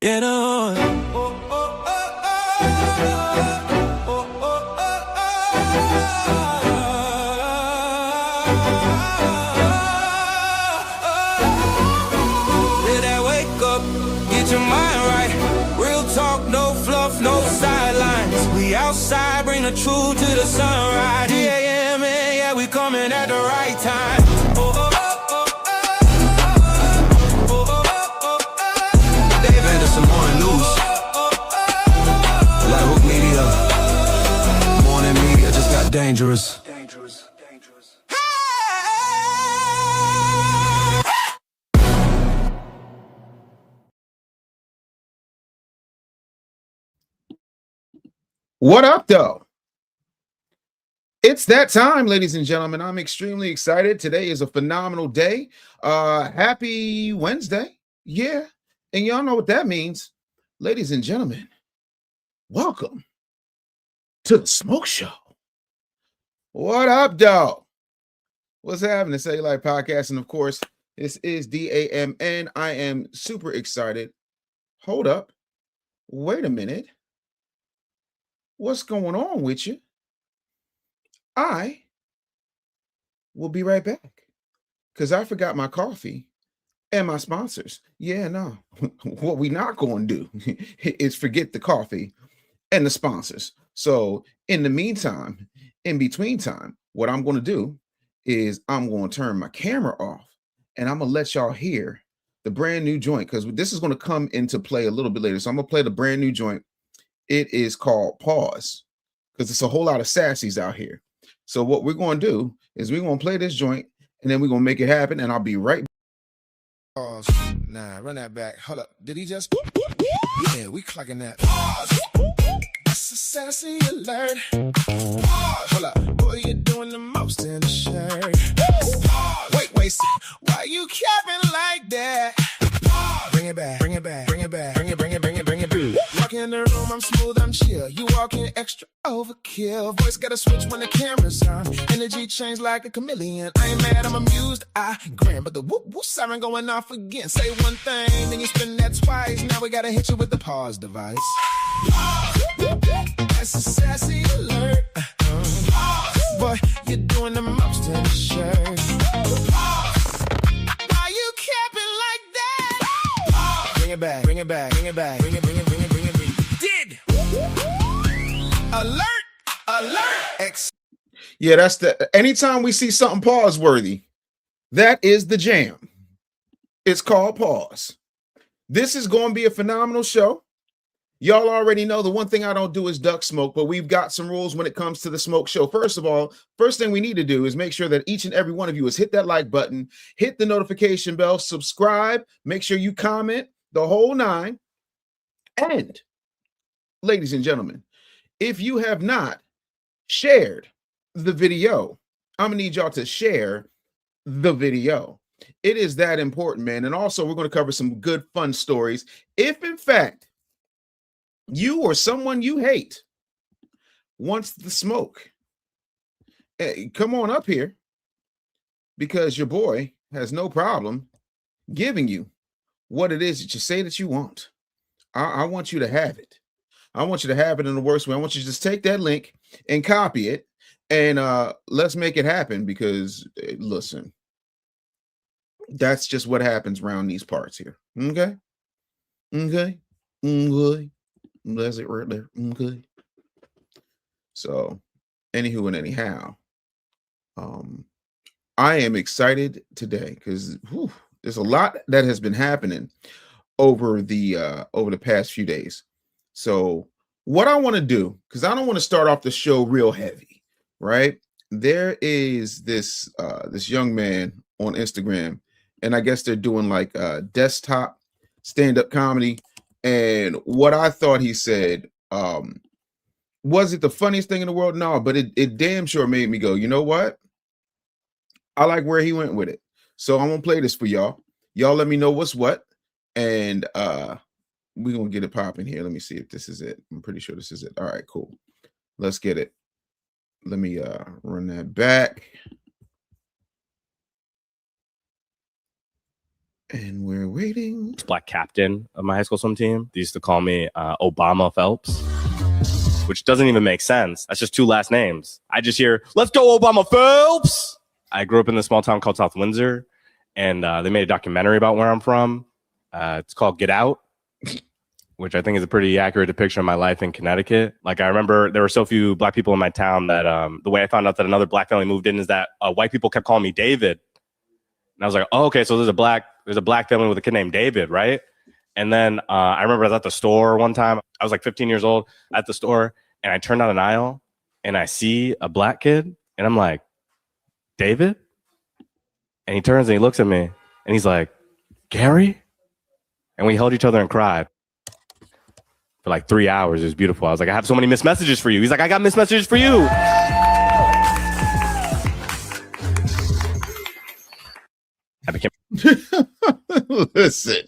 Get on. Did I wake up? Get your mind right. Real talk, no fluff, no sidelines. We outside, bring the truth to the sunrise. 3 a.m. and yeah, we coming at the right time. Some morning news, like hook media, morning media just got dangerous. What up, though? It's that time, ladies and gentlemen. I'm extremely excited. Today is a phenomenal day. Happy Wednesday. Yeah. And y'all know what that means. Ladies and gentlemen, welcome to the Smoke Show. What up, though? What's happening? Say you like podcasting, of course. This is DAMN. I am super excited. Hold up. Wait a minute. What's going on with you? I will be right back because I forgot my coffee and my sponsors. Yeah, no. What we not going to do is forget the coffee and the sponsors. So in the meantime, in between time, what I'm going to do is I'm going to turn my camera off and I'm going to let y'all hear the brand new joint because this is going to come into play a little bit later. So I'm going to play the brand new joint. It is called Pause because it's a whole lot of sassies out here. So what we're going to do is we're going to play this joint and then we're going to make it happen. And I'll be right back. Pause. Nah, run that back. Hold up. Did he just? Yeah, we clocking that. Pause. That's a sassy alert. Pause. Hold up. Boy, you're doing the most in the shirt. Pause. Wait. Why you capping like that? Pause. Bring it back. Bring it back. Bring it back. Bring it back. Walk in the room, I'm smooth, I'm chill. You walk in extra overkill. Voice gotta switch when the camera's on. Energy change like a chameleon. I ain't mad, I'm amused, I grin. But the whoop siren going off again. Say one thing, then you spin that twice. Now we gotta hit you with the pause device. That's a sassy alert. Boy, you're doing the most in the shirt. Why you capping like that? Bring it back. Bring it. Did. Alert. Yeah, that's the anytime we see something pause worthy, that is the jam. It's called Pause. This is going to be a phenomenal show. Y'all already know the one thing I don't do is duck smoke, but we've got some rules when it comes to the smoke show. First of all, first thing we need to do is make sure that each and every one of you is hit that like button, hit the notification bell, subscribe, make sure you comment, the whole nine. And ladies and gentlemen, if you have not shared the video, I'm gonna need y'all to share the video. It is that important, man. And also, we're going to cover some good, fun stories. If, in fact, you or someone you hate wants the smoke, hey, come on up here because your boy has no problem giving you what it is that you say that you want. I want you to have it. I want you to have it in the worst way. I want you to just take that link and copy it and let's make it happen because, listen, that's just what happens around these parts here. Okay. That's it right there. Okay. So, anywho and anyhow, I am excited today because there's a lot that has been happening over the past few days. So, what I want to do, because I don't want to start off the show real heavy, right? There is this young man on Instagram, and I guess they're doing like desktop stand-up comedy. And what I thought he said, was it the funniest thing in the world? No, but it damn sure made me go, you know what? I like where he went with it. So I'm gonna play this for y'all. Y'all let me know what's what. And we're gonna get it popping here. Let me see if this is it. I'm pretty sure this is it. All right, cool. Let's get it. Let me run that back. And we're waiting. Black captain of my high school swim team. They used to call me Obama Phelps, which doesn't even make sense. That's just two last names. I just hear, let's go Obama Phelps. I grew up in a small town called South Windsor, and they made a documentary about where I'm from. It's called Get Out, which I think is a pretty accurate depiction of my life in Connecticut. Like, I remember there were so few black people in my town that the way I found out that another black family moved in is that white people kept calling me David. And I was like, oh, okay, so there's a black family with a kid named David, right? And then I remember I was at the store one time. I was like 15 years old at the store, and I turned down an aisle, and I see a black kid, and I'm like, David? And he turns and he looks at me, and he's like, Gary? And we held each other and cried for like 3 hours. It was beautiful. I was like, I have so many missed messages for you. He's like, I got missed messages for you. I became. Listen,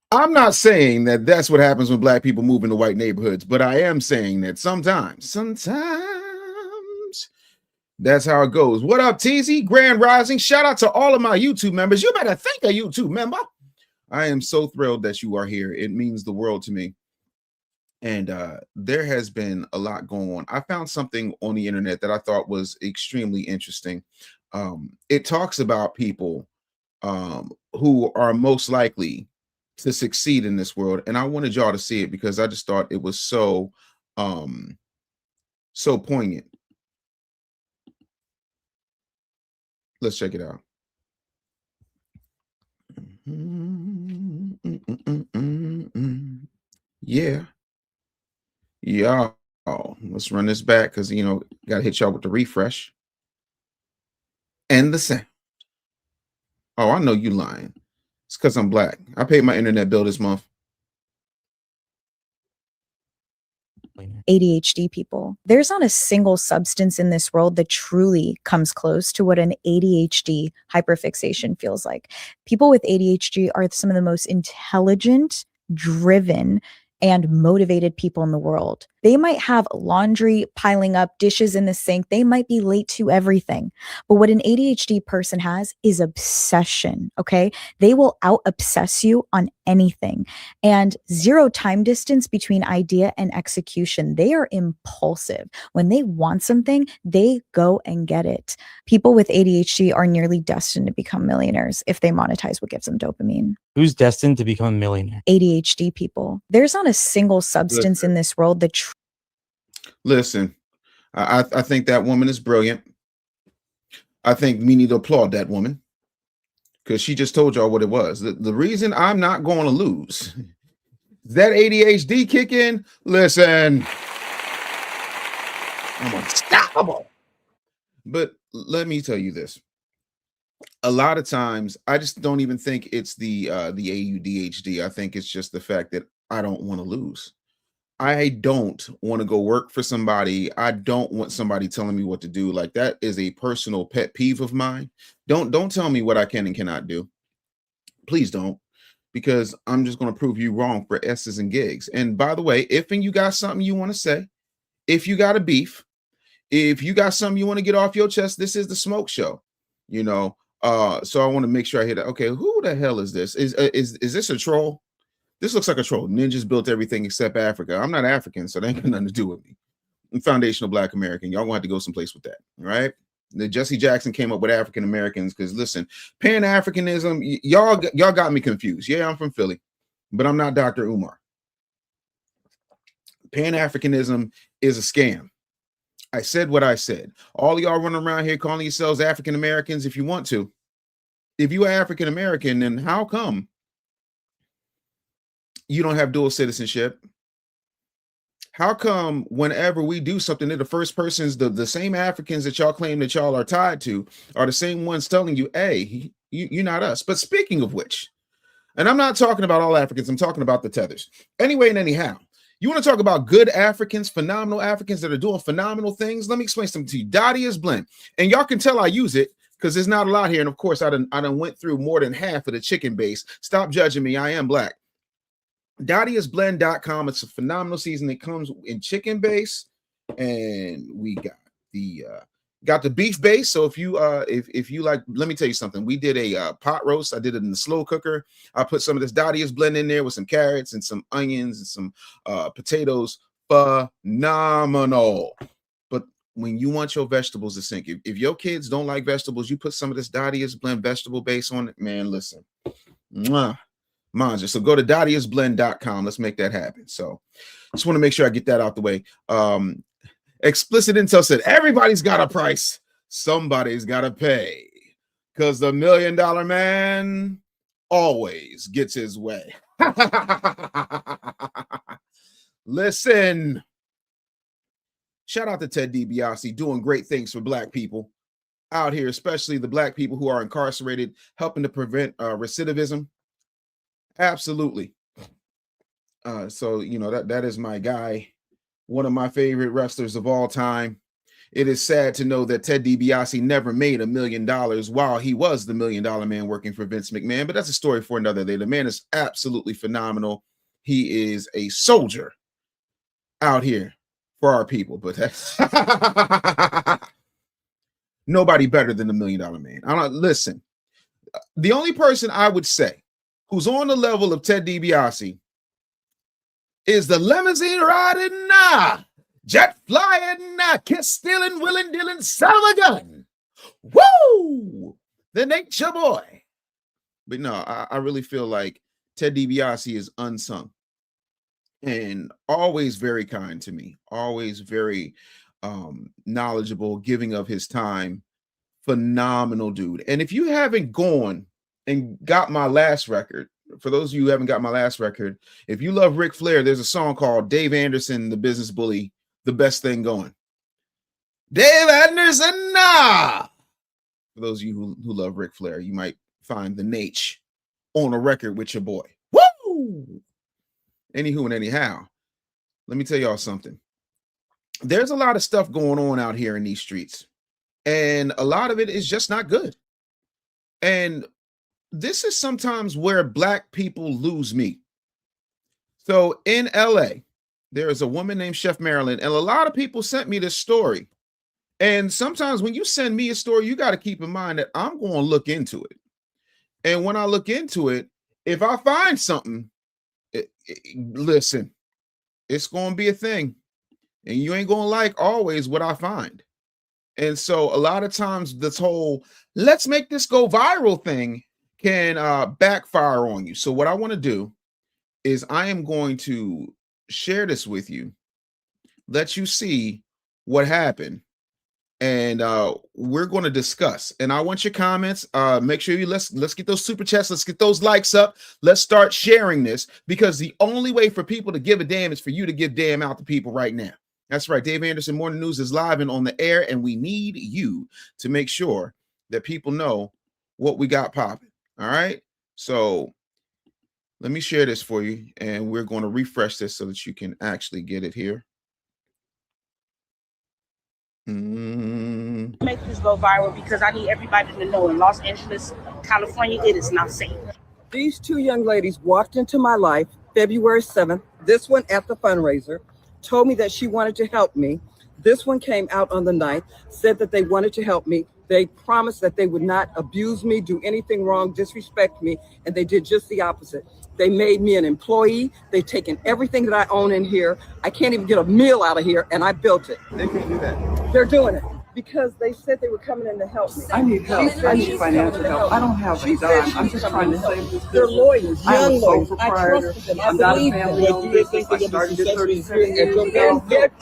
I'm not saying that that's what happens when black people move into white neighborhoods, but I am saying that sometimes that's how it goes. What up, TZ? Grand Rising. Shout out to all of my YouTube members. You better thank a YouTube member. I am so thrilled that you are here. It means the world to me. And there has been a lot going on. I found something on the internet that I thought was extremely interesting. It talks about people who are most likely to succeed in this world, and I wanted y'all to see it because I just thought it was so poignant. Let's check it out. Yeah, let's run this back because gotta hit y'all with the refresh and the sound. Oh, I know you lying. It's because I'm black. I paid my internet bill this month. ADHD people. There's not a single substance in this world that truly comes close to what an ADHD hyperfixation feels like. People with ADHD are some of the most intelligent, driven, and motivated people in the world. They might have laundry piling up, dishes in the sink. They might be late to everything. But what an ADHD person has is obsession, okay? They will out-obsess you on anything. And zero time distance between idea and execution. They are impulsive. When they want something, they go and get it. People with ADHD are nearly destined to become millionaires if they monetize what gives them dopamine. Who's destined to become a millionaire? ADHD people. There's not a single substance in this world that Listen, I think that woman is brilliant. I think we need to applaud that woman because she just told y'all what it was. The reason I'm not going to lose, that ADHD kick in, listen, I'm unstoppable. But let me tell you this. A lot of times, I just don't even think it's the ADHD. I think it's just the fact that I don't want to lose. I don't want to go work for somebody. I don't want somebody telling me what to do. Like, that is a personal pet peeve of mine. Don't tell me what I can and cannot do. Please don't, because I'm just going to prove you wrong for S's and gigs. And by the way, if you got something you want to say, if you got a beef, if you got something you want to get off your chest, this is the Smoke Show. So I want to make sure I hit it. Okay, who the hell is this? Is this a troll? This looks like a troll. Ninjas built everything except Africa. I'm not African, so that ain't got nothing to do with me. I'm foundational Black American. Y'all gonna have to go someplace with that, right? The Jesse Jackson came up with African Americans because, listen, Pan-Africanism, y'all got me confused. Yeah, I'm from Philly, but I'm not Dr. Umar. Pan-Africanism is a scam. I said what I said. All y'all running around here calling yourselves African Americans if you want to. If you are African American, then how come you don't have dual citizenship? How come whenever we do something, they're the first persons, the same Africans that y'all claim that y'all are tied to are the same ones telling you, hey, you're not us. But speaking of which, and I'm not talking about all Africans, I'm talking about the tethers. Anyway and anyhow, you want to talk about good Africans, phenomenal Africans that are doing phenomenal things? Let me explain something to you. Dadia's blend. And y'all can tell I use it because there's not a lot here. And of course, I done went through more than half of the chicken base. Stop judging me. I am Black. DadiasBlend.com. It's a phenomenal season. It comes in chicken base, and we got the Got the beef base. So if you if you like, let me tell you something. We did a pot roast. I did it in the slow cooker. I put some of this Dadia's blend in there with some carrots and some onions and some potatoes. Phenomenal. But when you want your vegetables to sink, if your kids don't like vegetables, you put some of this Dadia's blend vegetable base on it. Man, listen. Mwah. Manja. So go to dadiasblend.com. Let's make that happen. So just want to make sure I get that out the way. Explicit Intel said everybody's got a price. Somebody's got to pay, because the $1 million man always gets his way. Listen, shout out to Ted DiBiase, doing great things for Black people out here, especially the Black people who are incarcerated, helping to prevent recidivism. Absolutely. So, you know, that is my guy. One of my favorite wrestlers of all time. It is sad to know that Ted DiBiase never made $1 million while he was the $1 million man working for Vince McMahon, but that's a story for another day. The man is absolutely phenomenal. He is a soldier out here for our people, but that's nobody better than the $1 million man. Listen, the only person I would say who's on the level of Ted DiBiase is the limousine riding, jet flying, kiss stealing, willing dealing, son of a gun. Woo! The nature boy. But no, I really feel like Ted DiBiase is unsung and always very kind to me, always very knowledgeable, giving of his time. Phenomenal dude. And if you haven't gone and got my last record, for those of you who haven't got my last record, if you love Ric Flair, there's a song called Dave Anderson, the Business Bully, the best thing going. Dave Anderson, For those of you who love Ric Flair, you might find the Nate on a record with your boy. Woo! Anywho and anyhow, let me tell y'all something. There's a lot of stuff going on out here in these streets, and a lot of it is just not good. And this is sometimes where Black people lose me. So in LA, there is a woman named Chef Marilyn, and a lot of people sent me this story. And sometimes when you send me a story, you got to keep in mind that I'm going to look into it. And when I look into it, if I find something, listen, it's going to be a thing. And you ain't going to like always what I find. And so a lot of times this whole let's make this go viral thing can backfire on you. So what I want to do is I am going to share this with you, let you see what happened, and we're going to discuss. And I want your comments. Make sure you let's get those super chats, let's get those likes up, let's start sharing this, because the only way for people to give a damn is for you to give damn out to people right now. That's right. Dave Anderson Morning News is live and on the air, and we need you to make sure that people know what we got popping. All right. So let me share this for you, and we're going to refresh this so that you can actually get it here. Make this go viral because I need everybody to know in Los Angeles, California, it is not safe. These two young ladies walked into my life February 7th. This one at the fundraiser told me that she wanted to help me. This one came out on the 9th, said that they wanted to help me. They promised that they would not abuse me, do anything wrong, disrespect me, and they did just the opposite. They made me an employee. They've taken everything that I own in here. I can't even get a meal out of here, and I built it. They can do that. They're doing it because they said they were coming in to help me. I need help. I need financial help. I don't have a dime. I'm just trying to save this. They're lawyers, I'm a young sole lawyers. I proprietor. trusted them. I'm not a family-owned business. I started it 37 years ago.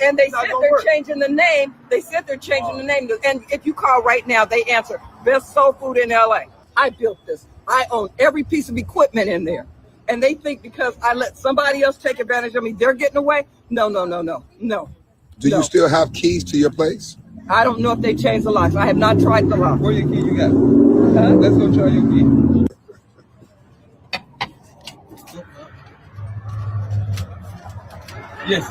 And they said they're changing the name. They said they're changing the name. And if you call right now, they answer, best soul food in LA. I built this. I own every piece of equipment in there. And they think because I let somebody else take advantage of me, they're getting away? No. Do you still have keys to your place? I don't know if they changed the locks. I have not tried the lock. Where your key you got? Huh? Let's go try your key. Yes.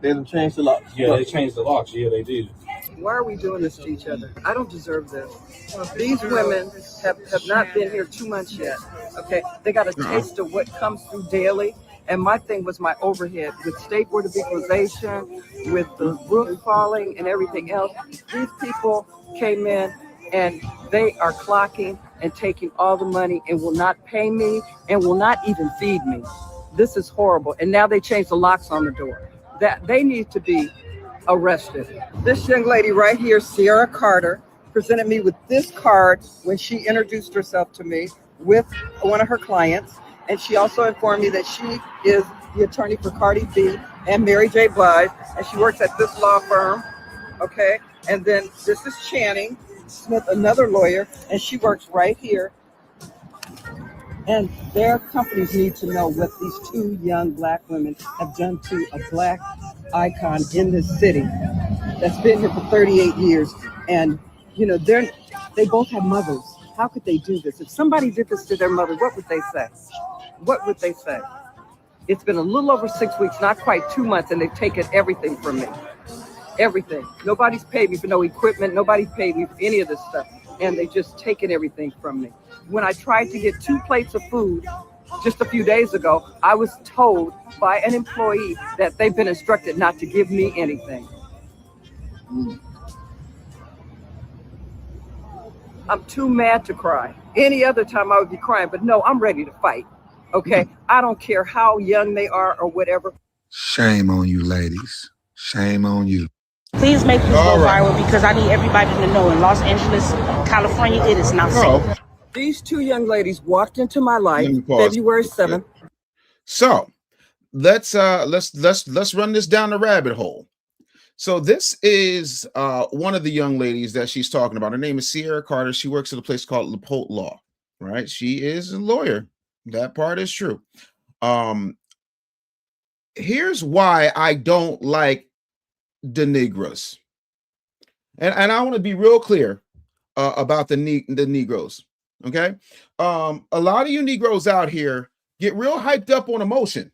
They done changed the locks. Yeah, they changed the locks. Yeah, they did. Why are we doing this to each other? I don't deserve this. These women have not been here 2 months yet. Okay, they got a taste of what comes through daily, And my thing was my overhead with State Board of Equalization, with the roof falling and everything else. These people came in and they are clocking and taking all the money and will not pay me and will not even feed me. This is horrible. And now they changed the locks on the door. That they need to be arrested. This young lady right here, Sierra Carter, presented me with this card when she introduced herself to me with one of her clients. And she also informed me that she is the attorney for Cardi B and Mary J. Blige, and she works at this law firm, okay? And then this is Channing Smith, another lawyer, and she works right here. And their companies need to know what these two young Black women have done to a Black icon in this city that's been here for 38 years. And, you know, they both have mothers. How could they do this? If somebody did this to their mother, what would they say? What would they say? It's been a little over 6 weeks, not quite 2 months, and they've taken everything from me. Everything. Nobody's paid me for no equipment. Nobody's paid me for any of this stuff. And they just taken everything from me. When I tried to get 2 plates of food just a few days ago, I was told by an employee that they've been instructed not to give me anything. I'm too mad to cry. Any other time I would be crying, but no, I'm ready to fight. Okay, I don't care how young they are or whatever. Shame on you, ladies. Shame on you. Please make this go viral because I need everybody to know in Los Angeles, California, it is not safe. These two young ladies walked into my life February 7th. So let's run this down the rabbit hole. So this is one of the young ladies that she's talking about. Her name is Sierra Carter. She works at a place called LaPointe Law, right? She is a lawyer. That part is true. Here's why I don't like the Negroes. And I want to be real clear about the Negroes. Okay. A lot of you Negroes out here get real hyped up on emotion.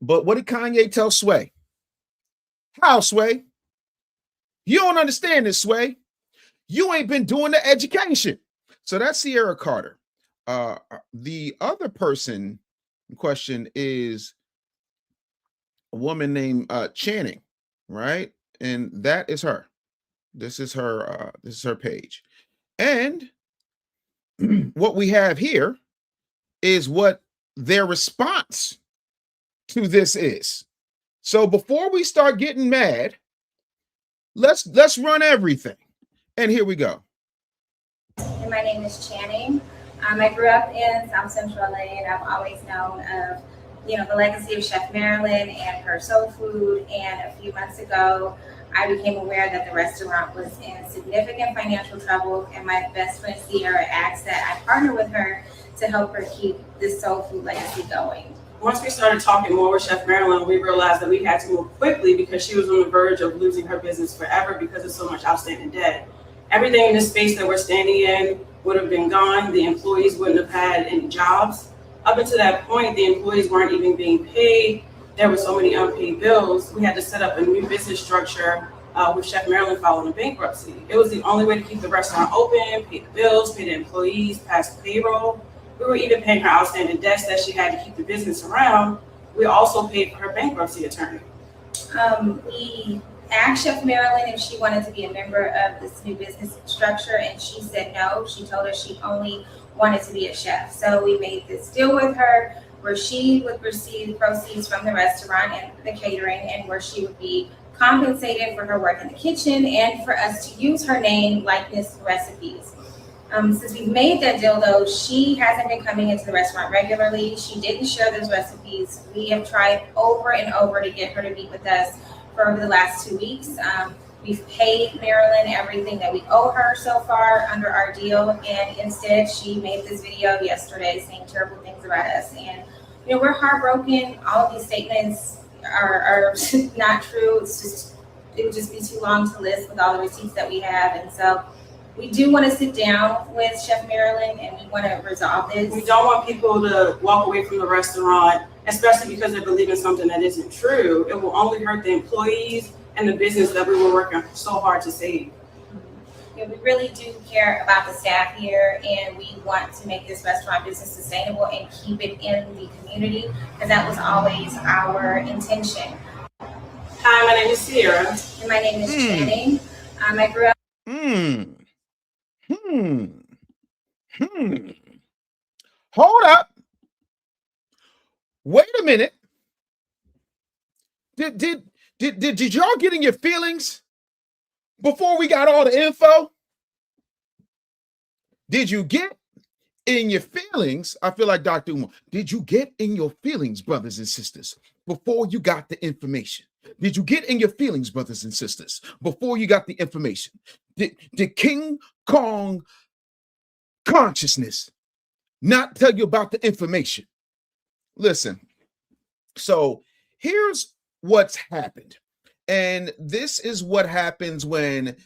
But what did Kanye tell Sway? How, Sway? You don't understand this, Sway. You ain't been doing the education. So that's Sierra Carter. The other person in question is a woman named Channing, right? And that is her. This is her page. And what we have here is what their response to this is. So before we start getting mad, let's run everything. And here we go. And my name is Channing. I grew up in South Central LA, and I've always known of, the legacy of Chef Marilyn and her soul food. And a few months ago, I became aware that the restaurant was in significant financial trouble, and my best friend Sierra asked that I partner with her to help her keep this soul food legacy going. Once we started talking more with Chef Marilyn, we realized that we had to move quickly because she was on the verge of losing her business forever because of so much outstanding debt. Everything in this space that we're standing in would have been gone. The employees wouldn't have had any jobs. Up until that point, the employees weren't even being paid. There were so many unpaid bills. We had to set up a new business structure with Chef Marilyn following a bankruptcy. It was the only way to keep the restaurant open, pay the bills, pay the employees, pass the payroll. We were even paying her outstanding debts that she had to keep the business around. We also paid for her bankruptcy attorney. We asked Chef Marilyn if she wanted to be a member of this new business structure, and she said no. She told us she only wanted to be a chef. So we made this deal with her where she would receive proceeds from the restaurant and the catering, and where she would be compensated for her work in the kitchen and for us to use her name, likeness, recipes. Since we've made that deal, though, she hasn't been coming into the restaurant regularly. She didn't share those recipes. We have tried over and over to get her to meet with us for over the last 2 weeks. We've paid Marilyn everything that we owe her so far under our deal, and instead she made this video yesterday saying terrible things about us. And we're heartbroken. All of these statements are not true. It would just be too long to list with all the receipts that we have, and so we do want to sit down with Chef Marilyn and we want to resolve this. We don't want people to walk away from the restaurant, especially because they believe in something that isn't true. It will only hurt the employees and the business that we were working so hard to save. we really do care about the staff here, and we want to make this restaurant business sustainable and keep it in the community, because that was always our intention. Hi, my name is Sierra. And my name is Channing. I grew up. Hold up. Wait a minute. Did y'all get in your feelings before we got all the info? Did you get in your feelings? I feel like Dr. Umar. Did you get in your feelings, brothers and sisters, before you got the information? Did you get in your feelings, brothers and sisters, before you got the information? Did King Kong consciousness not tell you about the information? Listen, so here's what's happened. And this is what happens when,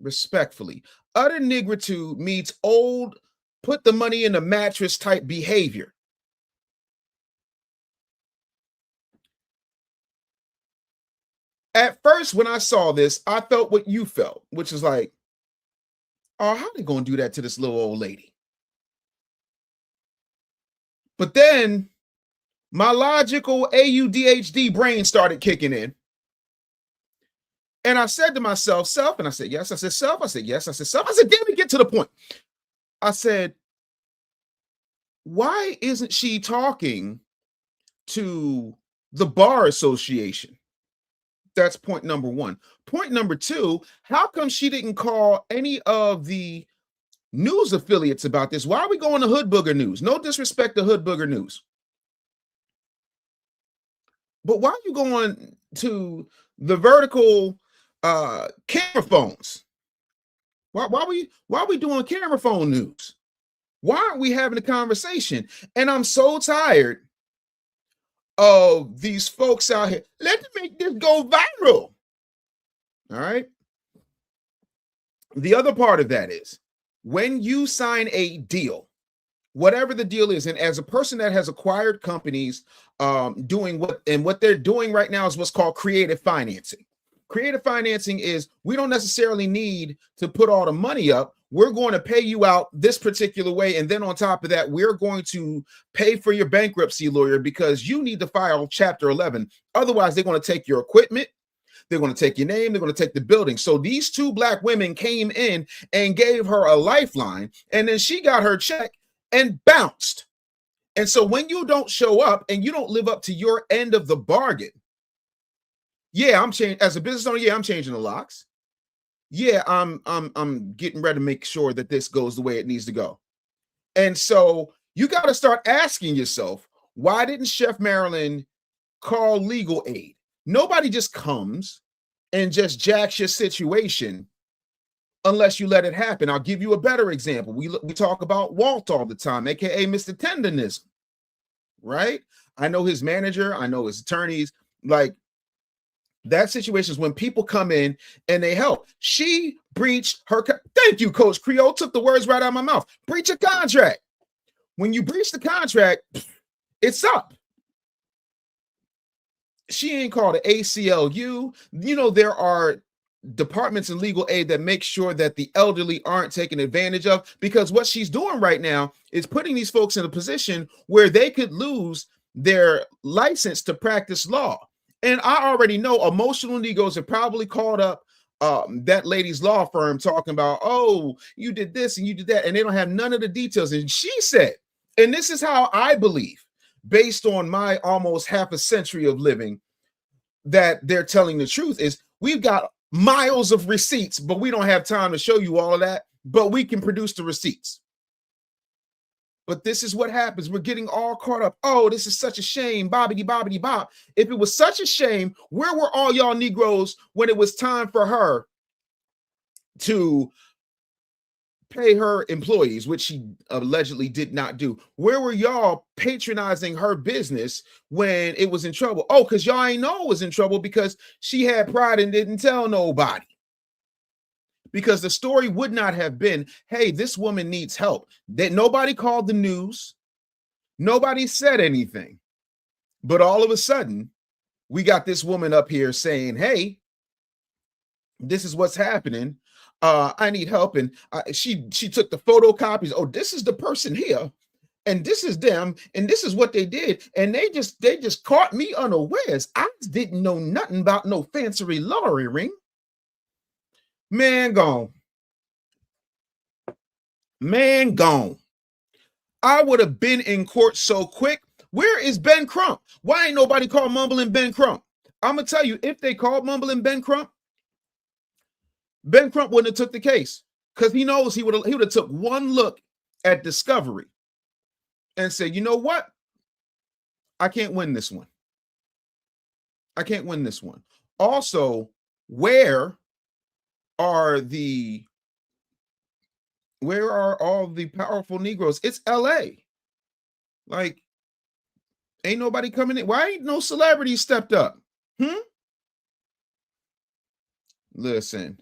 respectfully, utter negritude meets old put the money in the mattress type behavior. At first, when I saw this, I felt what you felt, which is like, oh, how they gonna do that to this little old lady? But then my logical ADHD brain started kicking in. And I said to myself, self, and I said, yes. I said, self. I said, yes. I said, self. I said, damn it, get to the point. I said, why isn't she talking to the Bar Association? That's point number one. Point number two, how come she didn't call any of the news affiliates about this? Why are we going to Hood Booger News? No disrespect to Hood Booger News. But why are you going to the vertical camera phones? Why are we doing camera phone news? Why aren't we having a conversation? And I'm so tired of these folks out here. Let's make this go viral. All right. The other part of that is when you sign a deal, whatever the deal is, and as a person that has acquired companies doing what they're doing right now is what's called creative financing. Creative financing is we don't necessarily need to put all the money up. We're going to pay you out this particular way. And then on top of that, we're going to pay for your bankruptcy lawyer because you need to file Chapter 11. Otherwise, they're going to take your equipment. They're going to take your name. They're going to take the building. So these two Black women came in and gave her a lifeline. And then she got her check and bounced. And so when you don't show up and you don't live up to your end of the bargain, yeah, I'm changing as a business owner. Yeah, I'm changing the locks. Yeah, I'm getting ready to make sure that this goes the way it needs to go. And so you got to start asking yourself, why didn't Chef Marilyn call legal aid? Nobody just comes and just jacks your situation unless you let it happen. I'll give you a better example. We talk about Walt all the time, aka Mr. Tenderism, right? I know his manager, I know his attorneys. Like, that situation is when people come in and they help. She breached her. Thank you, Coach Creole. Took the words right out of my mouth. Breach a contract. When you breach the contract, it's up. She ain't called the ACLU. You know, there are departments in legal aid that make sure that the elderly aren't taken advantage of, because what she's doing right now is putting these folks in a position where they could lose their license to practice law. And I already know emotional Negroes have probably called up that lady's law firm talking about, oh, you did this and you did that. And they don't have none of the details. And she said, and this is how I believe, based on my almost half a century of living, that they're telling the truth, is we've got miles of receipts, but we don't have time to show you all of that, but we can produce the receipts. But this is what happens. We're getting all caught up. Oh, this is such a shame. Bobbity, bobbity, bob. If it was such a shame, where were all y'all Negroes when it was time for her to pay her employees, which she allegedly did not do? Where were y'all patronizing her business when it was in trouble? Oh, because y'all ain't know it was in trouble because she had pride and didn't tell nobody. Because the story would not have been, hey, this woman needs help. That nobody called the news. Nobody said anything. But all of a sudden, we got this woman up here saying, hey, this is what's happening. I need help. And she took the photocopies. Oh, this is the person here. And this is them, and this is what they did, and they just caught me unawares. I didn't know nothing about no fancy lawyering. Man gone. Man gone. I would have been in court so quick. Where is Ben Crump? Why ain't nobody called Mumbling Ben Crump? I'm gonna tell you, if they called Mumbling Ben Crump wouldn't have took the case, because he knows he would have took one look at discovery and said, you know what? I can't win this one. I can't win this one. Also, where are all the powerful Negroes? It's LA. Like, ain't nobody coming in. Why ain't no celebrity stepped up? Listen.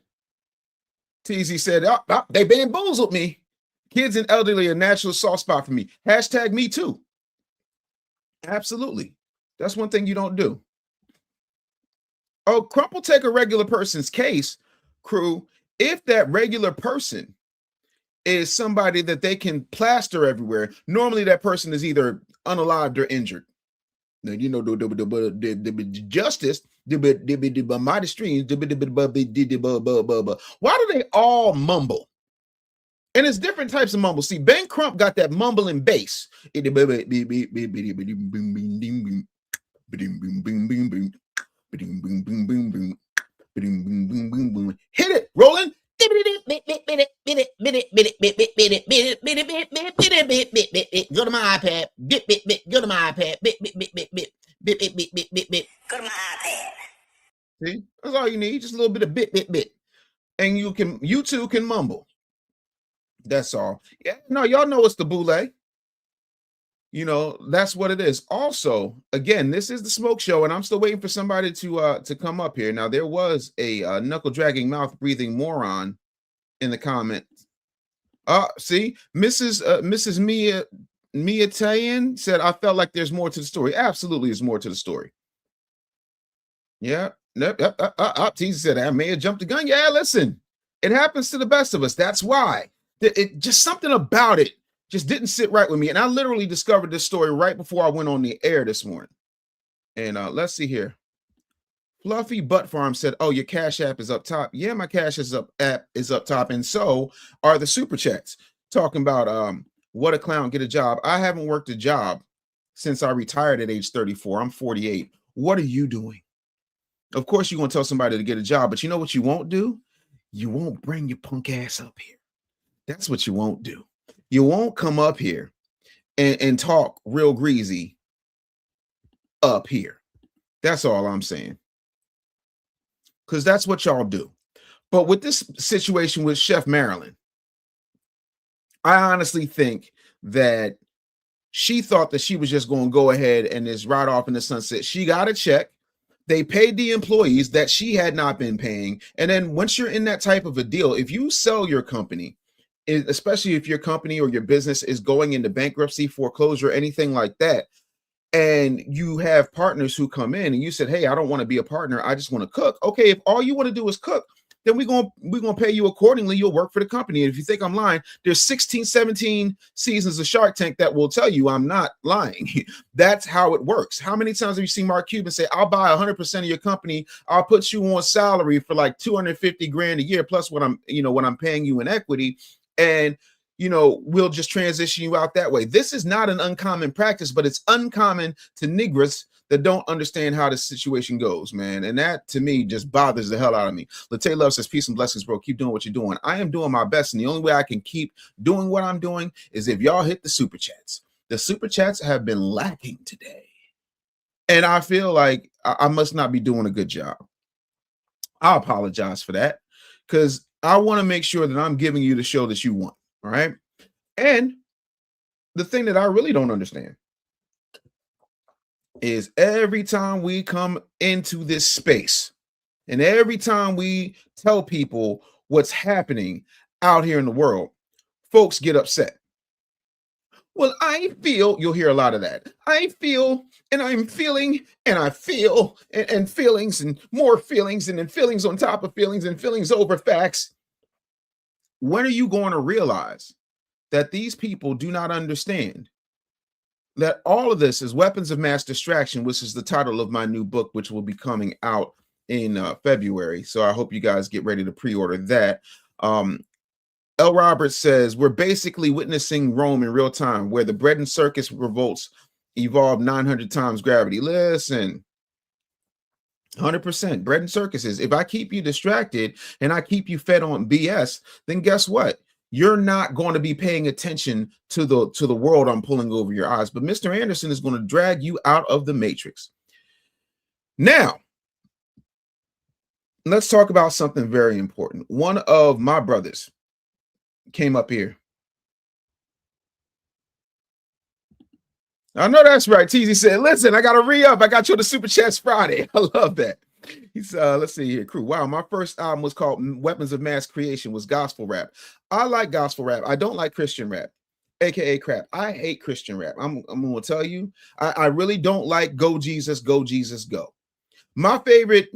TZ said, they bamboozled me. Kids and elderly are a natural soft spot for me. Hashtag me too. Absolutely. That's one thing you don't do. Oh, Crump will take a regular person's case, crew, if that regular person is somebody that they can plaster everywhere. Normally that person is either unalived or injured. Now, you know, the justice, the mighty streams, why do they all mumble? And it's different types of mumble. See, Ben Crump got that mumbling bass. Hit it, Roland. Go to my iPad. Go to my iPad. Go to my iPad. See, that's all you need. Just a little bit of bit. And you two can mumble. That's all. Yeah, no, y'all know it's the boule. You know, that's what it is. Also, again, this is the smoke show, and I'm still waiting for somebody to come up here. Now, there was a knuckle dragging, mouth breathing moron in the comments. See, Mrs. Mia Tayan said, I felt like there's more to the story. Absolutely, there's more to the story. Yeah. Teasy said, I may have jumped the gun. Yeah, listen, it happens to the best of us. That's why. It just something about it just didn't sit right with me. And I literally discovered this story right before I went on the air this morning. And let's see here. Fluffy Butt Farm said, oh, your Cash App is up top. Yeah, my Cash app is up top. And so are the Super Chats. Talking about what a clown, get a job. I haven't worked a job since I retired at age 34. I'm 48. What are you doing? Of course, you're going to tell somebody to get a job. But you know what you won't do? You won't bring your punk ass up here. That's what you won't do. You won't come up here and talk real greasy up here. That's all I'm saying. Because that's what y'all do. But with this situation with Chef Marilyn, I honestly think that she thought that she was just going to go ahead and just ride off in the sunset. She got a check. They paid the employees that she had not been paying. And then once you're in that type of a deal, if you sell your company, especially if your company or your business is going into bankruptcy, foreclosure, anything like that, and you have partners who come in and you said, hey, I don't want to be a partner, I just want to cook. Okay, if all you want to do is cook, then we're gonna pay you accordingly. You'll work for the company. And if you think I'm lying, there's 16, 17 seasons of Shark Tank that will tell you I'm not lying. That's how it works. How many times have you seen Mark Cuban say, I'll buy 100% of your company, I'll put you on salary for like 250 grand a year, plus what I'm paying you in equity, and we'll just transition you out that way. This is not an uncommon practice, but it's uncommon to Negroes that don't understand how this situation goes, man. And that, to me, just bothers the hell out of me. Latte Love says, peace and blessings, bro. Keep doing what you're doing. I am doing my best, and the only way I can keep doing what I'm doing is if y'all hit the Super Chats. The Super Chats have been lacking today. And I feel like I must not be doing a good job. I apologize for that, because I want to make sure that I'm giving you the show that you want, all right? And the thing that I really don't understand is every time we come into this space and every time we tell people what's happening out here in the world, folks get upset. Well, I feel, you'll hear a lot of that. I feel, and I'm feeling, and I feel, and feelings, and more feelings, and then feelings on top of feelings, and feelings over facts. when are you going to realize that these people do not understand that all of this is weapons of mass distraction, which is the title of my new book, which will be coming out in February. So I hope you guys get ready to pre-order that. L. Roberts says, we're basically witnessing Rome in real time, where the bread and circus revolts evolved 900 times gravity. Listen, 100% bread and circuses. If I keep you distracted and I keep you fed on BS, then guess what? You're not going to be paying attention to the world I'm pulling over your eyes. But Mr. Anderson is going to drag you out of the matrix. Now, let's talk about something very important. One of my brothers came up here. I know that's right. Teasy said, listen, I got to re-up. I got you on the Super Chats Friday. I love that. He's let's see here, crew. Wow, my first album was called Weapons of Mass Creation, was gospel rap. I like gospel rap. I don't like Christian rap, aka crap. I hate Christian rap. I'm gonna tell you, I really don't like Go Jesus, Go Jesus, Go. My favorite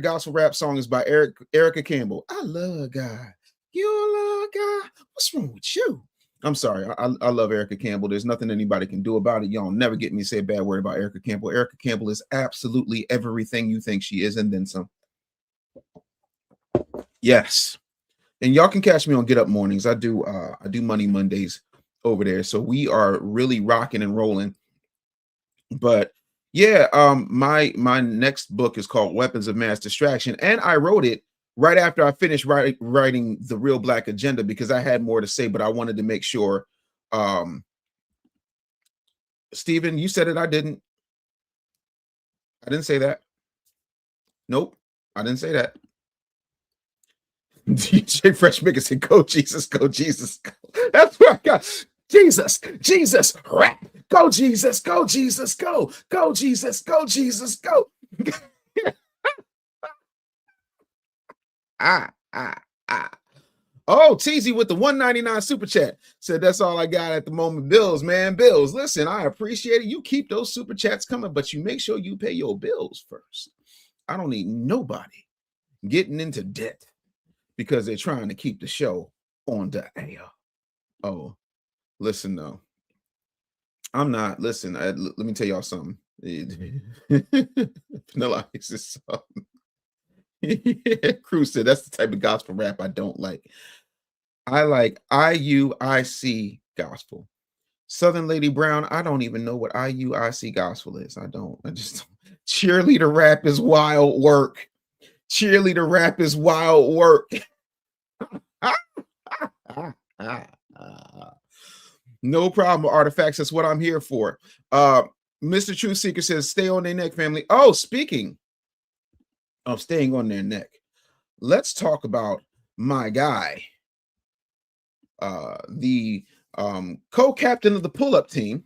gospel rap song is by Erica Campbell. I love God. You love God. What's wrong with you? I'm sorry. I love Erica Campbell. There's nothing anybody can do about it. Y'all never get me to say a bad word about Erica Campbell. Erica Campbell is absolutely everything you think she is, and then some. Yes. And y'all can catch me on Get Up Mornings. I do Money Mondays over there. So we are really rocking and rolling. But yeah, my next book is called Weapons of Mass Distraction, and I wrote it right after I finished writing The Real Black Agenda, because I had more to say, but I wanted to make sure. Stephen, you said it. I didn't say that. Nope, I didn't say that. DJ Fresh Maker said, go Jesus, go Jesus. Go. That's what I got. Jesus, Jesus, rap. Go Jesus, go Jesus, go. Go Jesus, go Jesus, go. Oh, Teasy with the $1.99 super chat said, that's all I got at the moment. Bills, man, bills. Listen, I appreciate it. You keep those super chats coming, but you make sure you pay your bills first. I don't need nobody getting into debt because they're trying to keep the show on the air. Oh, listen, though. I'm not. Listen, let me tell y'all something. Vanilla Ice is something. Cruz said, that's the type of gospel rap I don't like. I like IUIC gospel. Southern Lady Brown, I don't even know what IUIC gospel is. I just don't. Cheerleader rap is wild work. Cheerleader rap is wild work. No problem, Artifacts. That's what I'm here for. Mr. Truth Seeker says, stay on their neck, family. Oh, speaking of staying on their neck, let's talk about my guy, the co-captain of the pull-up team,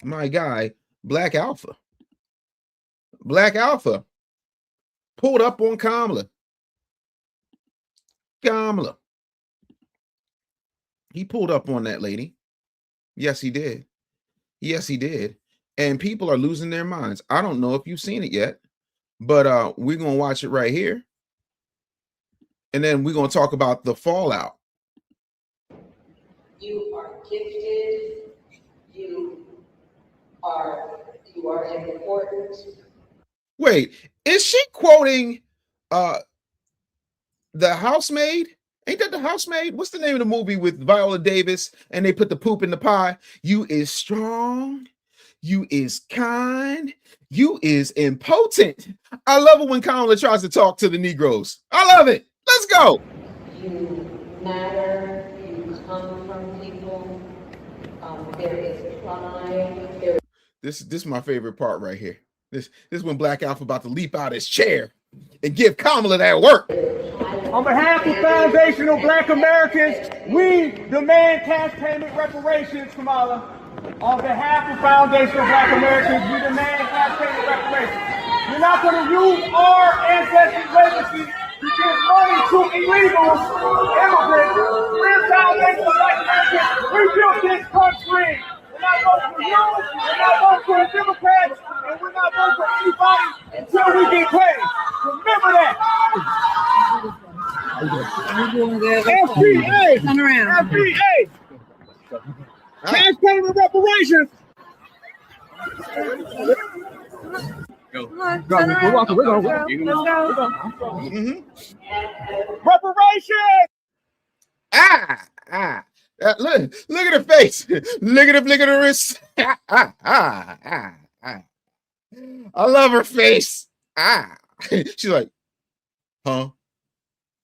my guy, Black Alpha. Black Alpha pulled up on Kamala. He pulled up on that lady. Yes, he did. Yes, he did. And people are losing their minds. I don't know if you've seen it yet, but we're going to watch it right here. And then we're going to talk about the fallout. You are gifted. You are important. Wait, is she quoting The Housemaid? Ain't that The Housemaid? What's the name of the movie with Viola Davis and they put the poop in the pie? You is strong. You is kind. You is impotent. I love it when Kamala tries to talk to the Negroes. I love it. Let's go. You matter. You come from people. There is pride. This is my favorite part right here. This is when Black Alpha about to leap out his chair and give Kamala that work. On behalf of foundational Black Americans, we demand cash payment reparations, Kamala. On behalf of foundational Black Americans, we demand cash payment reparations. You're not going to use our ancestors' legacy to give money to illegals, immigrants. We're foundational Black Americans. We built this country. We're not voting for you. We're not voting for the Democrats. And we're not voting for anybody until we get paid. Remember that. FBA. Turn around. FBA. Cash payment reparations. Come on, turn around. Let's go. Reparations. Look at her face. Look at her wrist. I love her face. She's like, huh?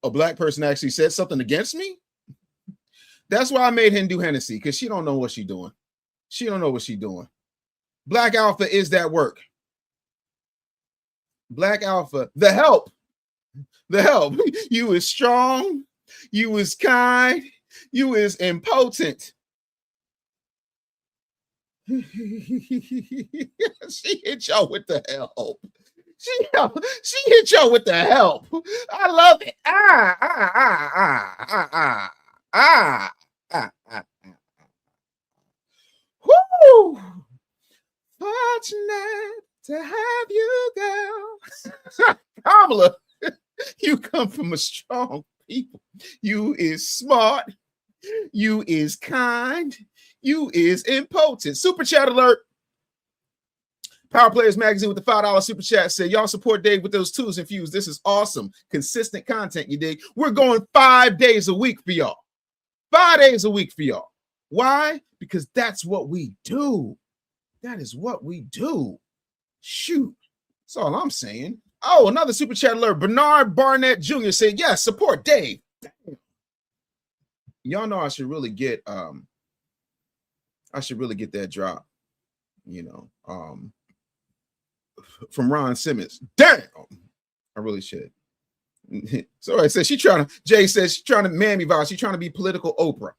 A black person actually said something against me? That's why I made Hindu Hennessy, because she don't know what she's doing. She don't know what she's doing. Black Alpha is that work. Black Alpha, the help. The help. You is strong. You is kind. You is impotent. She hit y'all with the help. She hit y'all with the help. I love it. Woo! Fortunate to have you, girl. Kamala, you come from a strong people. You is smart. You is kind. You is impotent. Super chat alert. Power Players Magazine with the $5 super chat said, y'all support Dave with those twos infused. This is awesome. Consistent content, you dig? We're going 5 days a week for y'all. 5 days a week for y'all. Why? Because that's what we do. That is what we do. Shoot. That's all I'm saying. Oh, another super chat alert. Bernard Barnett Jr. said, yes, support Dave. Damn. Y'all know I should really get that drop, you know, from Ron Simmons. Damn, I really should. So I said Jay says she's trying to Mammy Vow. She's trying to be political Oprah,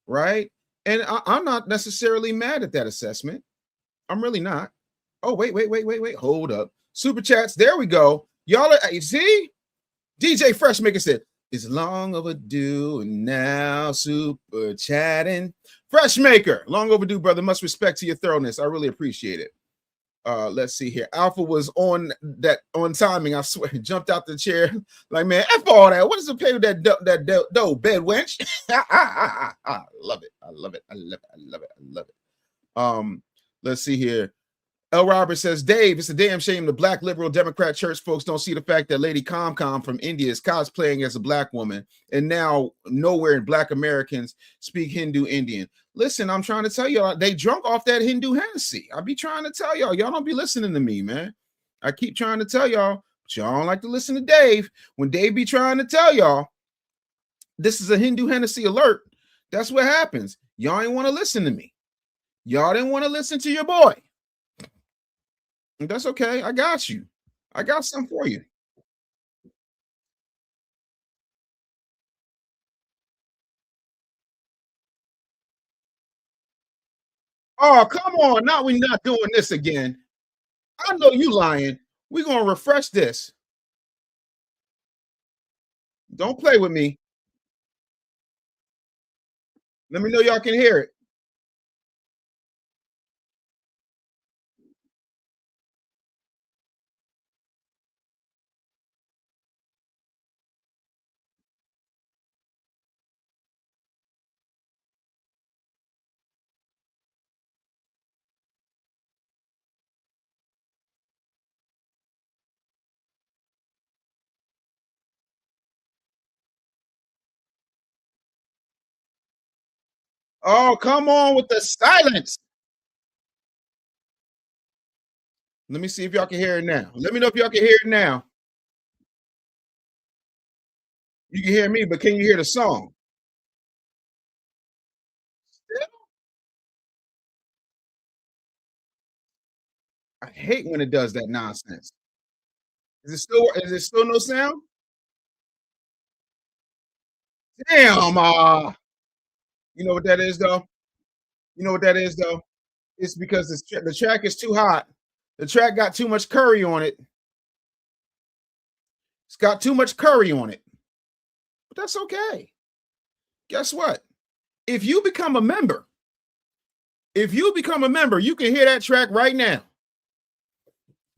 right? And I'm not necessarily mad at that assessment. I'm really not. Oh, wait. Hold up. Super chats. There we go. Y'all are, you see? DJ Freshmaker said, it's long overdue and now super chatting. Freshmaker, long overdue, brother. Much respect to your thoroughness. I really appreciate it. Let's see here. Alpha was on timing. I swear, jumped out the chair like, man, F all that. What is the pay with that dough bed wench? I love it. I love it. Let's see here. L. Roberts says, Dave, it's a damn shame the black liberal Democrat church folks don't see the fact that Lady Comcom from India is cosplaying as a black woman, and now nowhere in black Americans speak Hindu Indian. Listen, I'm trying to tell y'all, they drunk off that Hindu Hennessy. I be trying to tell y'all don't be listening to me, man. I keep trying to tell y'all, but y'all don't like to listen to Dave. When Dave be trying to tell y'all, this is a Hindu Hennessy alert, that's what happens. Y'all ain't want to listen to me. Y'all didn't want to listen to your boy. That's okay. I got you. I got something for you. Oh, come on. Now we're not doing this again. I know you lying. We're going to refresh this. Don't play with me. Let me know y'all can hear it. Oh, come on with the silence. Let me see if y'all can hear it now. Let me know if y'all can hear it now. You can hear me, but can you hear the song? I hate when it does that nonsense. Is it still no sound? Damn, you know what that is though? It's because the track is too hot. The track got too much curry on it. It's got too much curry on it. But that's okay. Guess what? If you become a member, you can hear that track right now.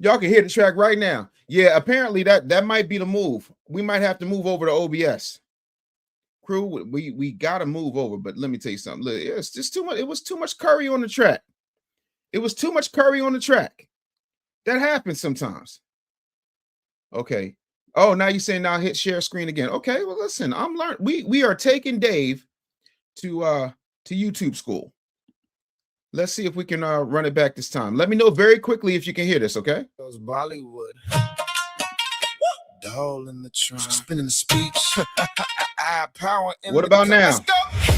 Y'all can hear the track right now. Yeah, apparently that might be the move. We might have to move over to OBS. Crew, we gotta move over, but let me tell you something. Look, it's just too much. It was too much curry on the track. It was too much curry on the track. That happens sometimes. Okay. Oh, now you're saying now hit share screen again. Okay, well, listen, I'm learning. We are taking Dave to YouTube school. Let's see if we can run it back this time. Let me know very quickly if you can hear this, okay? Those Bollywood. Doll in the trunk, spinning the speech. Power in What the about cup. now? Let's go.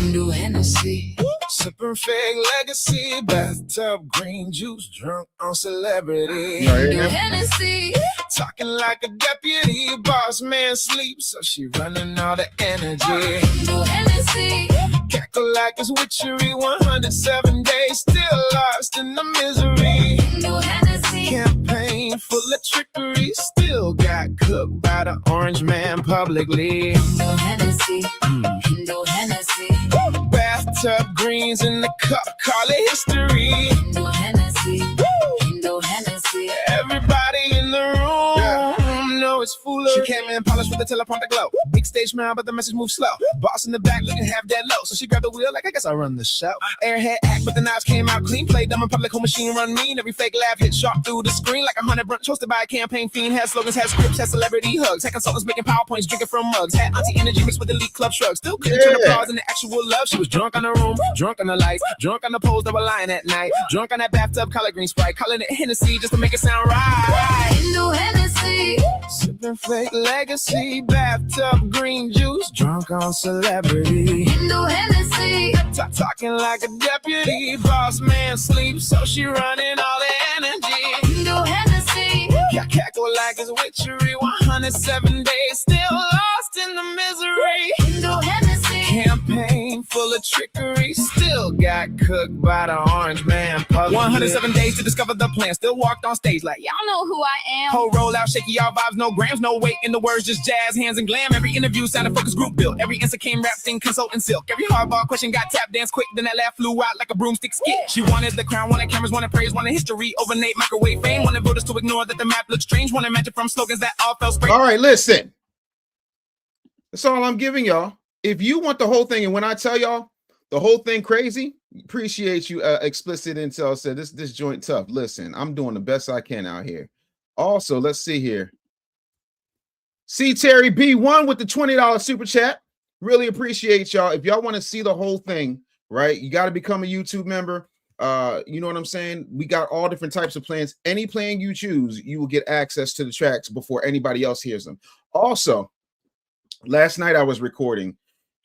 New Hennessy, sipping fake legacy, bathtub green juice, drunk on celebrity. New Hennessy, talking like a deputy, boss man sleeps, so she running all the energy. New Hennessy, cackle like it's witchery, 107 days, still lost in the misery. New Hennessy, campaign full of trickery, still got cooked by the orange man publicly. New Hennessy, New Hennessy, bathtub greens in the cup, call it history. New Hennessy, New Hennessy, everybody in the room know it's foolish. She came in polished with a teleprompter glow, big stage smile, but the message moves slow. Boss in the back looking half dead low, so she grabbed the wheel like I guess I run the show. Airhead act, but the knives came out clean. Played dumb in public, home machine run mean. Every fake laugh hit sharp through the screen like 100 brunch hosted by a campaign fiend. Had slogans, had scripts, had celebrity hugs, had consultants making PowerPoints, drinking from mugs, had auntie energy mixed with elite club shrugs. Still couldn't turn applause into actual love. She was drunk on the room, drunk on the lights, drunk on the poles that were lying at night, drunk on that bathtub collard green Sprite, calling it Hennessy just to make it sound right. New Hennessy, sipping fake legacy, bathtub green juice, drunk on celebrity. New Hennessy, talking like a deputy, boss man sleeps, so she running all the energy. New Hennessy, cackle like it's witchery, 107 days, still lost in the misery. New Hennessy, campaign full of trickery, still got cooked by the orange man public. 107 days to discover the plan, still walked on stage like y'all know who I am. Whole roll out, shaky, y'all vibes, no grams, no weight in the words, just jazz, hands and glam. Every interview sounded focus group built, every answer came wrapped in consultant silk. Every hardball question got tap dance quick, then that laugh flew out like a broomstick skit. She wanted the crown, wanted cameras, wanted praise, wanted history, overnight microwave fame, wanted voters to ignore that the map looked strange, wanted magic from slogans that all fell straight. All right, listen. That's all I'm giving y'all. If you want the whole thing, and when I tell y'all the whole thing crazy, appreciate you. Explicit Intel said this joint tough. Listen, I'm doing the best I can out here. Also, let's see here. See Terry B1 with the $20 super chat. Really appreciate y'all. If y'all want to see the whole thing, right, you got to become a YouTube member. You know what I'm saying? We got all different types of plans. Any plan you choose, you will get access to the tracks before anybody else hears them. Also, last night I was recording,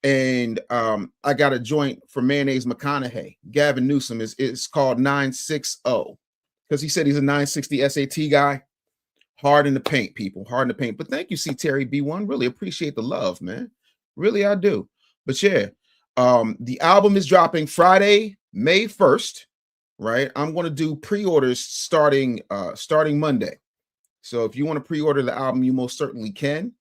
and I got a joint for Mayonnaise McConaughey. Gavin Newsom is called 960 because he said he's a 960 SAT guy. Hard in the paint, people. Hard in the paint. But thank you, C. Terry B1. Really appreciate the love, man. Really, I do. But yeah, the album is dropping Friday, May 1st, right? I'm going to do pre-orders starting Monday. So if you want to pre-order the album, you most certainly can.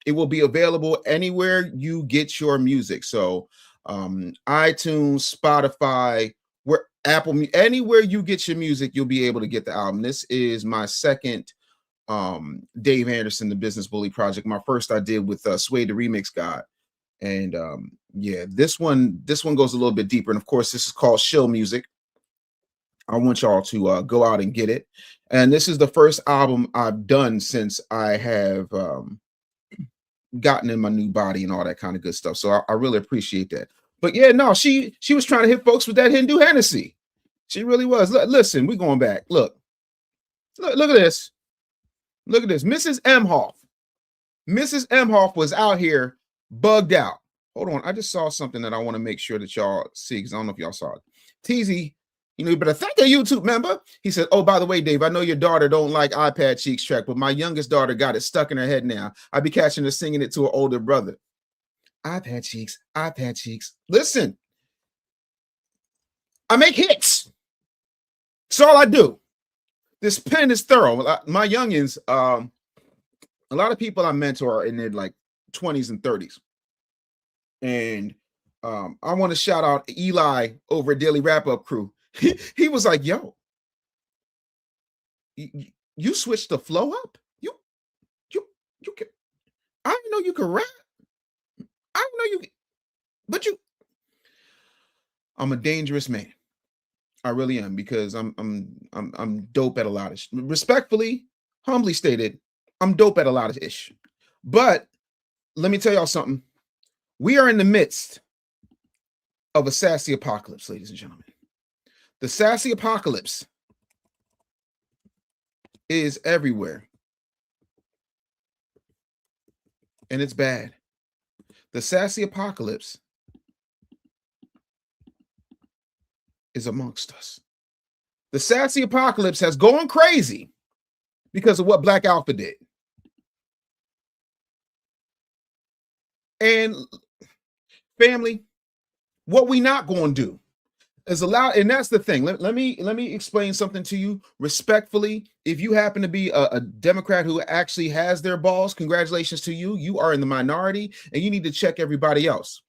It will be available anywhere you get your music. So iTunes, Spotify, where Apple, anywhere you get your music, you'll be able to get the album. This is my second Dave Anderson, the Business Bully project. My first I did with Sway the Remix God. And yeah, this one goes a little bit deeper. And of course, this is called Shill Music. I want y'all to go out and get it. And this is the first album I've done since I have gotten in my new body and all that kind of good stuff. So I really appreciate that. But yeah, no, she was trying to hit folks with that Hindu Hennessy. She really was. Listen, we're going back. Look at this. Look at this. Mrs. Emhoff. Mrs. Emhoff was out here bugged out. Hold on. I just saw something that I want to make sure that y'all see, because I don't know if y'all saw it. Teasy, you better thank a YouTube member. He said, oh, by the way, Dave, I know your daughter don't like iPad Cheeks track, but my youngest daughter got it stuck in her head now. I be catching her singing it to her older brother. iPad Cheeks, iPad Cheeks. Listen, I make hits. That's all I do. This pen is thorough. My youngins, a lot of people I mentor are in their like 20s and 30s. And I want to shout out Eli over at Daily Wrap Up Crew. He was like, yo, You switched the flow up? You can. I didn't know you could rap. I didn't know you could, but I'm a dangerous man. I really am, because I'm dope at a lot of respectfully, humbly stated, I'm dope at a lot of ish. But let me tell y'all something. We are in the midst of a sassy apocalypse, ladies and gentlemen. The sassy apocalypse is everywhere. And it's bad. The sassy apocalypse is amongst us. The sassy apocalypse has gone crazy because of what Black Alpha did. And family, what we not going to do is allow, and that's the thing. Let me explain something to you respectfully. If you happen to be a Democrat who actually has their balls, congratulations to you. You are in the minority, and you need to check everybody else.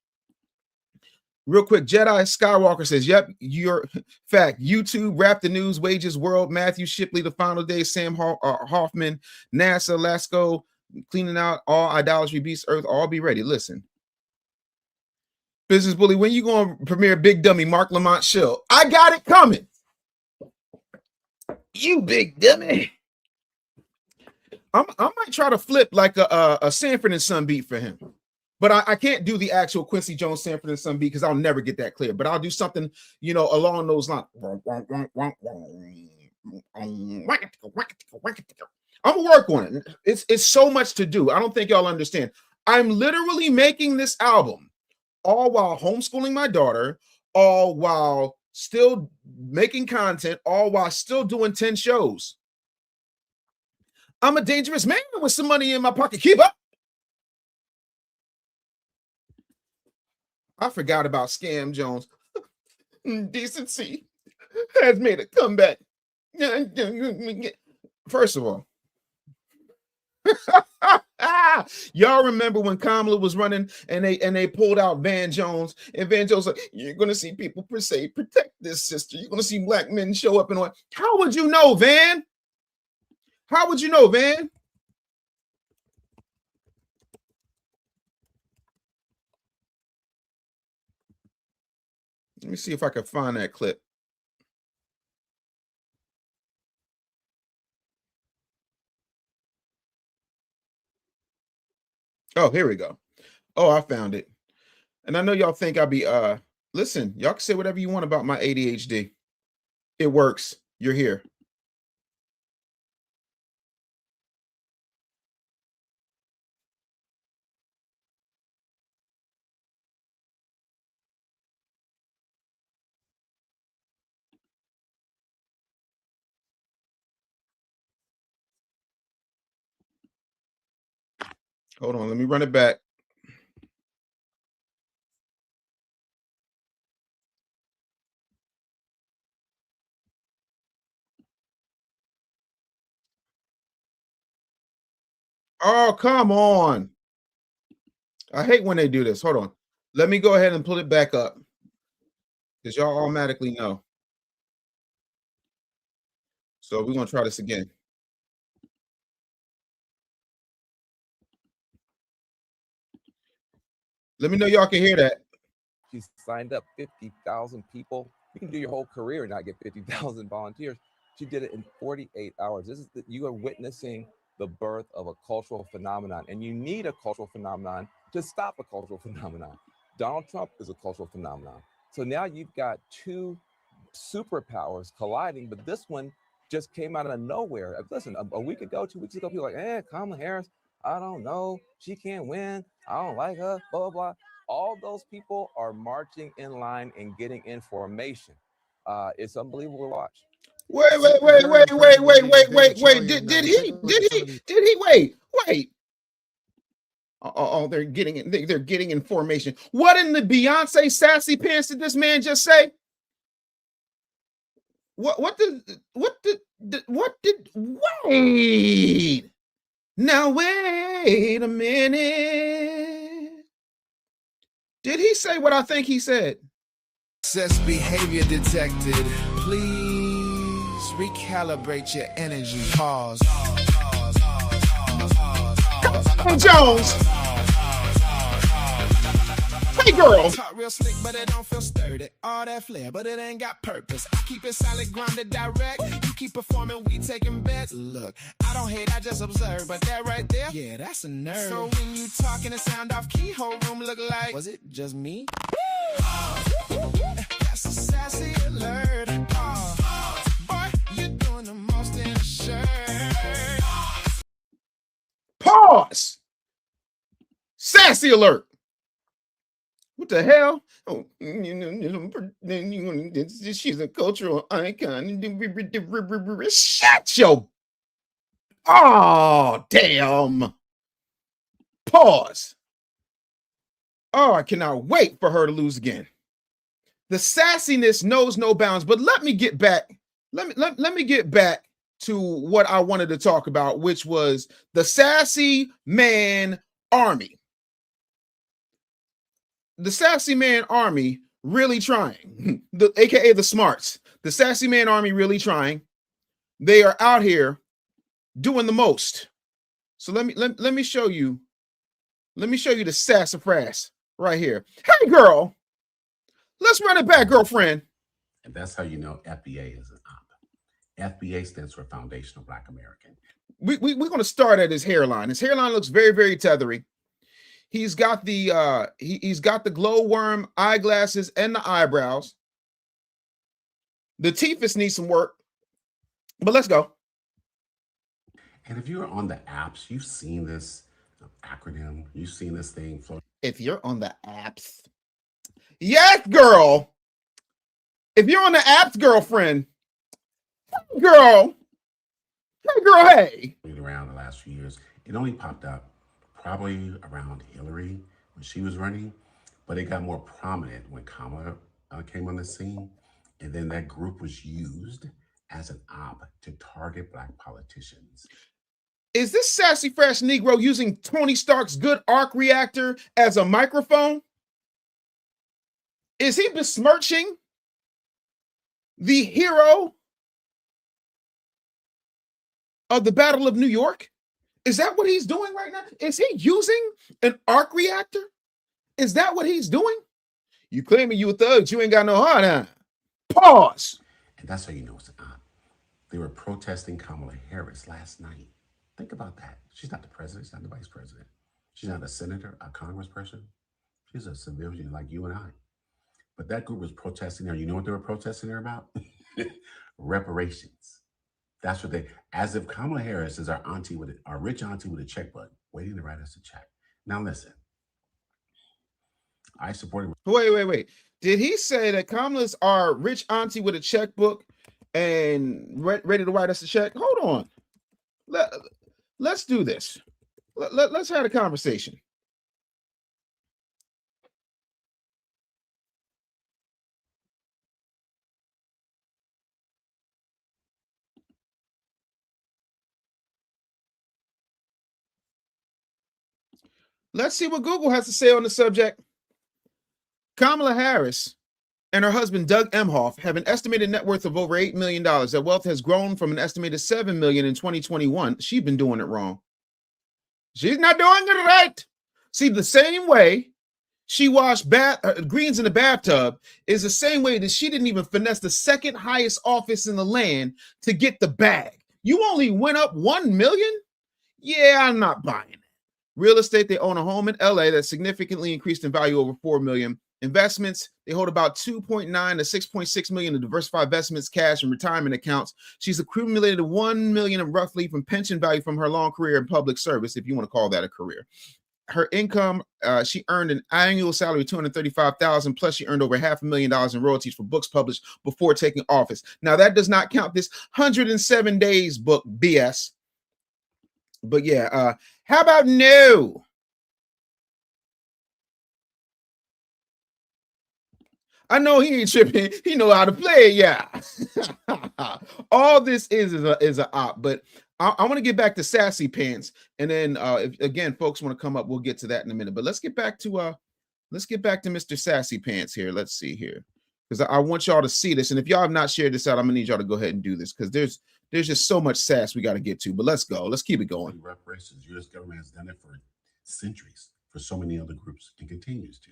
Real quick, Jedi Skywalker says, yep, you're fact. YouTube, Rap the News, Wages World, Matthew Shipley, The Final Day, Sam Hoffman, NASA, Lasco, Cleaning Out All Idolatry, Beast Earth, all be ready. Listen. Business Bully, when you going to premiere Big Dummy, Mark Lamont show? I got it coming. You big dummy. I might try to flip like a Sanford and Son beat for him. But I can't do the actual Quincy Jones Sanford and Son beat because I'll never get that clear. But I'll do something, along those lines. I'm gonna work on it. It's so much to do. I don't think y'all understand. I'm literally making this album all while homeschooling my daughter, all while still making content, all while still doing 10 shows. I'm a dangerous man with some money in my pocket. Keep up. I forgot about Scam Jones. Decency has made a comeback. First of all, y'all remember when Kamala was running and they pulled out Van Jones, and Van Jones like, you're gonna see people per se protect this sister. You're gonna see black men show up and all. How would you know, Van? How would you know, Van? Let me see if I can find that clip. Oh, here we go. Oh, I found it. And I know y'all think I'll be listen, y'all can say whatever you want about my ADHD. It works. You're here. Hold on, let me run it back. Oh, come on. I hate when they do this. Hold on. Let me go ahead and pull it back up, because y'all automatically know. So we're going to try this again. Let me know y'all can hear that. She signed up 50,000 people. You can do your whole career and not get 50,000 volunteers. She did it in 48 hours. You are witnessing the birth of a cultural phenomenon, and you need a cultural phenomenon to stop a cultural phenomenon. Donald Trump is a cultural phenomenon. So now you've got two superpowers colliding, but this one just came out of nowhere. Listen, a week ago, 2 weeks ago, people were like, Kamala Harris, I don't know. She can't win. I don't like her, blah, blah, blah. All those people are marching in line and getting information. It's unbelievable to watch. Wait. Did he wait? Oh, they're getting information. What in the Beyonce sassy pants did this man just say? What did wait? Now wait a minute. Did he say what I think he said? Excess behavior detected. Please Just recalibrate your energy. Pause. Hey, Jones. Hey, girl. Talk real slick, but it don't feel sturdy. All that flair, but it ain't got purpose. I keep it solid, grounded, direct. You keep performing, we taking bets. Look, I don't hate, I just observe. But that right there, yeah, that's a nerve. So when you talking and sound off key, whole room look like, was it just me? That's a sassy alert. Boy, you're doing the most in a shirt. Pause. Sassy alert. What the hell? Oh, she's a cultural icon. Shut your. Oh, damn. Pause. Oh, I cannot wait for her to lose again. The sassiness knows no bounds, but let me get back. Let me get back to what I wanted to talk about, which was the Sassy Man Army. The Sassy Man Army really trying, aka the smarts. The Sassy Man Army really trying. They are out here doing the most. So let me show you. Let me show you the sassafras right here. Hey, girl, let's run it back, girlfriend. And that's how you know FBA is an op. FBA stands for Foundational Black American. We're going to start at his hairline. His hairline looks very, very tethery. He's got the he's got the glowworm eyeglasses and the eyebrows. The teeth just need some work. But let's go. And if you're on the apps, you've seen this acronym. You've seen this thing float. If you're on the apps. Yes, girl. If you're on the apps, girlfriend. Girl. Hey, girl, hey. Around the last few years, it only popped up probably around Hillary when she was running, but it got more prominent when Kamala came on the scene. And then that group was used as an op to target Black politicians. Is this sassy fresh Negro using Tony Stark's good arc reactor as a microphone? Is he besmirching the hero of the Battle of New York? Is that what he's doing right now? Is he using an arc reactor? Is that what he's doing? You claiming you a thug, but you ain't got no heart, huh? Pause. And that's how you know it's an op. They were protesting Kamala Harris last night. Think about that. She's not the president. She's not the vice president. She's not a senator, a congressperson. She's a civilian like you and I. But that group was protesting her. You know what they were protesting her about? Reparations. That's what they, as if Kamala Harris is our auntie with our rich auntie with a checkbook, waiting to write us a check. Now listen, I supported. Wait. Did he say that Kamala's our rich auntie with a checkbook and ready to write us a check? Hold on. Let's do this. Let's have a conversation. Let's see what Google has to say on the subject. Kamala Harris and her husband, Doug Emhoff, have an estimated net worth of over $8 million. Their wealth has grown from an estimated $7 million in 2021. She's been doing it wrong. She's not doing it right. See, the same way she washed greens in the bathtub is the same way that she didn't even finesse the second highest office in the land to get the bag. You only went up 1 million? Yeah, I'm not buying it. Real estate, they own a home in LA that significantly increased in value over 4 million. Investments, they hold about 2.9 to 6.6 million in diversified investments, cash, and retirement accounts. She's accumulated 1 million roughly from pension value from her long career in public service, if you want to call that a career. Her income, she earned an annual salary of $235,000, plus she earned over $500,000 in royalties for books published before taking office. Now, that does not count this 107 days book BS. But yeah, how about no? I know he ain't tripping. He know how to play, yeah. All this is a op, but I want to get back to Sassy Pants, and then if again folks want to come up, we'll get to that in a minute. But let's get back to Mr. Sassy Pants here. Let's see here. because I want y'all to see this. And if y'all have not shared this out, I'm gonna need y'all to go ahead and do this because there's just so much sass we got to get to. But let's go. Let's keep it going. Reparations. U.S. government has done it for centuries for so many other groups and continues to,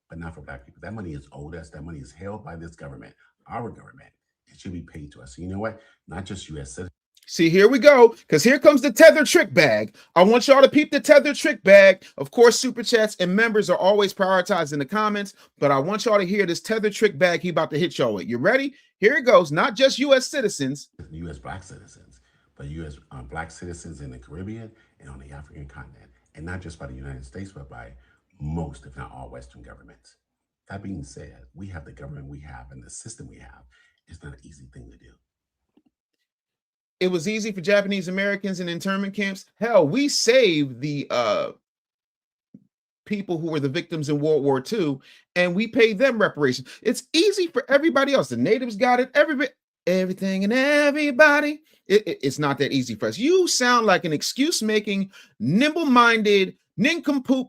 but not for Black people. That money is owed us. That money is held by this government, our government. It should be paid to us. So you know what? Not just U.S. citizens. See, here we go, because here comes the tether trick bag. I want y'all to peep the tether trick bag. Of course, super chats and members are always prioritized in the comments, but I want y'all to hear this tether trick bag he about to hit y'all with. You ready? Here it goes. Not just U.S. citizens. U.S. Black citizens, but U.S. Black citizens in the Caribbean and on the African continent. And not just by the United States, but by most, if not all, Western governments. That being said, we have the government we have and the system we have. It's not an easy thing to do. It was easy for Japanese Americans in internment camps. Hell, we saved the people who were the victims in World War II, and we paid them reparations. It's easy for everybody else. The natives got it. Everything and everybody. It's not that easy for us. You sound like an excuse-making, nimble-minded, nincompoop,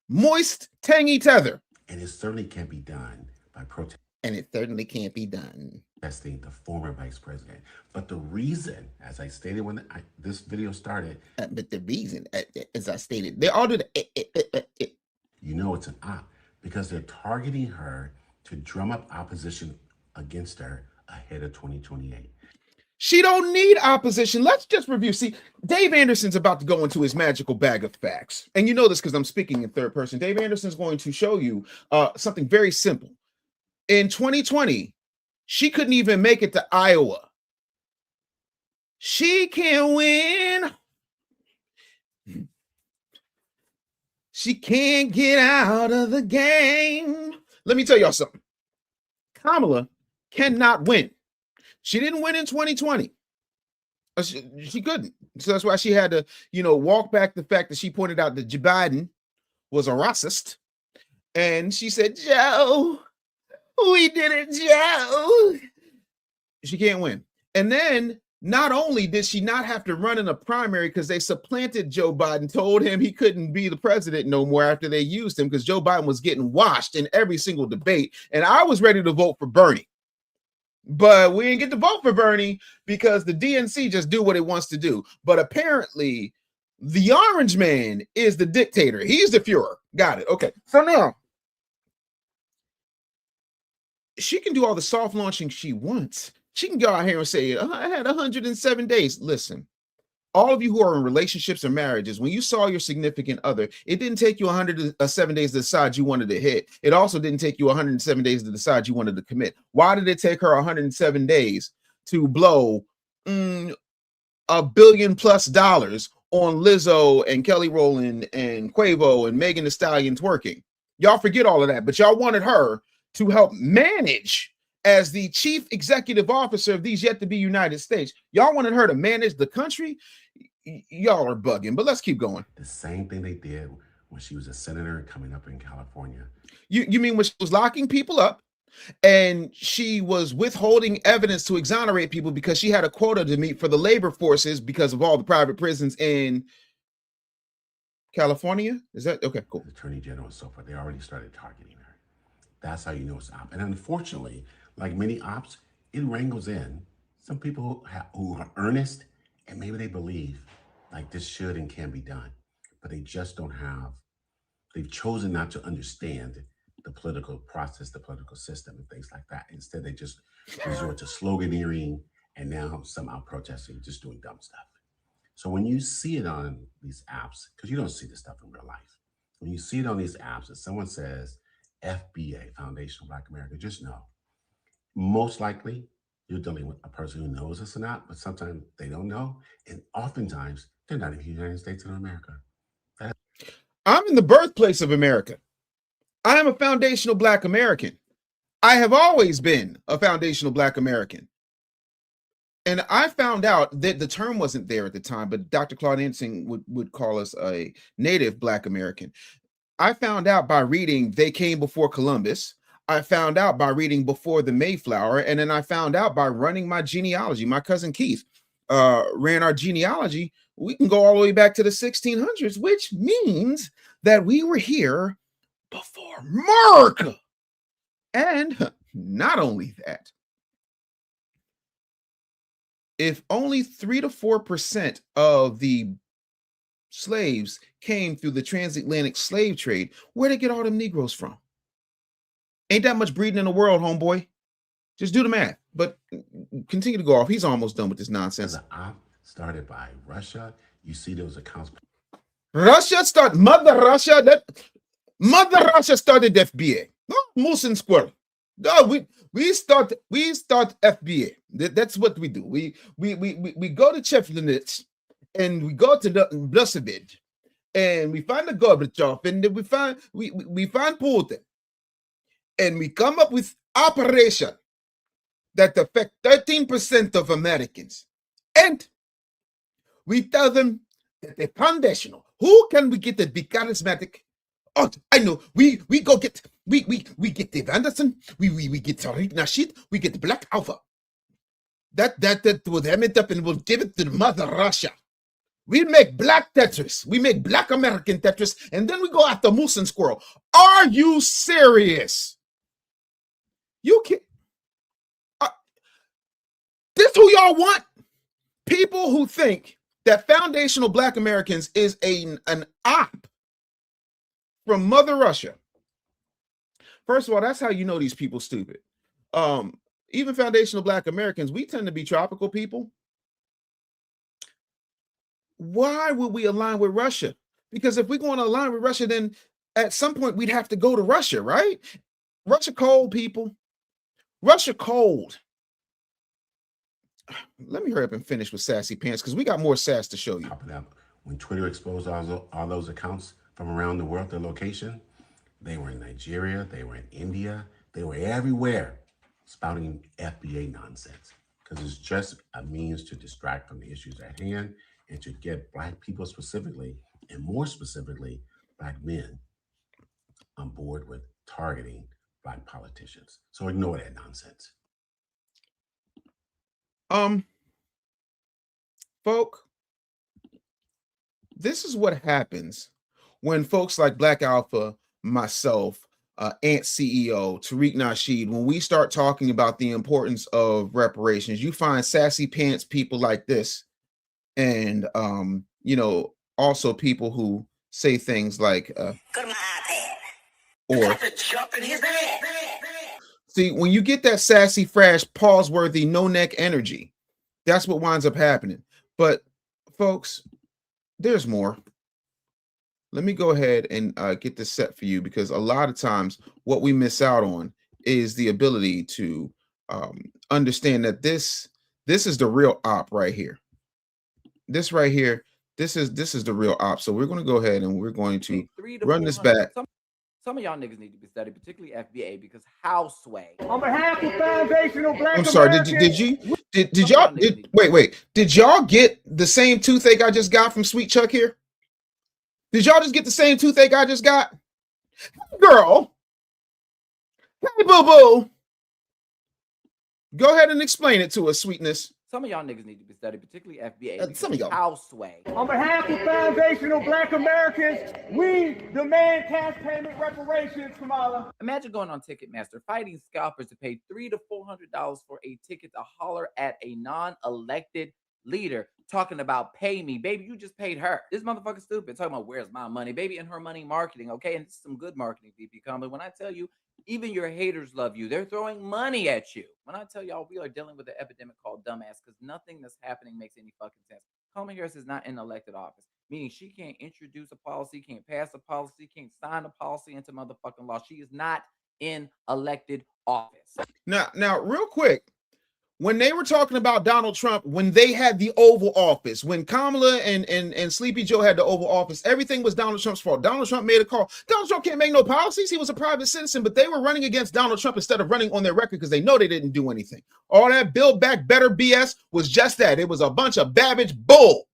moist, tangy tether. And it certainly can't be done by protest. And it certainly can't be done. Protesting the former vice president. But the reason, as I stated when this video started, but the reason, as I stated, they all do the you know it's an op because they're targeting her to drum up opposition against her ahead of 2028. She don't need opposition. Let's just review. See, Dave Anderson's about to go into his magical bag of facts. And you know this because I'm speaking in third person. Dave Anderson's going to show you something very simple. In 2020, she couldn't even make it to Iowa. She can't win. She can't get out of the game. Let me tell y'all something. Kamala cannot win. She didn't win in 2020. She couldn't. So that's why she had to, walk back the fact that she pointed out that Joe Biden was a racist. And she said, Joe, we did it, Joe. She can't win. And then not only did she not have to run in a primary because they supplanted Joe Biden, told him he couldn't be the president no more after they used him because Joe Biden was getting washed in every single debate. And I was ready to vote for Bernie. But we didn't get to vote for Bernie because the DNC just do what it wants to do. But apparently the orange man is the dictator. He's the Fuhrer. Got it. Okay. So now she can do all the soft launching she wants. She can go out here and say, I had 107 days. Listen, all of you who are in relationships or marriages, when you saw your significant other, it didn't take you 107 days to decide you wanted to hit. It also didn't take you 107 days to decide you wanted to commit. Why did it take her 107 days to blow $1 billion+ on Lizzo and Kelly Rowland and Quavo and Megan Thee Stallion twerking? Y'all forget all of that, but y'all wanted her to help manage as the chief executive officer of these yet to be United States. Y'all wanted her to manage the country. Y'all are bugging, but let's keep going. The same thing they did when she was a senator coming up in California. You mean when she was locking people up and she was withholding evidence to exonerate people because she had a quota to meet for the labor forces because of all the private prisons in California? Is that okay? Cool. The Attorney General and so forth, they already started targeting her. That's how you know it's an op. And unfortunately, like many ops, it wrangles in some people who are earnest and maybe they believe like this should and can be done, but they just don't have, they've chosen not to understand the political process, the political system and things like that. Instead, they just resort to sloganeering and now somehow protesting, just doing dumb stuff. So when you see it on these apps, because you don't see this stuff in real life, when you see it on these apps and someone says FBA, Foundation of Black America, just know, most likely you're dealing with a person who knows this or not, but sometimes they don't know. And oftentimes they're not in the United States of America. I'm in the birthplace of America. I am a foundational Black American. I have always been a foundational Black American. And I found out that the term wasn't there at the time, but Dr. Claude Ansing would call us a native Black American. I found out by reading They Came Before Columbus. I found out by reading Before the Mayflower. And then I found out by running my genealogy. My cousin Keith ran our genealogy. We can go all the way back to the 1600s, which means that we were here before America. And Not only that, if only 3 to 4% of the slaves came through the transatlantic slave trade, where'd they get all them Negroes from? Ain't that much breeding in the world, homeboy. Just do the math. But continue to go off. He's almost done with this nonsense. The op started by Russia. You see those accounts. Russia started, Mother Russia started FBA. No, moose and squirrel. No, we start FBA. That's what we do. We go to Cheflinitz and we go to the Blusevich and we find the Gorbachev and then we find Putin and we come up with operation that affect 13% of Americans. And we tell them that they're foundational. Who can we get that be charismatic? Oh, I know. We go get we get Dave Anderson. We get Tariq Nasheed. We get Black Alpha. That will hem it up and we'll give it to the Mother Russia. We make black Tetris. We make black American Tetris, and then we go after moose and squirrel. Are you serious? You can't. This who y'all want? People who think that foundational black Americans is an op from Mother Russia. First of all, that's how you know these people stupid. Even foundational black Americans, we tend to be tropical people. Why would we align with Russia? Because if we're going to align with Russia, then at some point we'd have to go to Russia, right? Russia cold, people. Russia cold. Let me hurry up and finish with Sassy Pants because we got more sass to show you. When Twitter exposed all those accounts from around the world, their location, they were in Nigeria, they were in India, they were everywhere spouting FBA nonsense because it's just a means to distract from the issues at hand and to get black people specifically, and more specifically, black men on board with targeting black politicians. So ignore that nonsense. Folk, this is what happens when folks like Black Alpha, myself, Ant CEO, Tariq Nasheed, when we start talking about the importance of reparations, you find Sassy Pants people like this, and also people who say things like or see, when you get that sassy, fresh, pause-worthy, no-neck energy, that's what winds up happening. But, folks, there's more. Let me go ahead and get this set for you because a lot of times what we miss out on is the ability to understand that this is the real op right here. This right here, this is the real op. So we're going to go ahead and we're going to run this back. Some of y'all niggas need to be studied, particularly FBA, because house sway. On behalf of foundational black I'm sorry, Americans, did y'all wait, did y'all get the same toothache I just got from Sweet Chuck here? Did y'all just get the same toothache I just got? Girl. Hey, boo-boo. Go ahead and explain it to us, sweetness. Some of y'all niggas need to be studied, particularly FBA. Some of y'all. House sway. on behalf of foundational black Americans, we demand cash payment reparations, Kamala. Imagine going on Ticketmaster, fighting scalpers to pay $300 to $400 for a ticket to holler at a non-elected leader, talking about pay me. Baby, you just paid her. This motherfucker stupid, talking about where's my money. Baby, and her money marketing, okay? And this is some good marketing, VP Kamala. When I tell you, even your haters love you. They're throwing money at you. When I tell y'all, we are dealing with an epidemic called dumbass because nothing that's happening makes any fucking sense. Kamala Harris is not in elected office, meaning she can't introduce a policy, can't pass a policy, can't sign a policy into motherfucking law. She is not in elected office. Now, real quick, when they were talking about Donald Trump, when they had the Oval Office, when Kamala and Sleepy Joe had the Oval Office, everything was Donald Trump's fault. Donald Trump made a call. Donald Trump can't make no policies. He was a private citizen, but they were running against Donald Trump instead of running on their record because they know they didn't do anything. All that Build Back Better BS was just that. It was a bunch of Babbage bull.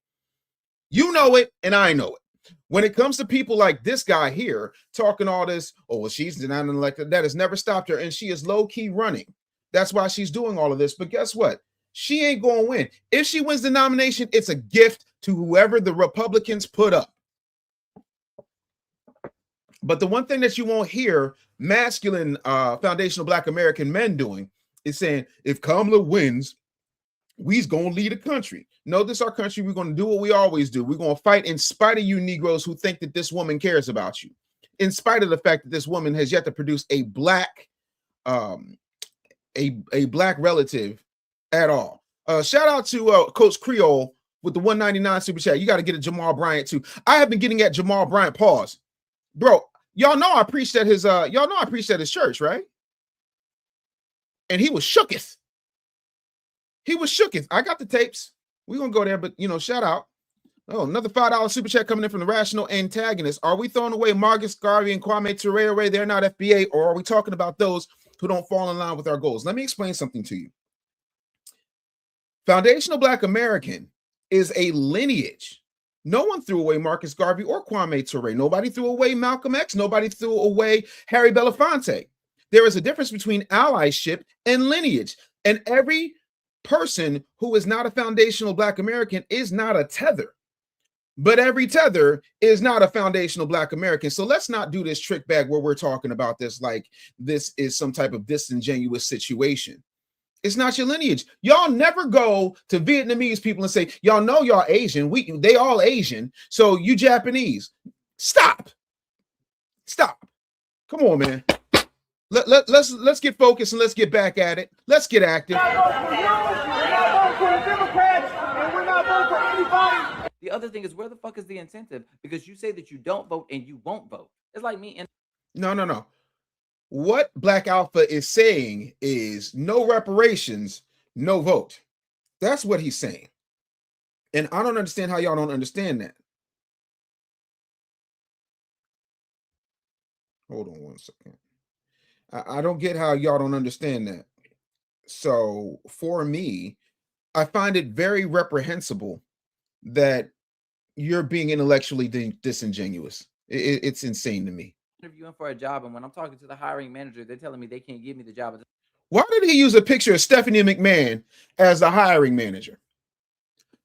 You know it, and I know it. When it comes to people like this guy here talking all this, oh, well, she's not elected, that has never stopped her, and she is low-key running. That's why she's doing all of this. But guess what? She ain't going to win. If she wins the nomination, it's a gift to whoever the Republicans put up. But the one thing that you won't hear masculine foundational Black American men doing is saying, if Kamala wins, we's gonna lead a country. No, this is our country. We're gonna do what we always do. We're gonna fight in spite of you Negroes who think that this woman cares about you, in spite of the fact that this woman has yet to produce a black a black relative at all. Shout out to Coach Creole with the 199 super chat. You got to get a Jamal Bryant too. I have been getting at Jamal Bryant. Pause, bro. Y'all know I preached at his church, right? And he was shooketh. He was shooketh. I got the tapes. We're gonna go there, but shout out. Oh, another $5 super chat coming in from the Rational Antagonist. Are we throwing away Marcus Garvey and Kwame Ture? They're not FBA, or are we talking about those who don't fall in line with our goals? Let me explain something to you. Foundational Black American is a lineage. No one threw away Marcus Garvey or Kwame Ture. Nobody threw away Malcolm X. Nobody threw away Harry Belafonte. There is a difference between allyship and lineage. And every person who is not a foundational Black American is not a tether. But every tether is not a foundational Black American. So let's not do this trick bag where we're talking about this like this is some type of disingenuous situation. It's not your lineage. Y'all never go to Vietnamese people and say, y'all know y'all Asian. They all Asian. So you Japanese. Stop. Come on, man. Let's get focused and let's get back at it. Let's get active. We're not voting for the Democrats, and we're not voting for anybody. The other thing is, where the fuck is the incentive? Because you say that you don't vote and you won't vote. It's like me and No. What Black Alpha is saying is no reparations, no vote. That's what he's saying. And I don't understand how y'all don't understand that. Hold on one second. I don't get how y'all don't understand that. So for me, I find it very reprehensible that you're being intellectually disingenuous. It's insane to me. interviewing for a job, and when I'm talking to the hiring manager, they're telling me they can't give me the job. Why did he use a picture of Stephanie McMahon as the hiring manager?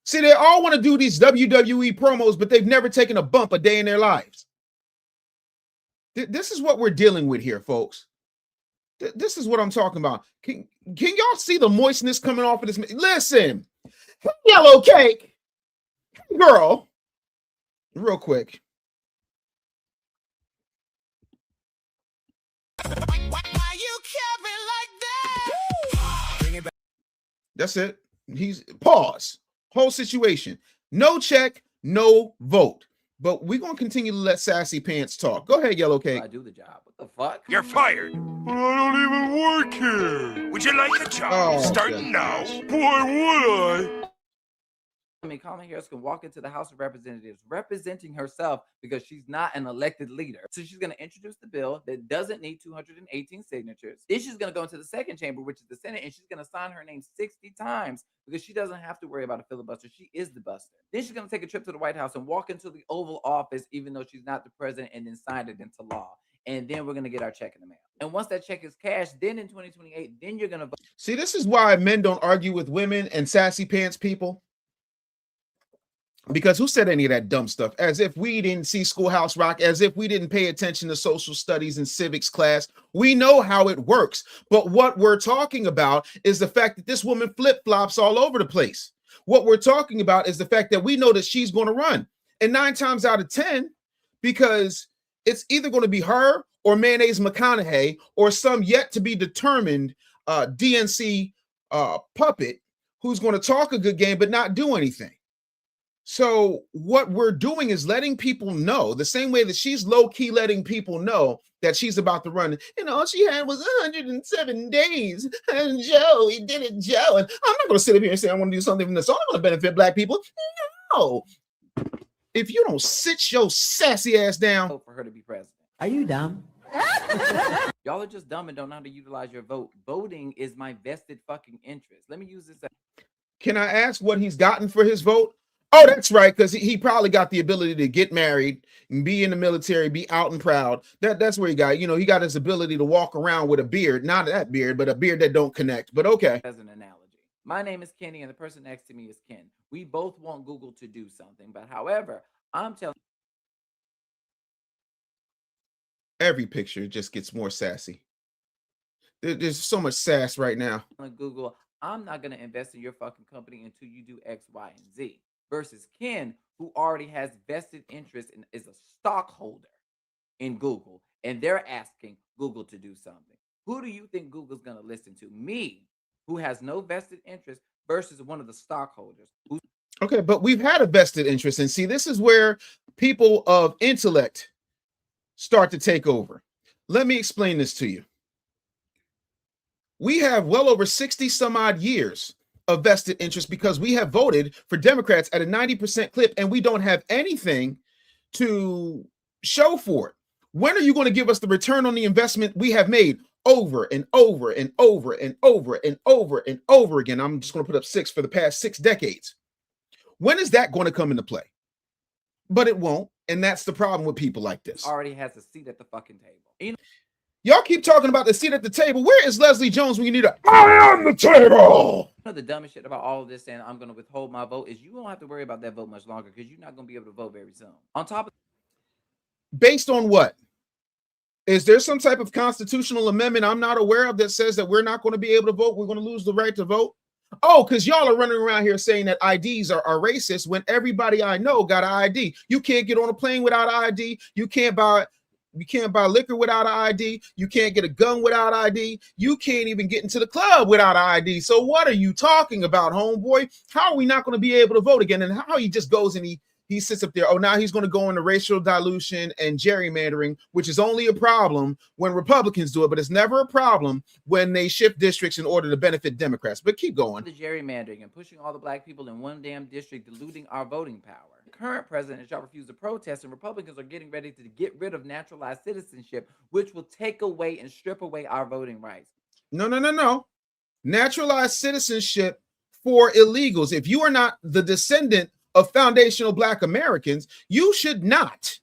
See, they all want to do these WWE promos, but they've never taken a bump a day in their lives. This is what we're dealing with here, folks. This is what I'm talking about. Can y'all see the moistness coming off of this? Listen, yellow cake, girl, real quick. That's it. He's pause. Whole situation. No check, no vote. But we're gonna continue to let Sassy Pants talk. Go ahead, Yellow Cake. I do the job. What the fuck? You're fired. But I don't even work here. Would you like the job? Starting now. Why would I? I mean, Kamala Harris can walk into the House of Representatives representing herself because she's not an elected leader. So she's going to introduce the bill that doesn't need 218 signatures. Then she's going to go into the second chamber, which is the Senate, and she's going to sign her name 60 times because she doesn't have to worry about a filibuster. She is the buster. Then she's going to take a trip to the White House and walk into the Oval Office, even though she's not the president, and then sign it into law. And then we're going to get our check in the mail. And once that check is cashed, then in 2028, then you're going to vote. See, this is why men don't argue with women and Sassy Pants people. Because who said any of that dumb stuff? As if we didn't see Schoolhouse Rock, as if we didn't pay attention to social studies and civics class. We know how it works. But what we're talking about is the fact that this woman flip-flops all over the place. What we're talking about is the fact that we know that she's going to run. And 9 times out of 10, because it's either going to be her or Mayonnaise McConaughey or some yet to be determined DNC puppet who's going to talk a good game but not do anything. So what we're doing is letting people know the same way that she's low-key letting people know that she's about to run. And all she had was 107 days. And Joe, he did it, Joe. And I'm not going to sit up here and say I want to do something that's only going to benefit Black people. No. If you don't sit your sassy ass down. For her to be president. Are you dumb? Y'all are just dumb and don't know how to utilize your vote. Voting is my vested fucking interest. Let me use this. Can I ask what he's gotten for his vote? Oh, that's right, because he probably got the ability to get married and be in the military, be out and proud. That's where he got, he got his ability to walk around with a beard, not that beard, but a beard that don't connect. But okay. As an analogy, my name is Kenny and the person next to me is Ken. We both want Google to do something, but however, I'm telling Every picture just gets more sassy. There's so much sass right now. On Google, I'm not going to invest in your fucking company until you do X, Y, and Z. Versus Ken, who already has vested interest and is a stockholder in Google, and they're asking Google to do something. Who do you think Google's going to listen to? Me, who has no vested interest, versus one of the stockholders. Okay, but we've had a vested interest. And see, this is where people of intellect start to take over. Let me explain this to you. We have well over 60 some odd years of vested interest because we have voted for Democrats at a 90% clip, and we don't have anything to show for it. When are you going to give us the return on the investment we have made over and over and over and over and over and over again? I'm just going to put up 6 for the past 6 decades. When is that going to come into play? But it won't. And that's the problem with people like this. Already has a seat at the fucking table. Y'all keep talking about the seat at the table. Where is Leslie Jones when you need I am the table? You know, the dumbest shit about all of this, and I'm going to withhold my vote, is you don't have to worry about that vote much longer because you're not going to be able to vote very soon. On top of based on what? Is there some type of constitutional amendment I'm not aware of that says that we're not going to be able to vote? We're going to lose the right to vote? Oh, because y'all are running around here saying that IDs are racist when everybody I know got an ID. You can't get on a plane without an ID. You can't buy liquor without an ID. You can't get a gun without ID. You can't even get into the club without an ID. So what are you talking about, homeboy? How are we not going to be able to vote again? And how he just goes and he sits up there. Oh, now he's going to go into racial dilution and gerrymandering, which is only a problem when Republicans do it, but it's never a problem when they shift districts in order to benefit Democrats. But keep going. the gerrymandering and pushing all the black people in one damn district, diluting our voting power. The current president shall refuse to protest, and Republicans are getting ready to get rid of naturalized citizenship, which will take away and strip away our voting rights. No. Naturalized citizenship for illegals. If you are not the descendant of foundational Black Americans, you should not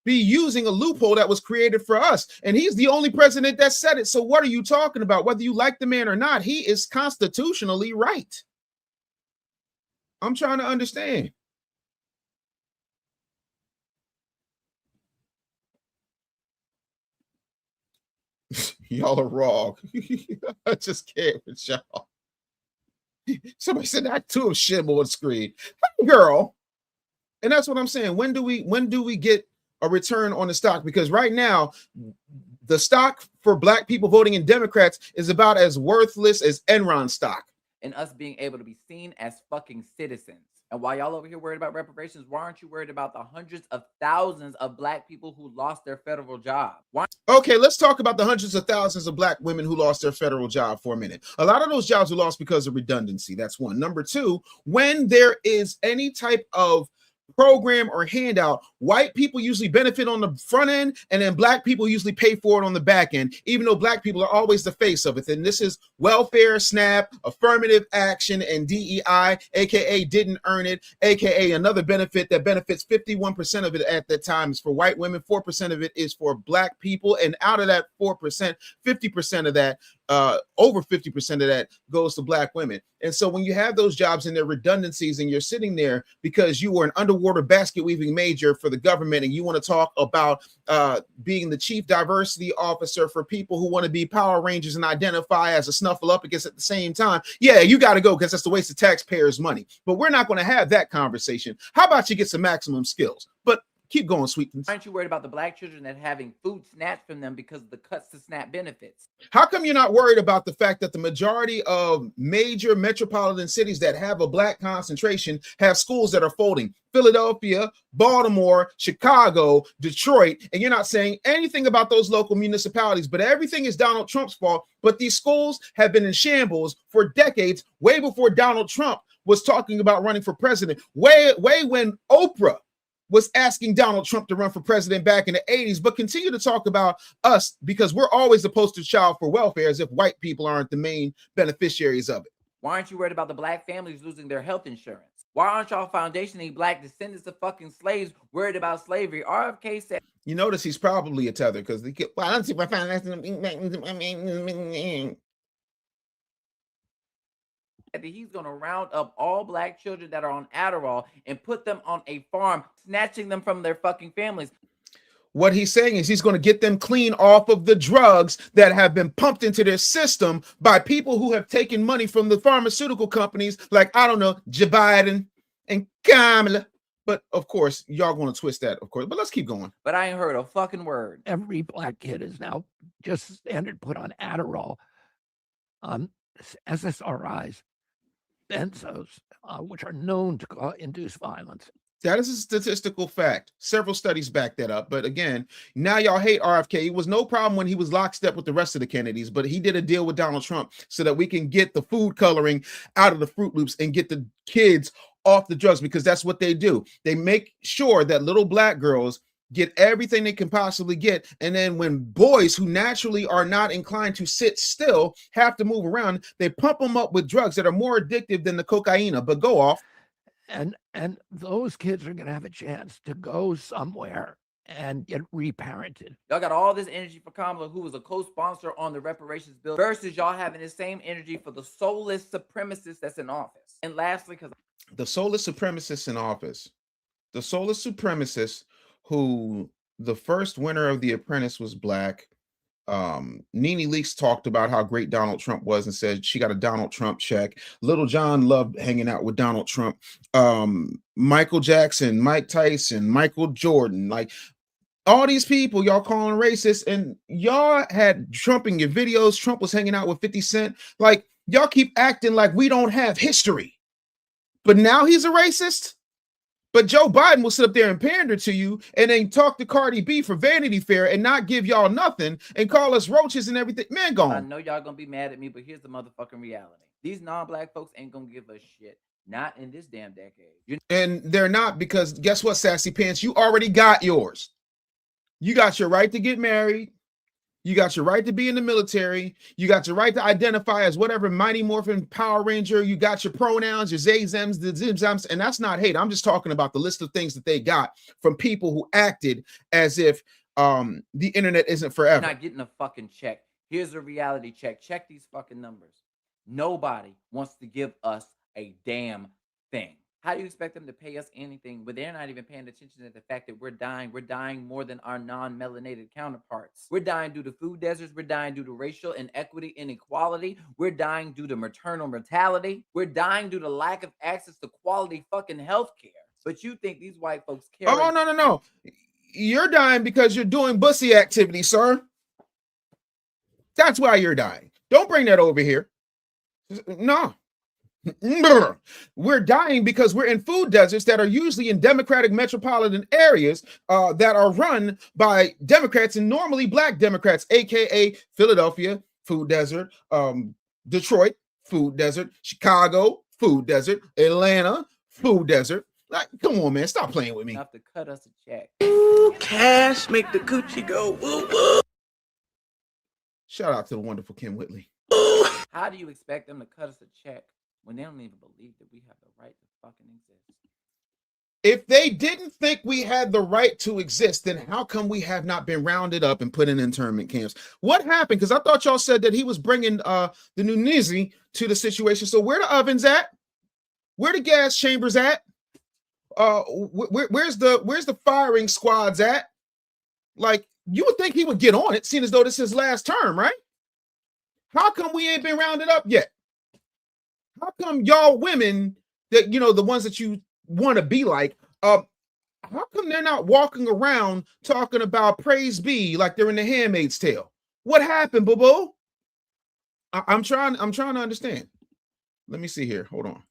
be using a loophole that was created for us. And he's the only president that said it. So what are you talking about? Whether you like the man or not, he is constitutionally right. I'm trying to understand. Y'all are wrong. I just can't with y'all. Somebody said that too, shit on screen. Hey, girl. And that's what I'm saying. When do we get a return on the stock? Because right now, the stock for Black people voting in Democrats is about as worthless as Enron stock. And us being able to be seen as fucking citizens. And while y'all over here worried about reparations, why aren't you worried about the hundreds of thousands of Black people who lost their federal job? Why? Okay, let's talk about the hundreds of thousands of Black women who lost their federal job for a minute. A lot of those jobs were lost because of redundancy. That's one. Number two, when there is any type of program or handout, white people usually benefit on the front end, and then Black people usually pay for it on the back end, even though Black people are always the face of it. And this is welfare, SNAP, affirmative action, and DEI, aka didn't earn it, aka another benefit that benefits 51% of it at that time is for white women, 4% of it is for Black people, and out of that 4%, 50% of that, over 50% of that goes to Black women. And so when you have those jobs and their redundancies and you're sitting there because you were an underwater basket weaving major for the government and you want to talk about being the chief diversity officer for people who want to be Power Rangers and identify as a snuffleupagus at the same time, yeah, you got to go because that's a waste of taxpayers' money. But we're not going to have that conversation. How about you get some maximum skills? But keep going, Sweetens. Aren't you worried about the Black children that having food snatched from them because of the cuts to SNAP benefits? How come you're not worried about the fact that the majority of major metropolitan cities that have a Black concentration have schools that are folding? Philadelphia, Baltimore, Chicago, Detroit, and you're not saying anything about those local municipalities, but everything is Donald Trump's fault. But these schools have been in shambles for decades, way before Donald Trump was talking about running for president, way when Oprah was asking Donald Trump to run for president back in the 80s, but continue to talk about us because we're always the poster child for welfare as if white people aren't the main beneficiaries of it. Why aren't you worried about the Black families losing their health insurance? Why aren't y'all foundationing Black descendants of fucking slaves worried about slavery? RFK said, you notice he's probably a tether because they get, well, I don't see my that he's going to round up all Black children that are on Adderall and put them on a farm, snatching them from their fucking families. What he's saying is he's going to get them clean off of the drugs that have been pumped into their system by people who have taken money from the pharmaceutical companies, like, I don't know, Joe Biden and Kamala. But of course, y'all going to twist that, of course. But let's keep going. But I ain't heard a fucking word. Every black kid is now just standard put on Adderall, SSRIs, benzos, which are known to induce violence. That is a statistical fact. Several studies back that up. But again, now y'all hate RFK. It was no problem when he was lockstep with the rest of the Kennedys, but he did a deal with Donald Trump so that we can get the food coloring out of the Fruit Loops and get the kids off the drugs, because that's what they do. They make sure that little black girls get everything they can possibly get. And then when boys who naturally are not inclined to sit still have to move around, they pump them up with drugs that are more addictive than the cocaine. But go off. And those kids are going to have a chance to go somewhere and get reparented. Y'all got all this energy for Kamala, who was a co-sponsor on the reparations bill, versus y'all having the same energy for the soulless supremacist that's in office. And lastly, because the soulless supremacists in office, the soulless supremacists who the first winner of The Apprentice was black. Nene Leakes talked about how great Donald Trump was and said she got a Donald Trump check. Little John loved hanging out with Donald Trump. Michael Jackson, Mike Tyson, Michael Jordan, like all these people y'all calling racist, and y'all had Trump in your videos. Trump was hanging out with 50 Cent. Like, y'all keep acting like we don't have history, but now he's a racist. But Joe Biden will sit up there and pander to you and then talk to Cardi B for Vanity Fair and not give y'all nothing and call us roaches and everything. Man, go on. I know y'all gonna be mad at me, but here's the motherfucking reality. These non-black folks ain't gonna give a shit. Not in this damn decade. And they're not, because guess what, Sassy Pants? You already got yours. You got your right to get married. You got your right to be in the military. You got your right to identify as whatever Mighty Morphin Power Ranger. You got your pronouns, your zayzems, the zimzams, and that's not hate. I'm just talking about the list of things that they got from people who acted as if the internet isn't forever. You're not getting a fucking check. Here's a reality check. Check these fucking numbers. Nobody wants to give us a damn thing. How do you expect them to pay us anything, but they're not even paying attention to the fact that we're dying? We're dying more than our non-melanated counterparts. We're dying due to food deserts. We're dying due to racial inequity, inequality. We're dying due to maternal mortality. We're dying due to lack of access to quality fucking health care. But you think these white folks care? Oh, no. You're dying because you're doing bussy activity, sir. That's why you're dying. Don't bring that over here. No. We're dying because we're in food deserts that are usually in Democratic metropolitan areas that are run by Democrats, and normally black Democrats, aka Philadelphia, food desert, Detroit, food desert, Chicago, food desert, Atlanta, food desert. Like, come on, man, stop playing with me. Enough to cut us a check. Ooh, cash make the coochie go woo woo. Shout out to the wonderful Kim Whitley. How do you expect them to cut us a check when they don't even believe that we have the right to fucking exist? If they didn't think we had the right to exist, then how come we have not been rounded up and put in internment camps? What happened? Because I thought y'all said that he was bringing the new Nizzy to the situation. So where the ovens at? Where the gas chambers at? Where's the firing squads at? Like, you would think he would get on it, seeing as though this is his last term, right? How come we ain't been rounded up yet? How come y'all women that, you know, the ones that you want to be like, how come they're not walking around talking about praise be like they're in the Handmaid's Tale? What happened, boo-boo? I'm trying to understand. Let me see here. Hold on.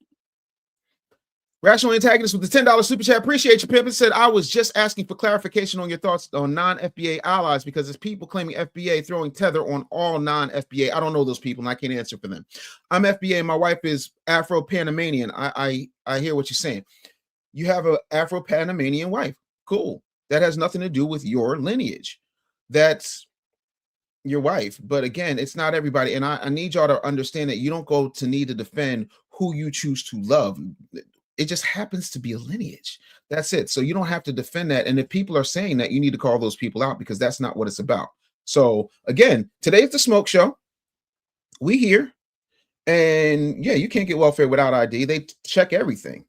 Rational Antagonist with the $10 super chat. Appreciate you, Pimpin. Said, I was just asking for clarification on your thoughts on non-FBA allies, because there's people claiming FBA throwing tether on all non-FBA. I don't know those people, and I can't answer for them. I'm FBA. My wife is Afro-Panamanian. I hear what you're saying. You have an Afro-Panamanian wife. Cool. That has nothing to do with your lineage. That's your wife. But again, it's not everybody. And I need y'all to understand that you don't go to need to defend who you choose to love. It just happens to be a lineage. That's it. So you don't have to defend that. And if people are saying that, you need to call those people out, because that's not what it's about. So again, today's the smoke show. We here. And yeah, you can't get welfare without ID. They check everything.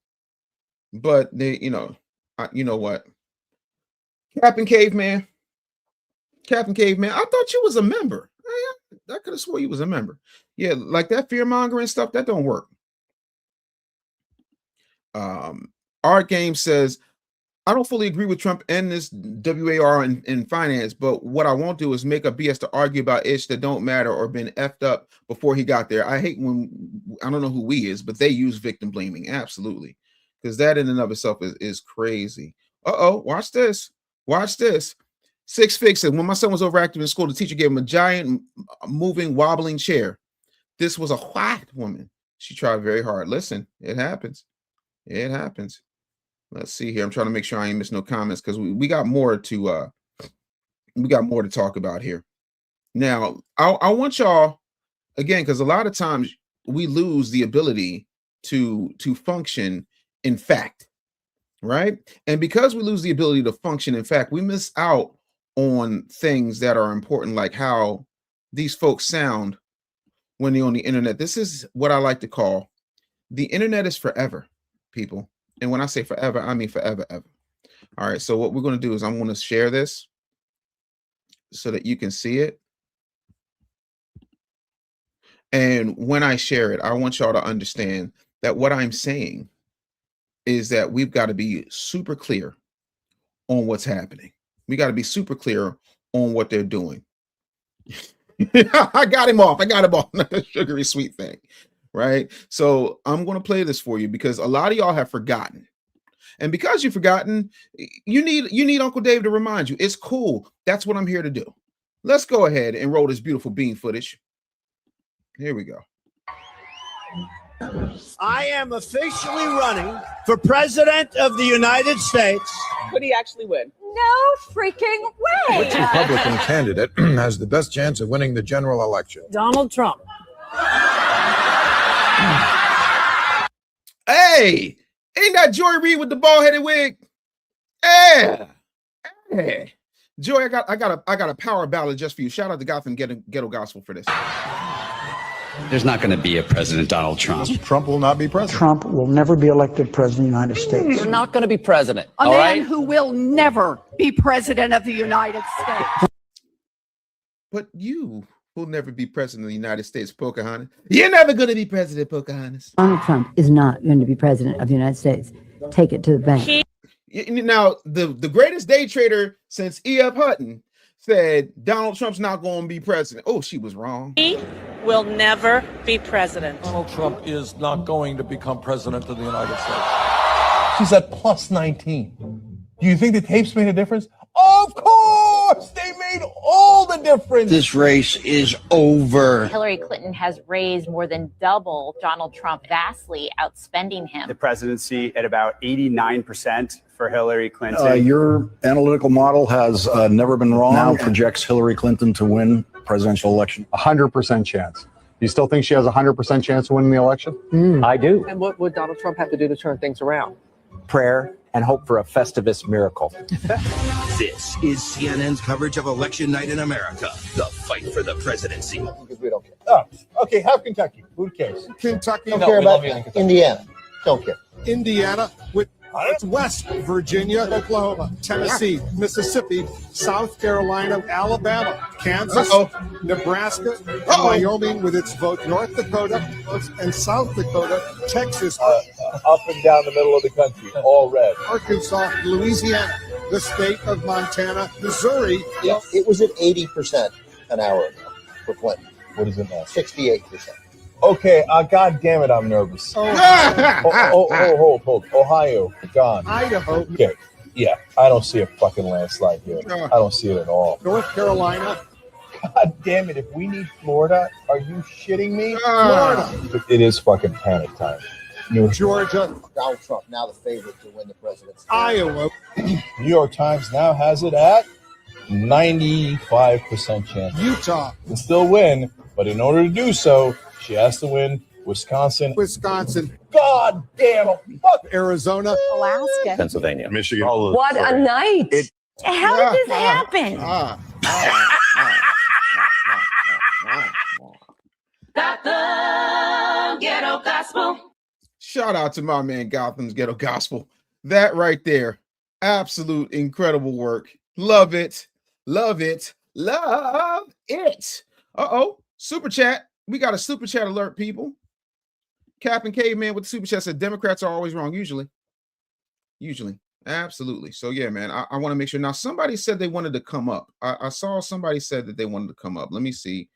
But they, you know what? Captain Caveman, Captain Caveman, I thought you was a member. I could have swore you was a member. Yeah, like that fear mongering stuff, that don't work. Art Game says, I don't fully agree with Trump and this WAR in finance, but what I won't do is make a BS to argue about ish that don't matter or been effed up before he got there. I hate when, I don't know who we is, but they use victim blaming. Absolutely. Because that in and of itself is crazy. Watch this. Watch this. Six Fix said, when my son was overactive in school, the teacher gave him a giant moving, wobbling chair. This was a white woman. She tried very hard. Listen, it happens. It happens. Let's see here. I'm trying to make sure I ain't miss no comments because we got more to talk about here. Now, I want y'all again, because a lot of times we lose the ability to function in fact, right? And because we lose the ability to function in fact, we miss out on things that are important, like how these folks sound when they're on the internet. This is what I like to call the internet is forever, people. And when I say forever, I mean forever, ever. All right, so what we're going to do is I'm going to share this so that you can see it. And when I share it, I want y'all to understand that what I'm saying is that we've got to be super clear on what's happening. We got to be super clear on what they're doing. I got him off. The sugary sweet thing. Right. So I'm going to play this for you because a lot of y'all have forgotten. And because you've forgotten, you need Uncle Dave to remind you. It's cool. That's what I'm here to do. Let's go ahead and roll this beautiful bean footage. Here we go. I am officially running for president of the United States. Could he actually win? No freaking way. Which Republican candidate has the best chance of winning the general election? Donald Trump. Hey, ain't that Joy Reid with the bald-headed wig? Hey. Joy, I got a power ballad just for you. Shout out to Gotham Ghetto Gospel for this. There's not going to be a President Donald Trump. Trump will not be president. Trump will never be elected president of the United States. You're not going to be president. A man who will never be president of the United States. But you will never be president of the United States, Pocahontas. You're never going to be president, Pocahontas. Donald Trump is not going to be president of the United States. Take it to the bank. Now, the greatest day trader since E.F. Hutton said Donald Trump's not going to be president. Oh, she was wrong. He will never be president. Donald Trump is not going to become president of the United States. She's at plus 19. Do you think the tapes made a difference? Of course, they made all the difference. This race is over. Hillary Clinton has raised more than double Donald Trump, vastly outspending him. The presidency at about 89% for Hillary Clinton. Your analytical model has never been wrong. Now projects Hillary Clinton to win presidential election. 100% chance. You still think she has a 100% chance of winning the election? I do. And what would Donald Trump have to do to turn things around? Prayer and hope for a Festivus miracle. This is CNN's coverage of election night in America. The fight for the presidency. Because we don't care. Oh, okay, have Kentucky. Who cares? Kentucky. Don't care about Indiana. Don't care. Indiana with West Virginia, Oklahoma, Tennessee, Mississippi, South Carolina, Alabama, Kansas, Nebraska, and Wyoming with its vote, North Dakota and South Dakota, Texas, Up and down the middle of the country, all red. Arkansas, Louisiana, the state of Montana, Missouri. Yeah, it was at 80% an hour ago for Clinton. What is it now? 68%. Okay, God damn it, I'm nervous. Hold. Ohio, gone. Idaho. Okay, yeah, I don't see a fucking landslide here. I don't see it at all. North Carolina. God damn it, if we need Florida, are you shitting me? Florida. It is fucking panic time. Georgia. Donald Trump now the favorite to win the presidency. Iowa. New York Times now has it at 95% chance. Utah. Can still win, but in order to do so, she has to win Wisconsin. God damn it. Fuck Arizona. Alaska. Pennsylvania. Michigan. What a night. How did this happen? Gotham Ghetto Gospel. Shout out to my man Gotham's Ghetto Gospel. That right there. Absolute incredible work. Love it. Love it. Love it. Uh-oh. Super chat. We got a super chat alert, people. Captain Caveman with the super chat said Democrats are always wrong. Usually. Absolutely. So yeah, man, I want to make sure. Now, somebody said they wanted to come up. I saw somebody said that they wanted to come up. Let me see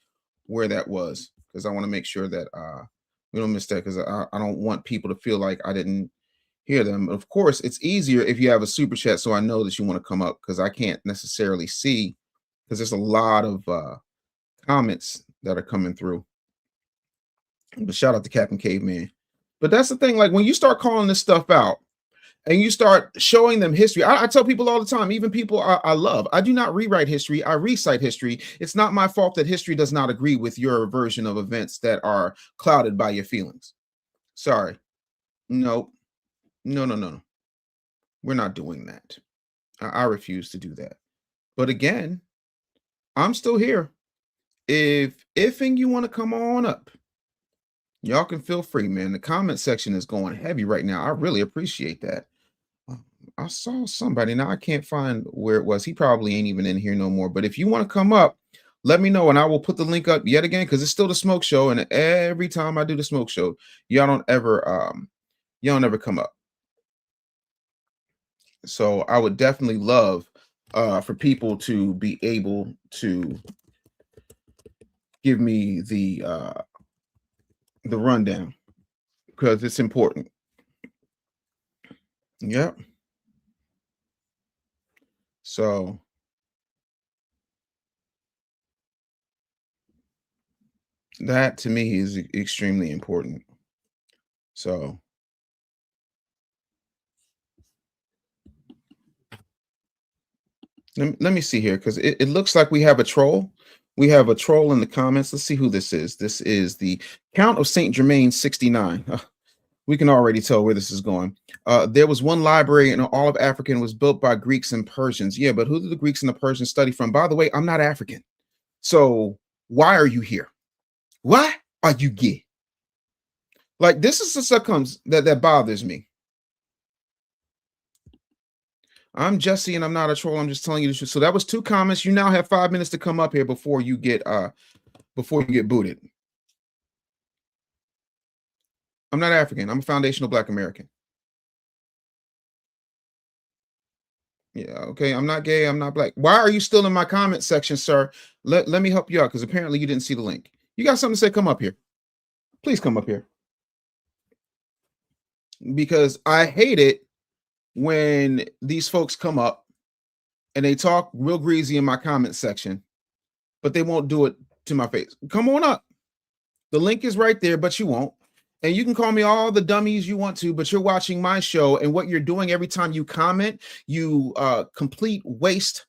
where that was, because I want to make sure that we don't miss that, because I don't want people to feel like I didn't hear them. Of course, it's easier if you have a super chat, so I know that you want to come up, because I can't necessarily see, because there's a lot of comments that are coming through. But shout out to Captain Caveman. But that's the thing, like when you start calling this stuff out and you start showing them history, I tell people all the time, even people I love, I do not rewrite history, I recite history. It's not my fault that history does not agree with your version of events that are clouded by your feelings. Sorry. No. We're not doing that. I refuse to do that. But again, I'm still here. If you want to come on up, y'all can feel free, man. The comment section is going heavy right now. I really appreciate that. I saw somebody. Now I can't find where it was. He probably ain't even in here no more. But if you want to come up, let me know, and I will put the link up yet again, because it's still the smoke show. And every time I do the smoke show, y'all don't ever come up. So I would definitely love for people to be able to give me the rundown, because it's important. Yep. So that to me is extremely important. So let me see here, because it looks like we have a troll. We have a troll in the comments. Let's see who this is. This is the Count of Saint Germain 69. We can already tell where this is going. There was one library in all of Africa and was built by Greeks and Persians. Yeah, but who did the Greeks and the Persians study from? By the way, I'm not African. So why are you here? Why are you gay? Like, this is the stuff that bothers me. I'm Jesse, and I'm not a troll. I'm just telling you the truth. So that was 2 comments. You now have 5 minutes to come up here before you get booted. I'm not African. I'm a foundational Black American. Yeah, okay. I'm not gay. I'm not Black. Why are you still in my comment section, sir? Let me help you out, because apparently you didn't see the link. You got something to say? Come up here. Please come up here. Because I hate it when these folks come up and they talk real greasy in my comment section, but they won't do it to my face. Come on up. The link is right there, but you won't. And you can call me all the dummies you want to, but you're watching my show, and what you're doing every time you comment, you complete waste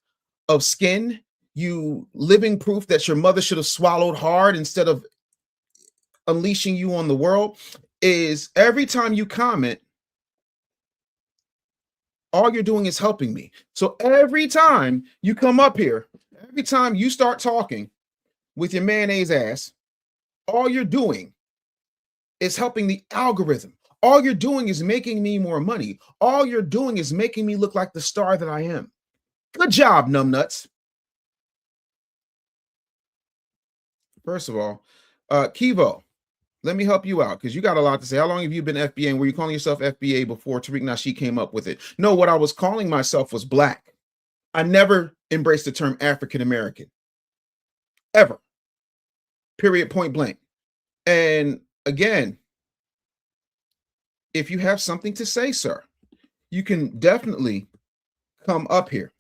of skin, you living proof that your mother should have swallowed hard instead of unleashing you on the world, is every time you comment, all you're doing is helping me. So every time you come up here, every time you start talking with your mayonnaise ass, all you're doing is helping the algorithm. All you're doing is making me more money. All you're doing is making me look like the star that I am. Good job, numbnuts. First of all, Kivo, let me help you out, because you got a lot to say. How long have you been FBA? And were you calling yourself FBA before Tariq Nasheed came up with it? No, what I was calling myself was Black. I never embraced the term African American. Ever. Period, point blank. And again, if you have something to say, sir, you can definitely come up here.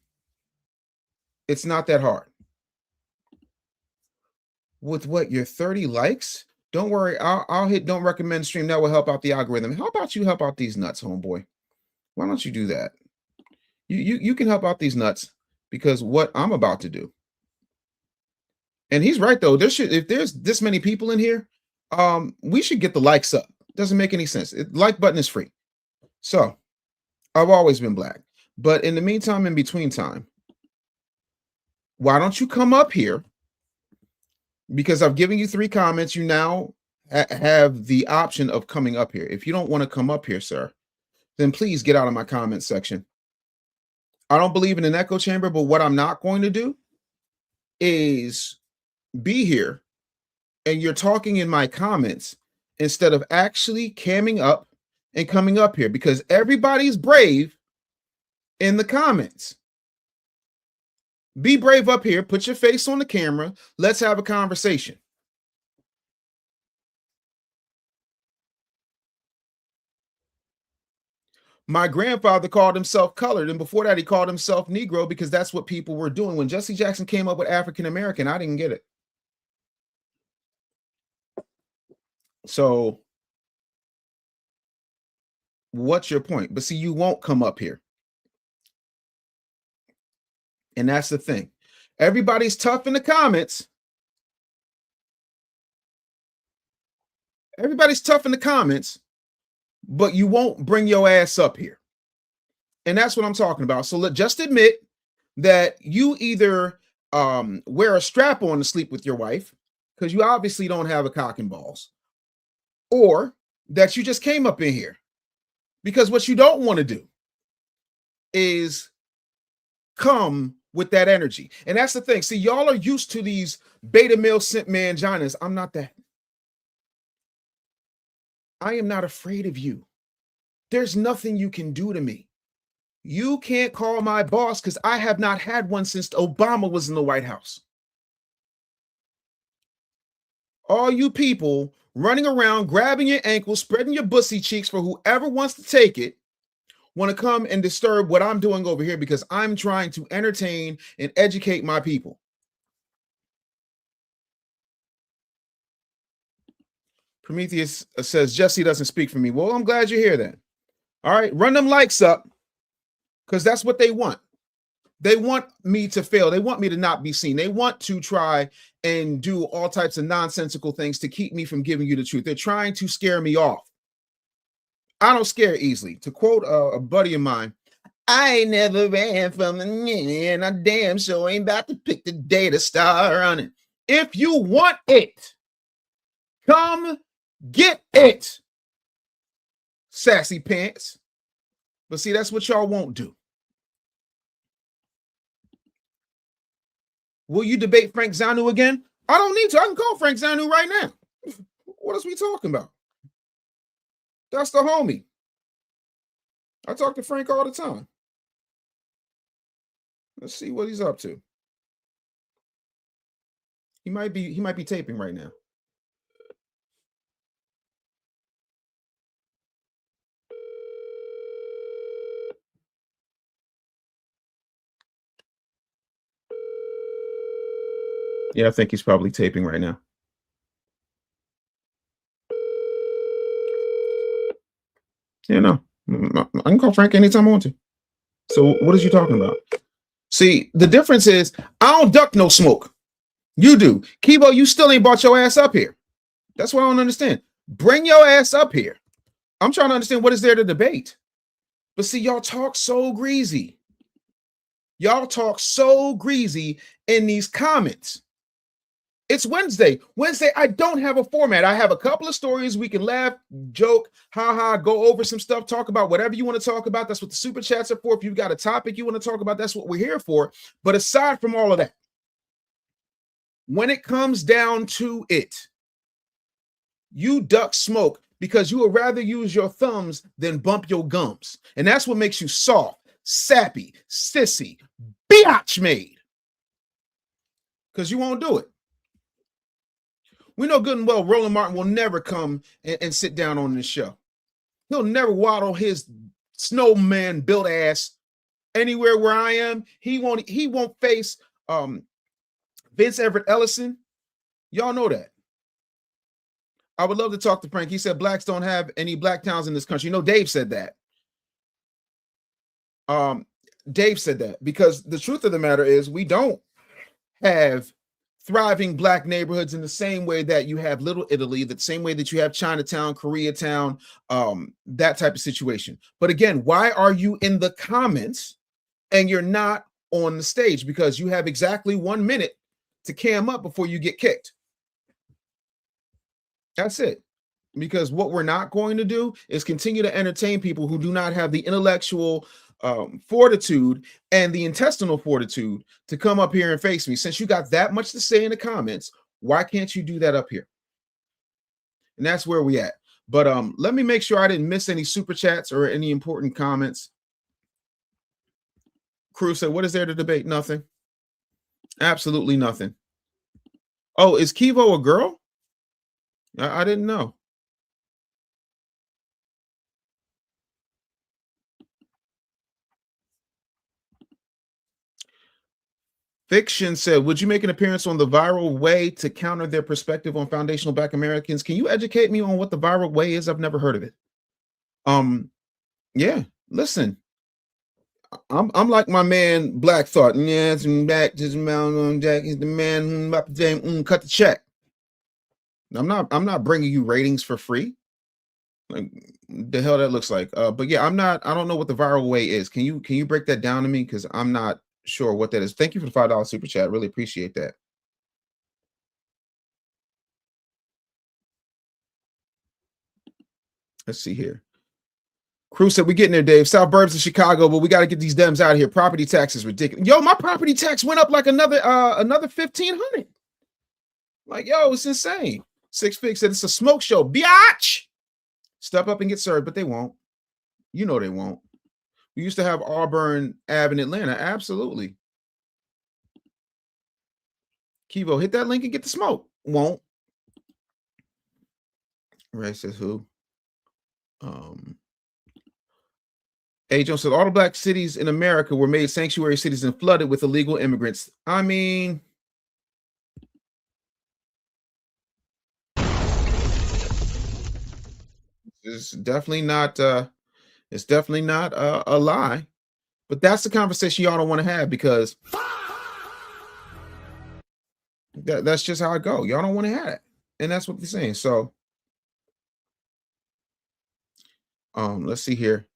It's not that hard. With what, your 30 likes? Don't worry, I'll hit don't recommend stream. That will help out the algorithm. How about you help out these nuts, homeboy? Why don't you do that? You can help out these nuts, because what I'm about to do. And he's right though. If there's this many people in here, we should get the likes up. Doesn't make any sense. Like button is free. So I've always been Black, but in the meantime, in between time, why don't you come up here? Because I've given you 3 comments. You now have the option of coming up here. If you don't want to come up here, sir, then please get out of my comment section. I don't believe in an echo chamber, but what I'm not going to do is be here and you're talking in my comments instead of actually camming up and coming up here, because everybody's brave in the comments. Be brave up here. Put your face on the camera. Let's have a conversation. My grandfather called himself colored, and before that, he called himself Negro because that's what people were doing. When Jesse Jackson came up with African American, I didn't get it. So, what's your point? But see, you won't come up here. And that's the thing. Everybody's tough in the comments. Everybody's tough in the comments, but you won't bring your ass up here. And that's what I'm talking about. So just admit that you either wear a strap on to sleep with your wife, because you obviously don't have a cock and balls, or that you just came up in here. Because what you don't want to do is come with that energy. And that's the thing. See, y'all are used to these beta male simp manginas. I'm not that. I am not afraid of you. There's nothing you can do to me. You can't call my boss because I have not had one since Obama was in the White House. All you people running around, grabbing your ankles, spreading your bussy cheeks for whoever wants to take it, want to come and disturb what I'm doing over here because I'm trying to entertain and educate my people. Prometheus says, Jesse doesn't speak for me. Well, I'm glad you're here then. All right, run them likes up, because that's what they want. They want me to fail. They want me to not be seen. They want to try and do all types of nonsensical things to keep me from giving you the truth. They're trying to scare me off. I don't scare easily. To quote a buddy of mine, I ain't never ran from the man. I damn sure ain't about to pick the day to start running. If you want it, come get it, sassy pants. But see, that's what y'all won't do. Will you debate Frank Zanu again? I don't need to. I can call Frank Zanu right now. What else we talking about? That's the homie. I talk to Frank all the time. Let's see what he's up to. He might be taping right now. Yeah, I think he's probably taping right now. Yeah, no. I can call Frank anytime I want to. So what is you talking about? See, the difference is I don't duck no smoke. You do. Kibo, you still ain't brought your ass up here. That's what I don't understand. Bring your ass up here. I'm trying to understand what is there to debate. But see, y'all talk so greasy. Y'all talk so greasy in these comments. It's Wednesday. Wednesday, I don't have a format. I have a couple of stories. We can laugh, joke, haha, go over some stuff, talk about whatever you want to talk about. That's what the super chats are for. If you've got a topic you want to talk about, that's what we're here for. But aside from all of that, when it comes down to it, you duck smoke because you would rather use your thumbs than bump your gums. And that's what makes you soft, sappy, sissy, biatch made. Because you won't do it. We know good and well Roland Martin will never come and sit down on this show. He'll never waddle his snowman built ass anywhere where I am. He won't face Vince Everett Ellison. Y'all know that. I would love to talk to Frank. He said blacks don't have any black towns in this country. No, Dave said that. Dave said that because the truth of the matter is we don't have thriving black neighborhoods in the same way that you have Little Italy, the same way that you have Chinatown, Koreatown, that type of situation. But again, why are you in the comments and you're not on the stage? Because you have exactly 1 minute to cam up before you get kicked. That's it. Because what we're not going to do is continue to entertain people who do not have the intellectual fortitude and the intestinal fortitude to come up here and face me. Since you got that much to say in the comments, why can't you do that up here? And that's where we at. But let me make sure I didn't miss any super chats or any important comments. Crew said, what is there to debate? Nothing. Absolutely nothing. Oh, is Kivo a girl? I didn't know. Fiction said, would you make an appearance on the viral way to counter their perspective on foundational Black Americans? Can you educate me on what the viral way is? I've never heard of it. Yeah, listen. I'm like my man Black Thought. Yeah, it's back just on Jack is the man about to cut the check. I'm not bringing you ratings for free. Like the hell that looks like. But yeah, I don't know what the viral way is. Can you break that down to me? Because I'm not sure what that is. Thank you for the $5 super chat. Really appreciate that. Let's see here. Crew said, we're getting there, Dave. South Burbs of Chicago, but we got to get these Dems out of here. Property tax is ridiculous. Yo, my property tax went up like another $1,500. Like, yo, it's insane. Six Fig said it's a smoke show. Biatch! Step up and get served, but they won't. You know they won't. We used to have Auburn Ave in Atlanta. Absolutely. Kivo, hit that link and get the smoke. Won't. Ray says who? A. Jones said all the Black cities in America were made sanctuary cities and flooded with illegal immigrants. I mean, it's definitely not a lie, but that's the conversation y'all don't want to have because that's just how it go. Y'all don't want to have it, and that's what they're saying. So, let's see here.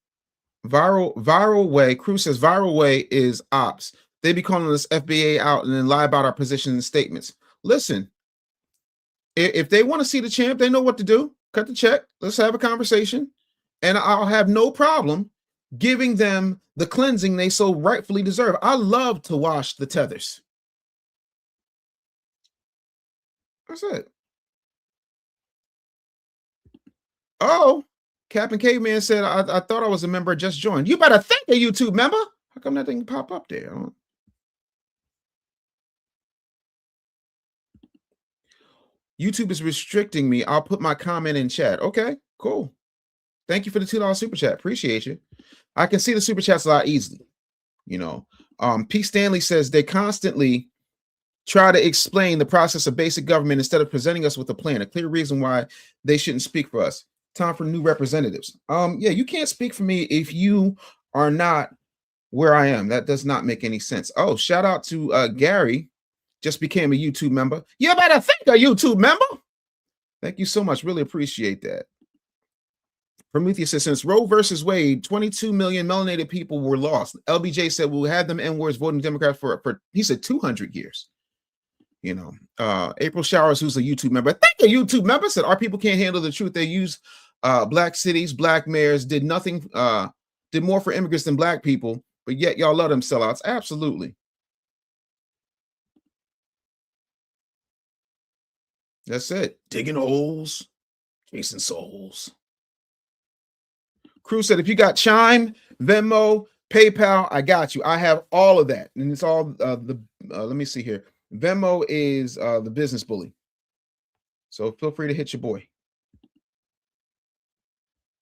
Viral way. Cruz says viral way is ops. They be calling us FBA out and then lie about our position and statements. Listen, if they want to see the champ, they know what to do. Cut the check. Let's have a conversation, and I'll have no problem giving them the cleansing they so rightfully deserve. I love to wash the tethers. That's it. Oh, Captain Caveman said, I thought I was a member, just joined. You better thank a YouTube member. How come that didn't pop up there? YouTube is restricting me. I'll put my comment in chat. Okay, cool. Thank you for the $2 super chat. Appreciate you. I can see the super chats a lot easily. You know, P. Stanley says they constantly try to explain the process of basic government instead of presenting us with a plan, a clear reason why they shouldn't speak for us. Time for new representatives. Yeah, you can't speak for me if you are not where I am. That does not make any sense. Oh, shout out to Gary, just became a YouTube member. You better thank a YouTube member. Thank you so much. Really appreciate that. Prometheus says, since Roe versus Wade, 22 million melanated people were lost. LBJ said we'll have them N-words voting Democrat for he said 200 years. You know, April Showers, who's a YouTube member. Thank you, YouTube member. Said our people can't handle the truth. They use Black cities, Black mayors, did nothing, did more for immigrants than Black people, but yet y'all love them sellouts. Absolutely. That's it. Digging holes, chasing souls. Crew said, if you got Chime, Venmo, PayPal, I got you. I have all of that. And it's all let me see here. Venmo is the business bully. So feel free to hit your boy.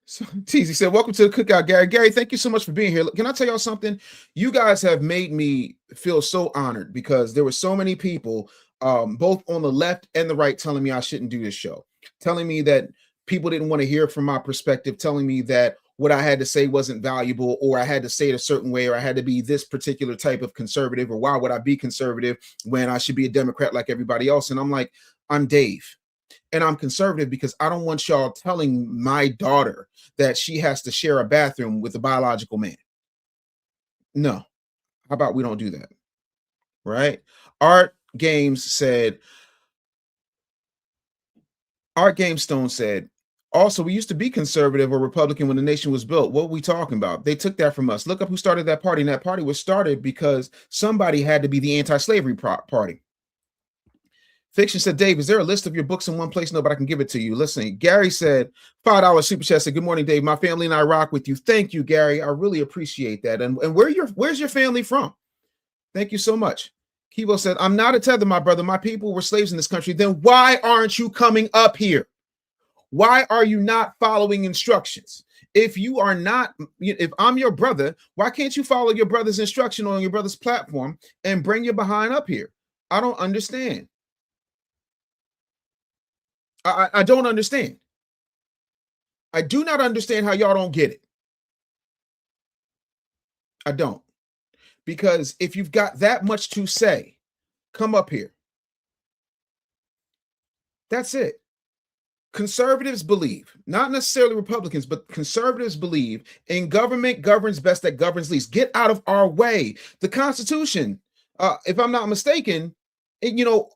So Teasy said, welcome to the cookout, Gary. Gary, thank you so much for being here. Can I tell y'all something? You guys have made me feel so honored because there were so many people, both on the left and the right, telling me I shouldn't do this show, telling me that people didn't want to hear from my perspective, telling me that what I had to say wasn't valuable, or I had to say it a certain way, or I had to be this particular type of conservative, or why would I be conservative when I should be a Democrat like everybody else? And I'm like, I'm Dave, and I'm conservative because I don't want y'all telling my daughter that she has to share a bathroom with a biological man. No. How about we don't do that? Right? Art Gamestone said, Also, we used to be conservative or Republican when the nation was built. What are we talking about? They took that from us. Look up who started that party. And that party was started because somebody had to be the anti-slavery party. Fiction said, Dave, is there a list of your books in one place? No, but I can give it to you. Listen, Gary said, $5 super chat said, good morning, Dave. My family and I rock with you. Thank you, Gary. I really appreciate that. And where's your family from? Thank you so much. Kibo said, I'm not a tether, my brother. My people were slaves in this country. Then why aren't you coming up here? Why are you not following instructions? If you are not, if I'm your brother, why can't you follow your brother's instruction on your brother's platform and bring your behind up here? I don't understand. I don't understand. I do not understand how y'all don't get it. I don't. Because if you've got that much to say, come up here. That's it. Conservatives believe, not necessarily Republicans, but conservatives believe in government governs best that governs least. Get out of our way. The Constitution, if I'm not mistaken,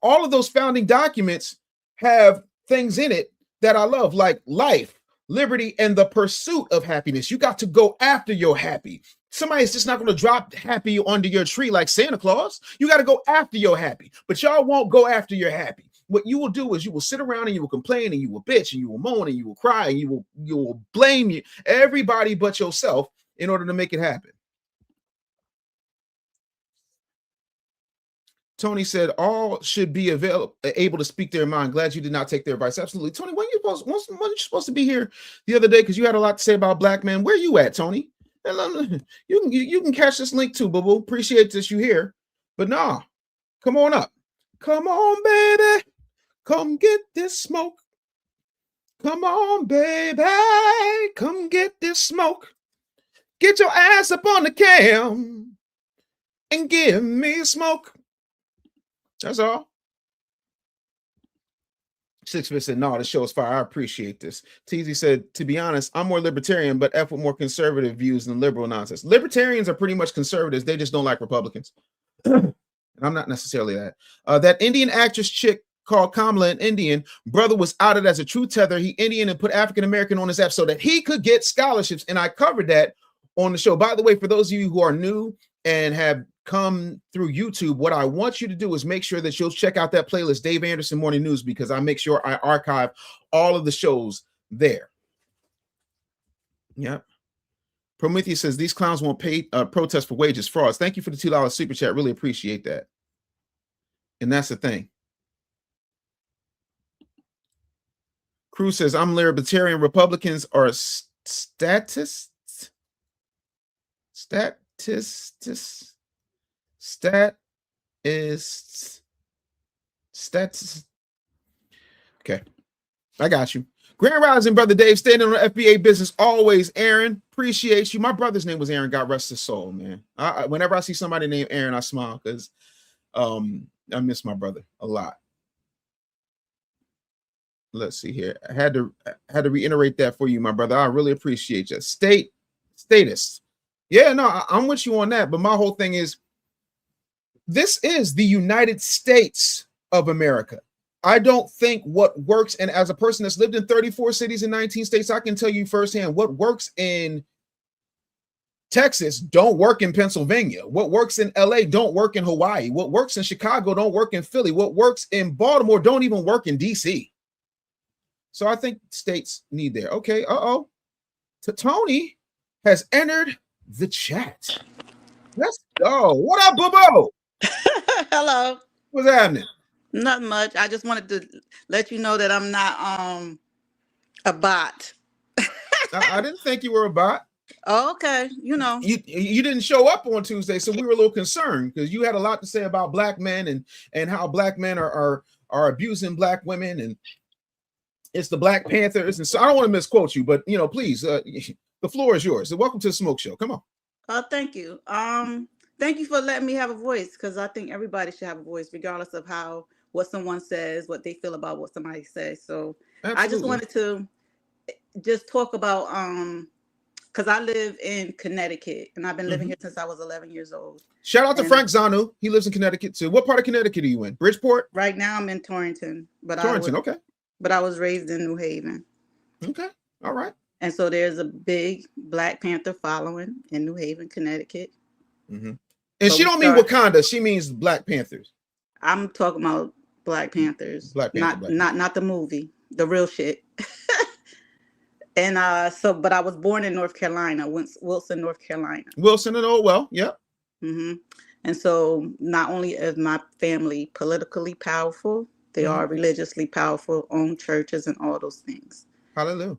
all of those founding documents have things in it that I love, like life, liberty, and the pursuit of happiness. You got to go after your happy. Somebody's just not going to drop happy under your tree like Santa Claus. You got to go after your happy, but y'all won't go after your happy. What you will do is you will sit around and you will complain and you will bitch and you will moan and you will cry and you will blame everybody but yourself in order to make it happen. Tony said all should be able to speak their mind. Glad you did not take their advice. Absolutely. Tony, when you supposed to be here the other day? Because you had a lot to say about black men. Where you at, Tony? You can catch this link too, boo-boo. Appreciate this you here. But nah, come on up. Come on, baby. Come get this smoke. Come on, baby. Come get this smoke. Get your ass up on the cam and give me smoke. That's all. Sixfist said, no, the show is fire. I appreciate this. TZ said, to be honest, I'm more libertarian, but F with more conservative views than liberal nonsense. Libertarians are pretty much conservatives. They just don't like Republicans. And I'm not necessarily that. That Indian actress chick called Kamala an Indian brother was outed as a true tether. He Indian and put African-American on his app so that he could get scholarships. And I covered that on the show. By the way, for those of you who are new and have come through YouTube, what I want you to do is make sure that you'll check out that playlist, Dave Anderson Morning News, because I make sure I archive all of the shows there. Yep. Prometheus says these clowns won't pay protest for wages frauds. Thank you for the $2 super chat. Really appreciate that. And that's the thing. Cruz says I'm libertarian. Republicans are statists. Okay, I got you. Grand Rising, brother Dave, standing on FBA business always. Aaron, appreciate you. My brother's name was Aaron. God rest his soul, man. Whenever I see somebody named Aaron, I smile because I miss my brother a lot. Let's see here. I had to reiterate that for you, my brother. I really appreciate you. Status. Yeah, no, I'm with you on that. But my whole thing is, this is the United States of America. I don't think what works, and as a person that's lived in 34 cities in 19 states, I can tell you firsthand what works in Texas don't work in Pennsylvania. What works in LA don't work in Hawaii. What works in Chicago don't work in Philly. What works in Baltimore don't even work in DC. So I think states need there. Okay, Tony has entered the chat. Let's go. What up, Boo-Boo? Hello. What's happening? Not much. I just wanted to let you know that I'm not a bot. I didn't think you were a bot. Oh, okay. You know. You didn't show up on Tuesday, so we were a little concerned because you had a lot to say about black men and how black men are abusing black women, and it's the Black Panthers. And so I don't want to misquote you, but please, the floor is yours. So welcome to the Smoke Show. Come on. Thank you. Thank you for letting me have a voice, because I think everybody should have a voice, regardless of what someone says, what they feel about what somebody says. So absolutely. I just wanted to just talk about because I live in Connecticut and I've been living here since I was 11 years old. Shout out to Frank Zanu. He lives in Connecticut too. What part of Connecticut are you in? Bridgeport? Right now I'm in Torrington. But Torrington, okay. But I was raised in New Haven. Okay. All right. And so there's a big Black Panther following in New Haven, Connecticut. And So she we don't mean Wakanda. She means Black Panthers. I'm talking about Black Panthers, Black Panther, not the movie, the real shit. And but I was born in North Carolina, Wilson, North Carolina. Wilson and Oldwell, yep. And so not only is my family politically powerful, they are religiously powerful, own churches and all those things. Hallelujah.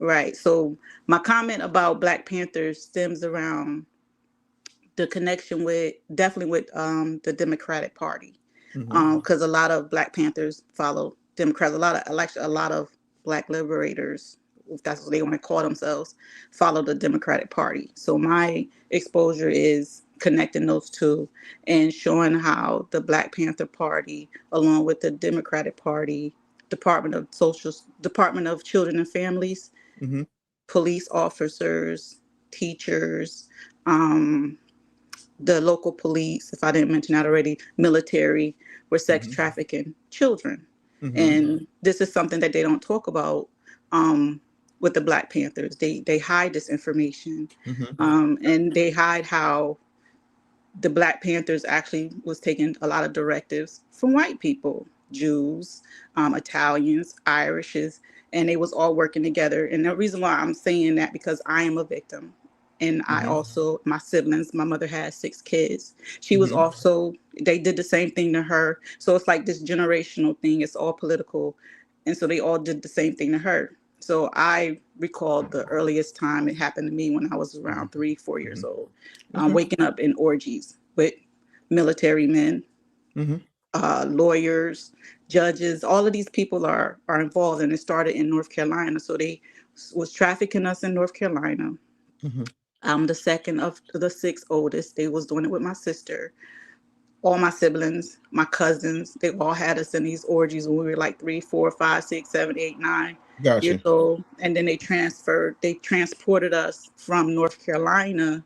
Right. So my comment about Black Panthers stems around the connection definitely with the Democratic Party. Because a lot of Black Panthers follow Democrats. A lot of Black liberators, if that's what they want to call themselves, follow the Democratic Party. So my exposure is connecting those two and showing how the Black Panther Party, along with the Democratic Party, Department of Children and Families, police officers, teachers, the local police, if I didn't mention that already, military, were sex trafficking children. And this is something that they don't talk about with the Black Panthers. They hide this information, and they hide how the Black Panthers actually was taking a lot of directives from white people, Jews, Italians, Irishes, and they was all working together. And the reason why I'm saying that, because I am a victim. And I also, my siblings, my mother had 6 kids. She was also, they did the same thing to her. So it's like this generational thing. It's all political. And so they all did the same thing to her. So I recall the earliest time it happened to me when I was around 3-4 years old, waking up in orgies with military men, lawyers, judges. All of these people are involved, and it started in North Carolina. So they was trafficking us in North Carolina. I'm the second of the 6 oldest. They was doing it with my sister. All my siblings, my cousins, they all had us in these orgies when we were like 3, 4, 5, 6, 7, 8, 9 years old. And then they transported us from North Carolina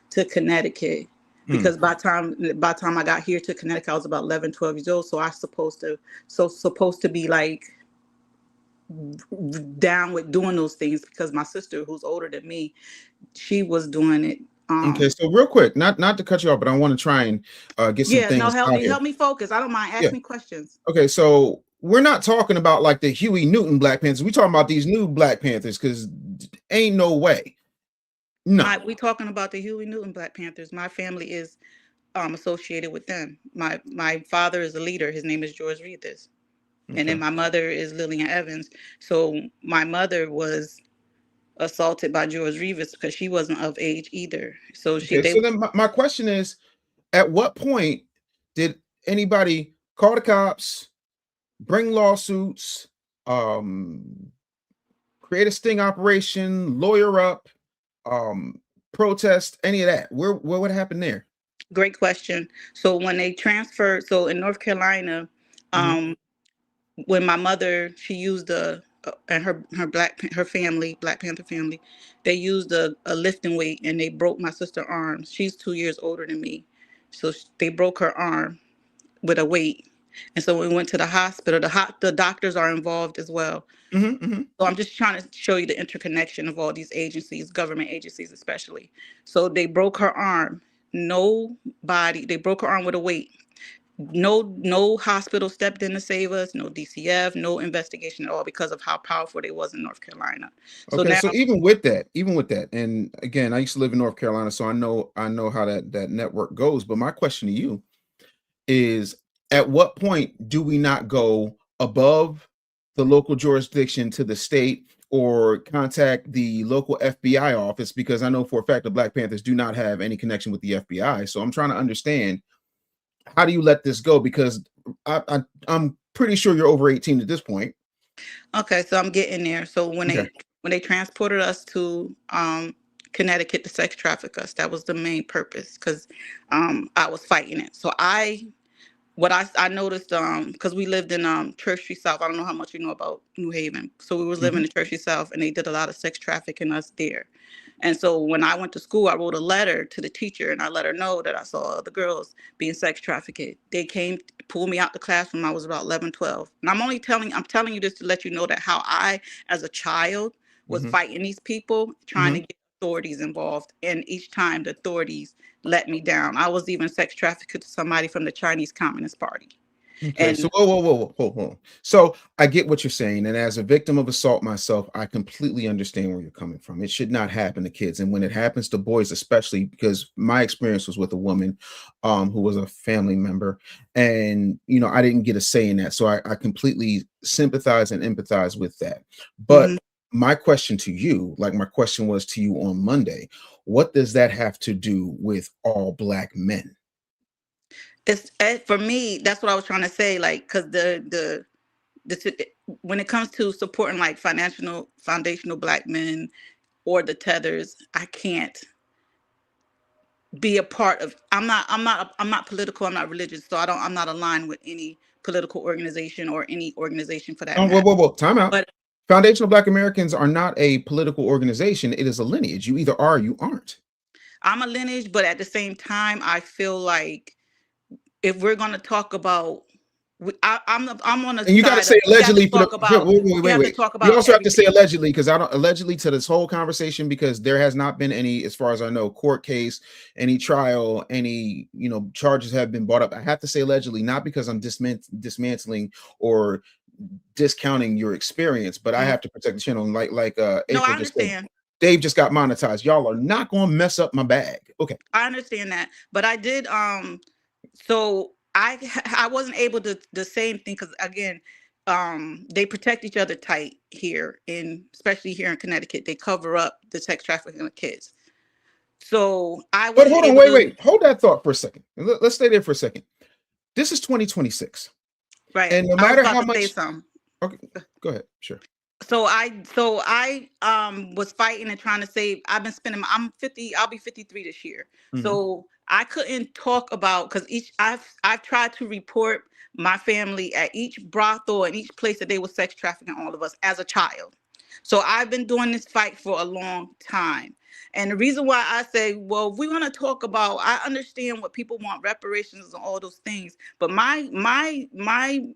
to Connecticut. Because by the time I got here to Connecticut, I was about 11, 12 years old. So I supposed to be like down with doing those things, because my sister, who's older than me, she was doing it. Okay, so real quick, not to cut you off, but I want to try and get some things. No, help me focus. I don't mind. Ask me questions. Okay, so we're not talking about like the Huey Newton Black Panthers. We're talking about these new Black Panthers, because ain't no way. No, we talking about the Huey Newton Black Panthers. My family is associated with them. My father is a leader. His name is George Reethers. And then my mother is Lillian Evans. So my mother was assaulted by George Reeves because she wasn't of age either. So so then my question is, at what point did anybody call the cops, bring lawsuits, create a sting operation, lawyer up, protest, any of that? What would happen there? Great question. So when they transferred, so in North Carolina, when my mother, she used and her Black Panther family, they used a lifting weight, and they broke my sister's arm. She's 2 years older than me. So they broke her arm with a weight. And so when we went to the hospital, the doctors are involved as well. So I'm just trying to show you the interconnection of all these agencies, government agencies especially. So they broke her arm. They broke her arm with a weight. No hospital stepped in to save us, no DCF, no investigation at all, because of how powerful they was in North Carolina. So even with that, and again, I used to live in North Carolina, so I know how that network goes. But my question to you is, at what point do we not go above the local jurisdiction to the state, or contact the local FBI office? Because I know for a fact the Black Panthers do not have any connection with the FBI. So I'm trying to understand, how do you let this go? Because I'm pretty sure you're over 18 at this point. Okay, so I'm getting there. So when they transported us to Connecticut to sex traffic us, that was the main purpose, because I was fighting it. So I noticed, because we lived in Church Street South. I don't know how much you know about New Haven. So we was living in Church Street South, and they did a lot of sex trafficking us there. And so when I went to school, I wrote a letter to the teacher and I let her know that I saw the girls being sex trafficked. They came, pulled me out the classroom. I was about 11, 12. And I'm telling you this to let you know that how I, as a child, was fighting these people, trying to get authorities involved. And each time the authorities let me down. I was even sex trafficked to somebody from the Chinese Communist Party. Okay, And so whoa. So I get what you're saying, and as a victim of assault myself, I completely understand where you're coming from. It should not happen to kids, and when it happens to boys, especially, because my experience was with a woman who was a family member, and I didn't get a say in that, so I completely sympathize and empathize with that. But my question to you, like my question was to you on Monday, what does that have to do with all Black men? It's for me, that's what I was trying to say, like, because when it comes to supporting like foundational Black men or the tethers, I can't be a part of. I'm not political, I'm not religious, so I'm not aligned with any political organization or any organization for that matter. Whoa, time out. But Foundational Black Americans are not a political organization. It is a lineage. You either are or you aren't. I'm a lineage, but at the same time, I feel like if we're going to talk about, I'm on the. And you got to say allegedly. Wait. You also have to say allegedly, because allegedly to this whole conversation, because there has not been any, as far as I know, court case, any trial, any charges have been brought up. I have to say allegedly, not because I'm dismantling or discounting your experience, but I have to protect the channel. And like April I understand. Dave just got monetized. Y'all are not going to mess up my bag. Okay, I understand that, but I did. So I wasn't able to the same thing because again, they protect each other tight here, especially here in Connecticut. They cover up the sex trafficking of kids. So But hold on, wait, hold that thought for a second. Let's stay there for a second. This is 2026, right? And no matter how much, okay, go ahead, sure. So I was fighting and trying to save. I'm 50. I'll be 53 this year. So I couldn't talk about, because I've tried to report my family at each brothel and each place that they were sex trafficking all of us as a child. So I've been doing this fight for a long time. And the reason why I say, well, if we want to talk about, I understand what people want, reparations and all those things. But my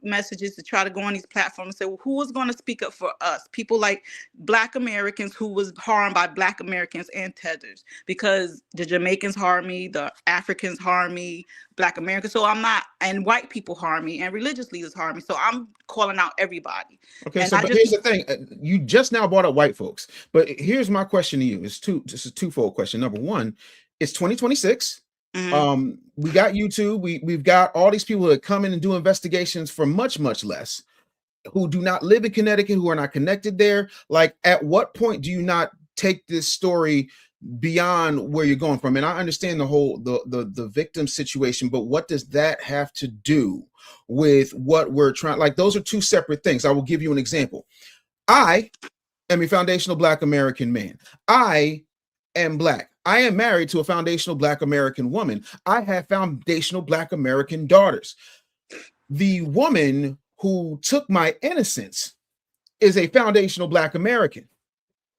message is to try to go on these platforms and say, well, who is going to speak up for us? People like Black Americans who was harmed by Black Americans and tethers, because the Jamaicans harm me, the Africans harm me, Black Americans. So I'm not, and white people harm me, and religious leaders harm me. So I'm calling out everybody. Okay, so but here's the thing. You just now brought up white folks. But here's my question to you. This is a twofold question. Number one, it's 2026. We got YouTube. We've got all these people that come in and do investigations for much, much less, who do not live in Connecticut, who are not connected there. Like, at what point do you not take this story beyond where you're going from? And I understand the whole the victim situation, but what does that have to do with what we're trying? Like, those are two separate things. I will give you an example. I am a foundational Black American man. I am Black. I am married to a foundational Black American woman. I have foundational Black American daughters. The woman who took my innocence is a foundational Black American.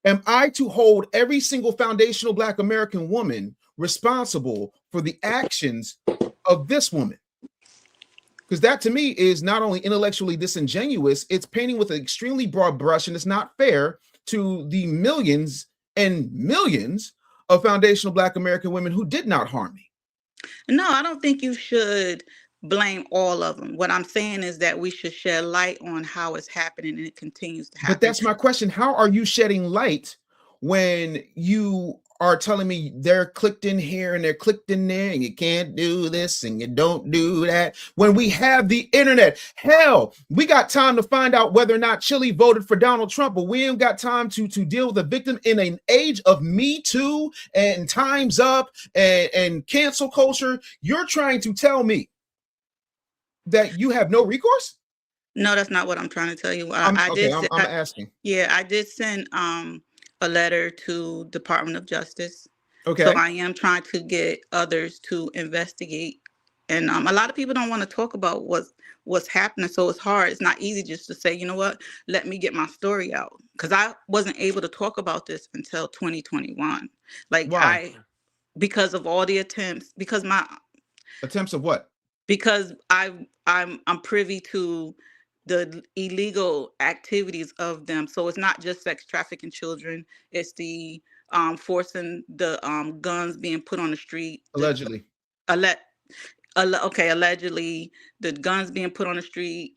Am I to hold every single foundational Black American woman responsible for the actions of this woman? Because that, to me, is not only intellectually disingenuous, it's painting with an extremely broad brush, and it's not fair to the millions and millions of foundational Black American women who did not harm me. No, I don't think you should blame all of them. What I'm saying is that we should shed light on how it's happening, and it continues to happen. But that's my question. How are you shedding light when you are telling me they're clicked in here and they're clicked in there, and you can't do this and you don't do that, when we have the internet? Hell, we got time to find out whether or not Chile voted for Donald Trump, but we ain't got time to deal with a victim in an age of Me Too and Time's Up and cancel culture. You're trying to tell me that you have no recourse? No, that's not what I'm trying to tell you. I'm asking. Yeah, I did send a letter to Department of Justice. Okay. So I am trying to get others to investigate. And a lot of people don't want to talk about what's happening. So it's hard. It's not easy just to say, you know what, let me get my story out. Because I wasn't able to talk about this until 2021. Like Why? Because of all the attempts, because my attempts of what? Because I'm privy to the illegal activities of them. So it's not just sex trafficking children. It's the forcing the guns being put on the street. Allegedly. Allegedly, the guns being put on the street.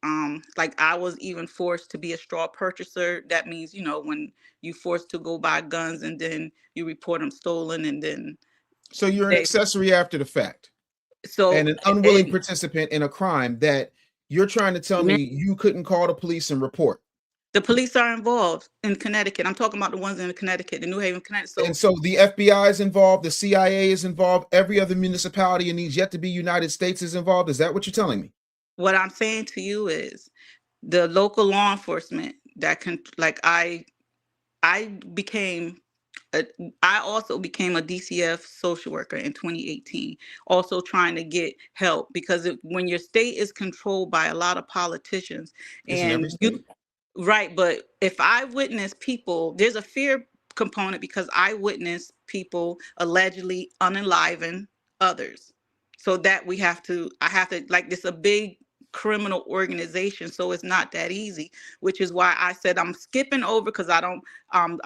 Like I was even forced to be a straw purchaser. That means, you know, when you forced to go buy guns and then you report them stolen, and then so you're an accessory after the fact. So and an unwilling participant in a crime that you're trying to tell me you couldn't call the police and report. The police are involved in Connecticut. I'm talking about the ones in Connecticut, the New Haven, Connecticut. And so the FBI is involved, the CIA is involved, every other municipality in these yet to be United States is involved. Is that what you're telling me? What I'm saying to you is the local law enforcement that can, like I also became a DCF social worker in 2018, also trying to get help, because when your state is controlled by a lot of politicians, right, but if I witness people, there's a fear component because I witness people allegedly unaliven others. So that I have to, like, this a big criminal organization, so it's not that easy, which is why I said I'm skipping over, because I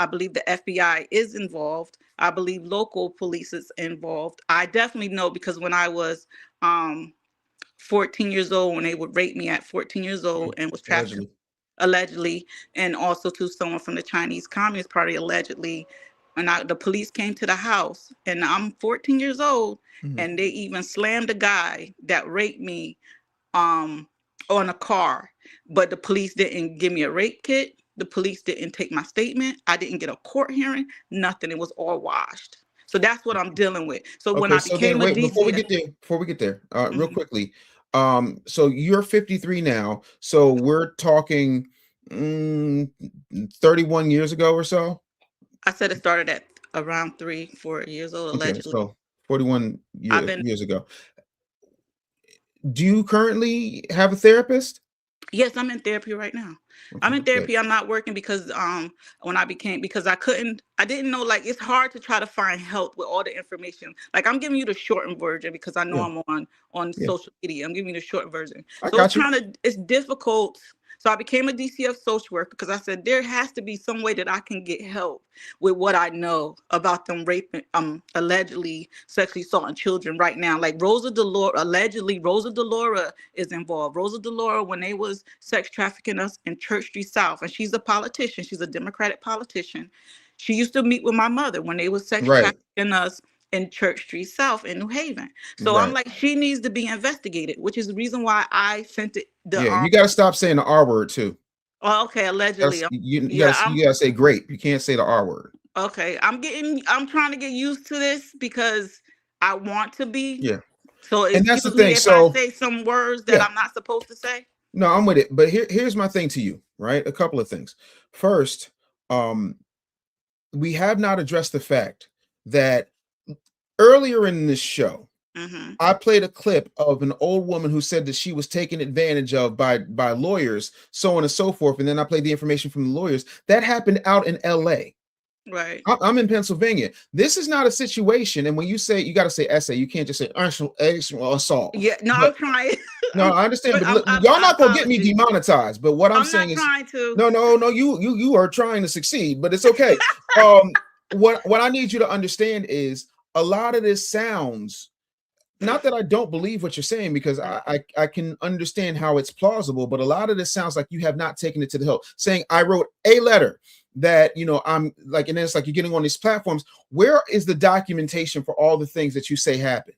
believe the FBI is involved. I believe local police is involved. I definitely know, because when I was 14 years old, when they would rape me at 14 years old and was trafficked allegedly, and also to someone from the Chinese Communist Party allegedly, and the police came to the house, and I'm 14 years old, and they even slammed a guy that raped me on a car, but the police didn't give me a rape kit. The police didn't take my statement. I didn't get a court hearing, nothing. It was all washed. So that's what I'm dealing with. So when I became a DCF, before we get there, real quickly, so you're 53 now, so we're talking 31 years ago or so. I said it started at around 3-4 years old, allegedly. So 41 years ago. Do you currently have a therapist? Yes, I'm in therapy right now. I'm in therapy. Good. I'm not working because because I didn't know, like, it's hard to try to find help with all the information. Like, I'm giving you the shortened version because I know I'm on social media. I'm giving you the short version. So it's difficult. So I became a DCF social worker because I said there has to be some way that I can get help with what I know about them raping, allegedly sexually assaulting children right now. Like allegedly Rosa DeLaura is involved. Rosa DeLaura, when they was sex trafficking us in Church Street South, and she's a politician. She's a Democratic politician. She used to meet with my mother when they was sex trafficking us in Church Street South in New Haven. So I'm like, she needs to be investigated, which is the reason why I sent it. You got to stop saying the R word too. Oh, okay, allegedly. You gotta say grape. You can't say the R word. Okay, I'm trying to get used to this because I want to be. Yeah. So and that's the thing. If so I say some words that I'm not supposed to say. No, I'm with it. But here's my thing to you, right? A couple of things. First, we have not addressed the fact that earlier in this show, I played a clip of an old woman who said that she was taken advantage of by lawyers, so on and so forth. And then I played the information from the lawyers. That happened out in LA. Right. I'm in Pennsylvania. This is not a situation. And when you say, you got to say essay, you can't just say assault. Yeah, no, I'm trying. No, I understand. But y'all not going to get me demonetized. But what I'm saying is, no, you are trying to succeed, but it's okay. What I need you to understand is a lot of this sounds, not that I don't believe what you're saying, because I can understand how it's plausible, but a lot of this sounds like you have not taken it to the hill. Saying I wrote a letter that, I'm like, and then it's like you're getting on these platforms. Where is the documentation for all the things that you say happened?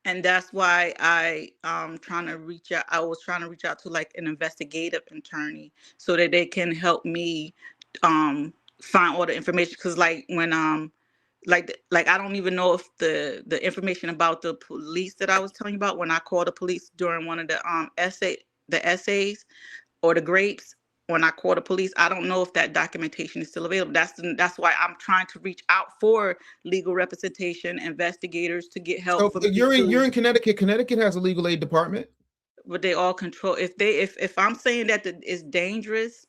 And that's why I trying to reach out. I was trying to reach out to like an investigative attorney so that they can help me find all the information. Because like when like I don't even know if the information about the police that I was telling you about when I called the police during one of the essays or the grapes, when I called the police, I don't know if that documentation is still available. That's why I'm trying to reach out for legal representation, investigators to get help. So you're in Connecticut. Connecticut has a legal aid department. but they all control. If I'm saying that it's dangerous,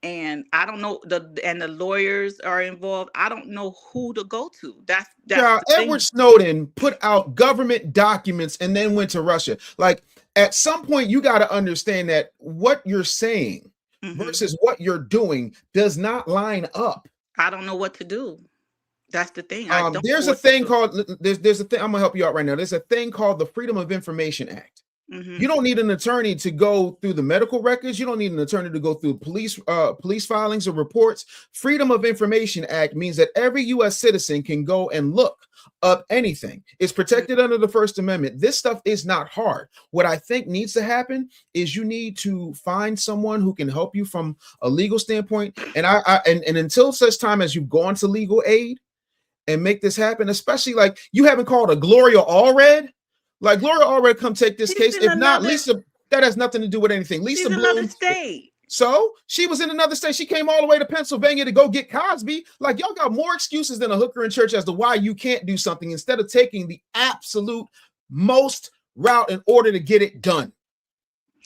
and I don't know the lawyers are involved, I don't know who to go to. That's Edward Snowden put out government documents and then went to Russia. Like, at some point, you got to understand that what you're saying versus what you're doing does not line up. I don't know what to do. That's the thing. There's a thing called there's a thing. I'm gonna help you out right now. There's a thing called the Freedom of Information Act. You don't need an attorney to go through the medical records. You don't need an attorney to go through police filings or reports. Freedom of Information Act means that every U.S. citizen can go and look up anything. It's protected under the First Amendment. This stuff is not hard. What I think needs to happen is you need to find someone who can help you from a legal standpoint. And and until such time as you've gone to legal aid and make this happen, especially like you haven't called a Gloria Allred. Like, Gloria Allred, come take this case. If not, Lisa, that has nothing to do with anything. Lisa Bloom, another state. So she was in another state. She came all the way to Pennsylvania to go get Cosby. Like, y'all got more excuses than a hooker in church as to why you can't do something instead of taking the absolute most route in order to get it done.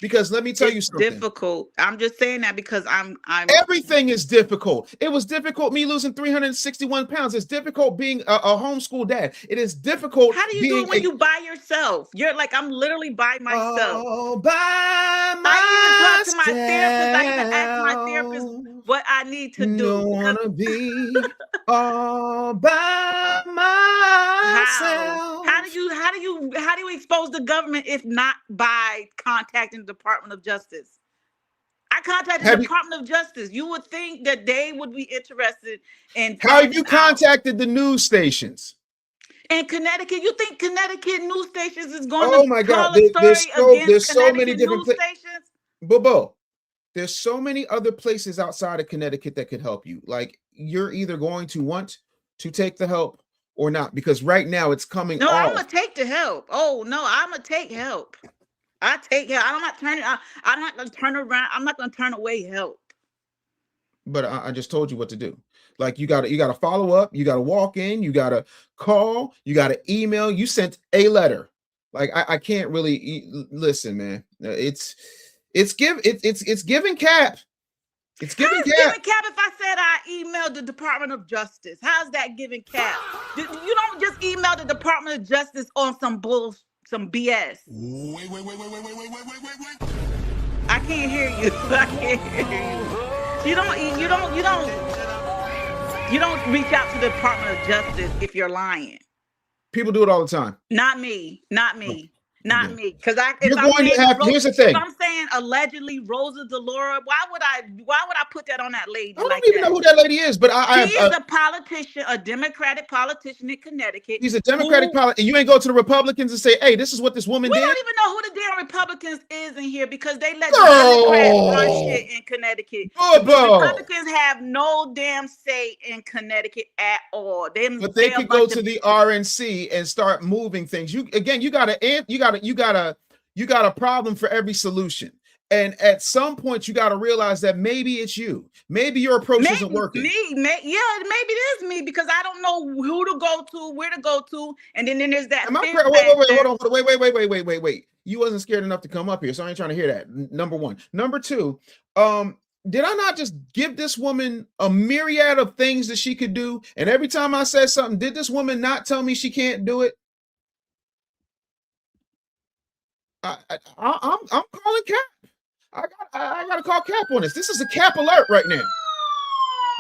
Because let me tell you something. Difficult. I'm just saying that because I'm everything is difficult. It was difficult me losing 361 pounds. It's difficult being a homeschool dad. It is difficult. How do you do it when you by yourself? You're like, I'm literally by myself. Oh, by myself. I even talk to my therapist. I even ask my therapist what I need to do. Don't wanna be all by myself. How do you expose the government if not by contacting the Department of Justice? I contacted the Department of Justice. You would think that they would be interested in. How have you contacted the news stations? In Connecticut, you think Connecticut news stations is going oh to my tell God. a story There's so many Connecticut different news stations? Bobo, there's so many other places outside of Connecticut that could help you. Like, you're either going to want to take the help or not, because right now it's coming off. I'm gonna take the help. Oh no, I'm gonna take help. I take help. I'm not gonna turn around. I'm not gonna turn away help. But I just told you what to do. Like, you gotta follow up. You gotta walk in. You gotta call. You gotta email. You sent a letter. Like, I can't really listen, man. It's giving cap. It's giving cap. Giving cap if I said I emailed the Department of Justice. How's that giving cap? You don't just email the Department of Justice on some BS. Wait. I can't hear you. I can't hear you. You don't reach out to the Department of Justice if you're lying. People do it all the time. Not me. Not me, because here's the thing. If I'm saying allegedly Rosa DeLauro, why would I put that on that lady? I don't even know who that lady is, but she is a politician, a Democratic politician in Connecticut. He's a Democratic politician, and you ain't go to the Republicans and say, "Hey, this is what this woman did." We don't even know who the damn Republicans is in here because they let the Democrats run shit in Connecticut. The Republicans have no damn say in Connecticut at all. But they could go to the RNC and start moving things. You got a problem for every solution. And at some point, you got to realize that maybe it's you. Maybe your approach isn't working. Maybe it is me because I don't know who to go to, where to go to, and then there's that. Wait. You wasn't scared enough to come up here, so I ain't trying to hear that. Number one. Number two, did I not just give this woman a myriad of things that she could do? And every time I said something, did this woman not tell me she can't do it? I'm calling cap. I gotta call cap on this. This is a cap alert right now.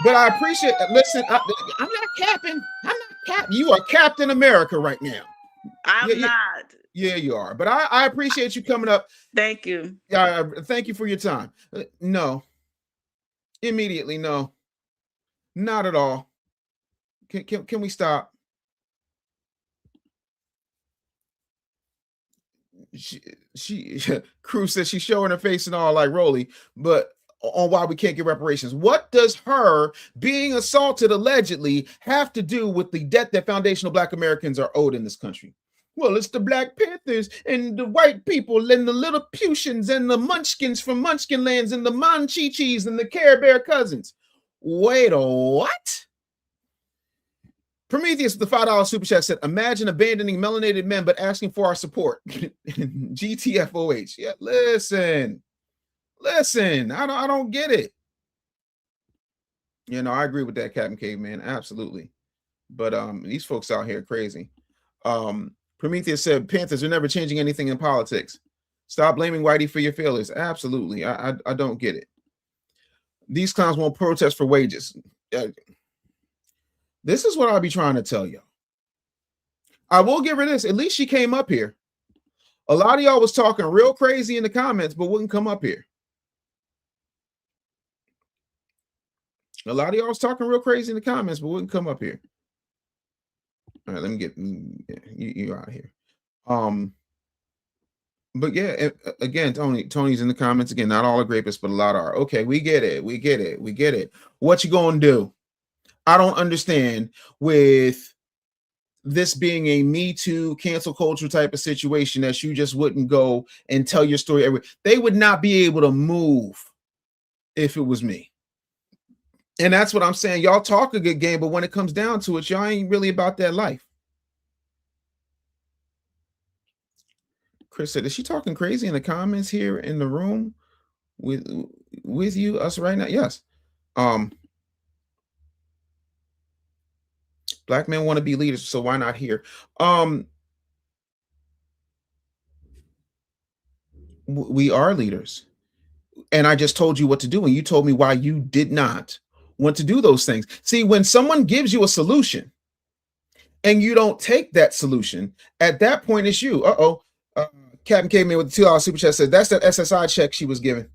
But I appreciate it. Listen, I'm not capping. I'm not capping. You are Captain America right now. I'm not. Yeah, you are. But I appreciate you coming up. Thank you. Thank you for your time. No. Immediately, no. Not at all. Can we stop? She Cruz says she's showing her face and all like Rolly, but on why we can't get reparations. What does her being assaulted allegedly have to do with the debt that foundational Black Americans are owed in this country? Well, it's the Black Panthers and the white people and the Lilliputians and the Munchkins from Munchkin lands and the Monchichis and the Care Bear cousins. Wait, what? Prometheus with the $5 super chat said, imagine abandoning melanated men but asking for our support. GTFOH. Yeah, listen. I don't get it. You know, I agree with that, Captain Caveman. Absolutely. But these folks out here crazy. Prometheus said, Panthers are never changing anything in politics. Stop blaming Whitey for your failures. Absolutely. I don't get it. These clowns won't protest for wages. This is what I'll be trying to tell you. I will give her this. At least she came up here. A lot of y'all was talking real crazy in the comments, but wouldn't come up here. A lot of y'all was talking real crazy in the comments, but wouldn't come up here. All right, let me get you out of here. But yeah, again, Tony's in the comments again. Not all are grapists, but a lot are. Okay, we get it. We get it. What you gonna do? I don't understand with this being a Me Too cancel culture type of situation that you just wouldn't go and tell your story everywhere. They would not be able to move if it was me. And that's what I'm saying. Y'all talk a good game, but when it comes down to it, y'all ain't really about that life. Chris said, is she talking crazy in the comments here in the room with you, us right now? Yes. Black men want to be leaders, so why not here? We are leaders. And I just told you what to do, and you told me why you did not want to do those things. See, when someone gives you a solution and you don't take that solution, at that point it's you. Captain Caveman with the $2 super chat said that's that SSI check she was given.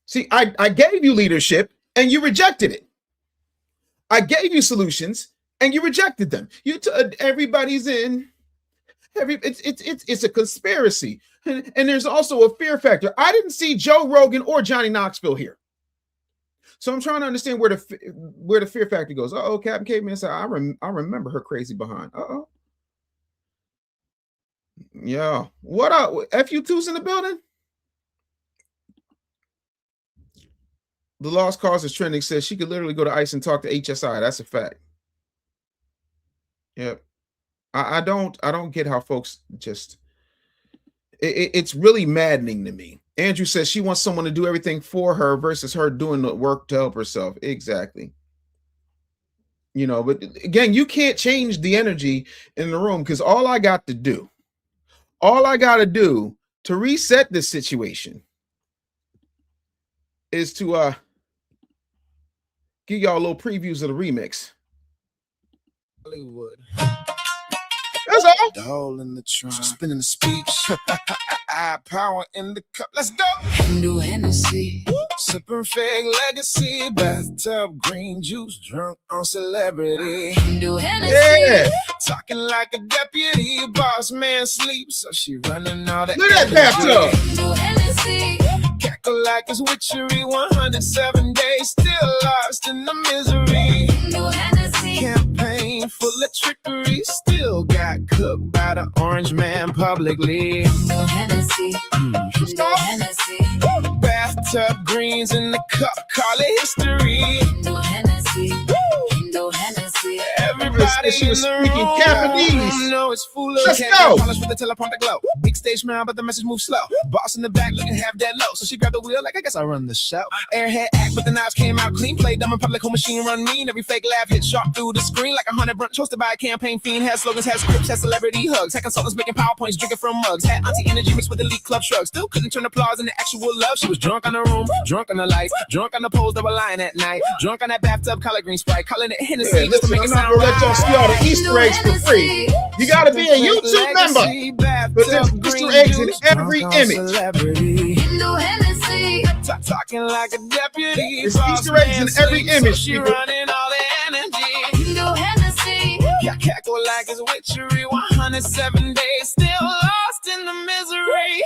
See, I gave you leadership and you rejected it. I gave you solutions and you rejected them. Everybody's in. It's a conspiracy, and there's also a fear factor. I didn't see Joe Rogan or Johnny Knoxville here, so I'm trying to understand where the fear factor goes. Captain Caveman said, I remember her crazy behind. Yeah. What up? FU2's in the building. The lost cause is trending. Says she could literally go to ICE and talk to HSI. That's a fact. Yep. I don't get how folks just. It's really maddening to me. Andrew says she wants someone to do everything for her versus her doing the work to help herself. Exactly. You know, but again, you can't change the energy in the room because all I got to do to reset this situation is to give y'all a little previews of the remix. Hollywood. That's all. The hole in the trunk, spinning the speech. Power in the cup. Let's go. New Hennessy, sipping fake legacy. Bathtub green juice, drunk on celebrity. New Hennessy, yeah. Talking like a deputy. Boss man sleeps, so she running all the. Look at that bathtub. New Hennessy, cackle like it's witchery. 107 days, still lost in the misery. New Hennessy, campaign full of trickery. Still got cooked by the orange man publicly. New Hennessy, New Hennessy. Bathtub greens in the cup, call it history. New Hennessy, New Hennessy. Everybody she was in the speaking room, Japanese. no, it's full of. Let's go. Polish with the teleprompter glow. Big stage smile, but the message moves slow. Boss in the back looking half dead low, so she grabbed the wheel like I guess I run the show. Airhead act, but the knives came out clean. Played dumb in public, home machine run mean. Every fake laugh hit sharp through the screen like 100 brunch hosted by a campaign fiend. Has slogans, has scripts, has celebrity hugs. Had consultants making PowerPoints, drinking from mugs. Had auntie energy mixed with elite club shrugs. Still couldn't turn applause into actual love. She was drunk on the room, drunk on the lights, drunk on the poles that were lying at night, drunk on that bathtub collard green Sprite, calling it Hennessy. Yeah, listen, I'm not gonna let y'all see all the Easter eggs for free. You gotta be a YouTube member. But there's Easter eggs in every image. Talking like a deputy. There's Easter eggs in every image. She running all the energy. Yeah, cackle like it's witchery. 107 days, still lost in the misery.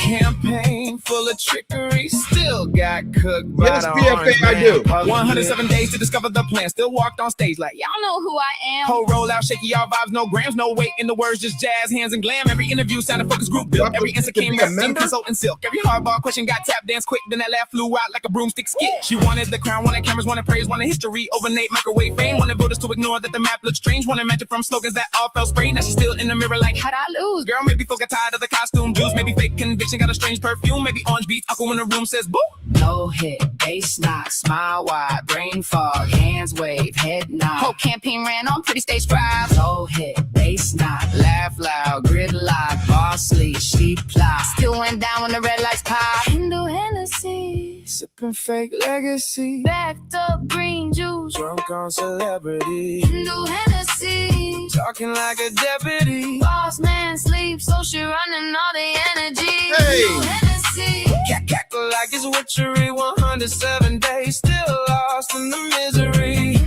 Campaign Campaign full of trickery, still got cooked by Yes, the PFA, orange I man. do. 107 days to discover the plan. Still walked on stage like, y'all know who I am. Whole roll out, shaky, all vibes, no grams, no weight in the words, just jazz, hands, and glam. Every interview sounded focus group built. Every answer came wrapped in consultant silk. Every hardball question got tap dance quick, then that laugh flew out like a broomstick skit. She wanted the crown, wanted cameras, wanted praise, wanted history, overnight microwave fame, wanted voters to ignore that the map looked strange, wanted magic from slogans that all fell spray. Now she's still in the mirror like, how'd I lose? Girl, maybe folks got tired of the costume juice, maybe fake conviction got a strange perfume, maybe orange beats, uncle in the room says boo. No hit, bass knock, smile wide, brain fog, hands wave, head nod. Whole campaign ran on pretty stage drive. No hit, bass knock, laugh loud, gridlock, boss sleep, sheep plot. Still went down when the red lights pop. Hindu Hennessy, sipping fake legacy, backed up green juice, drunk on celebrity. Hindu Hennessy, Talking like a deputy. Boss man sleep, so she running all the energy. Hey. Hennessy. Cackle like it's witchery. 107 days, still lost in the misery.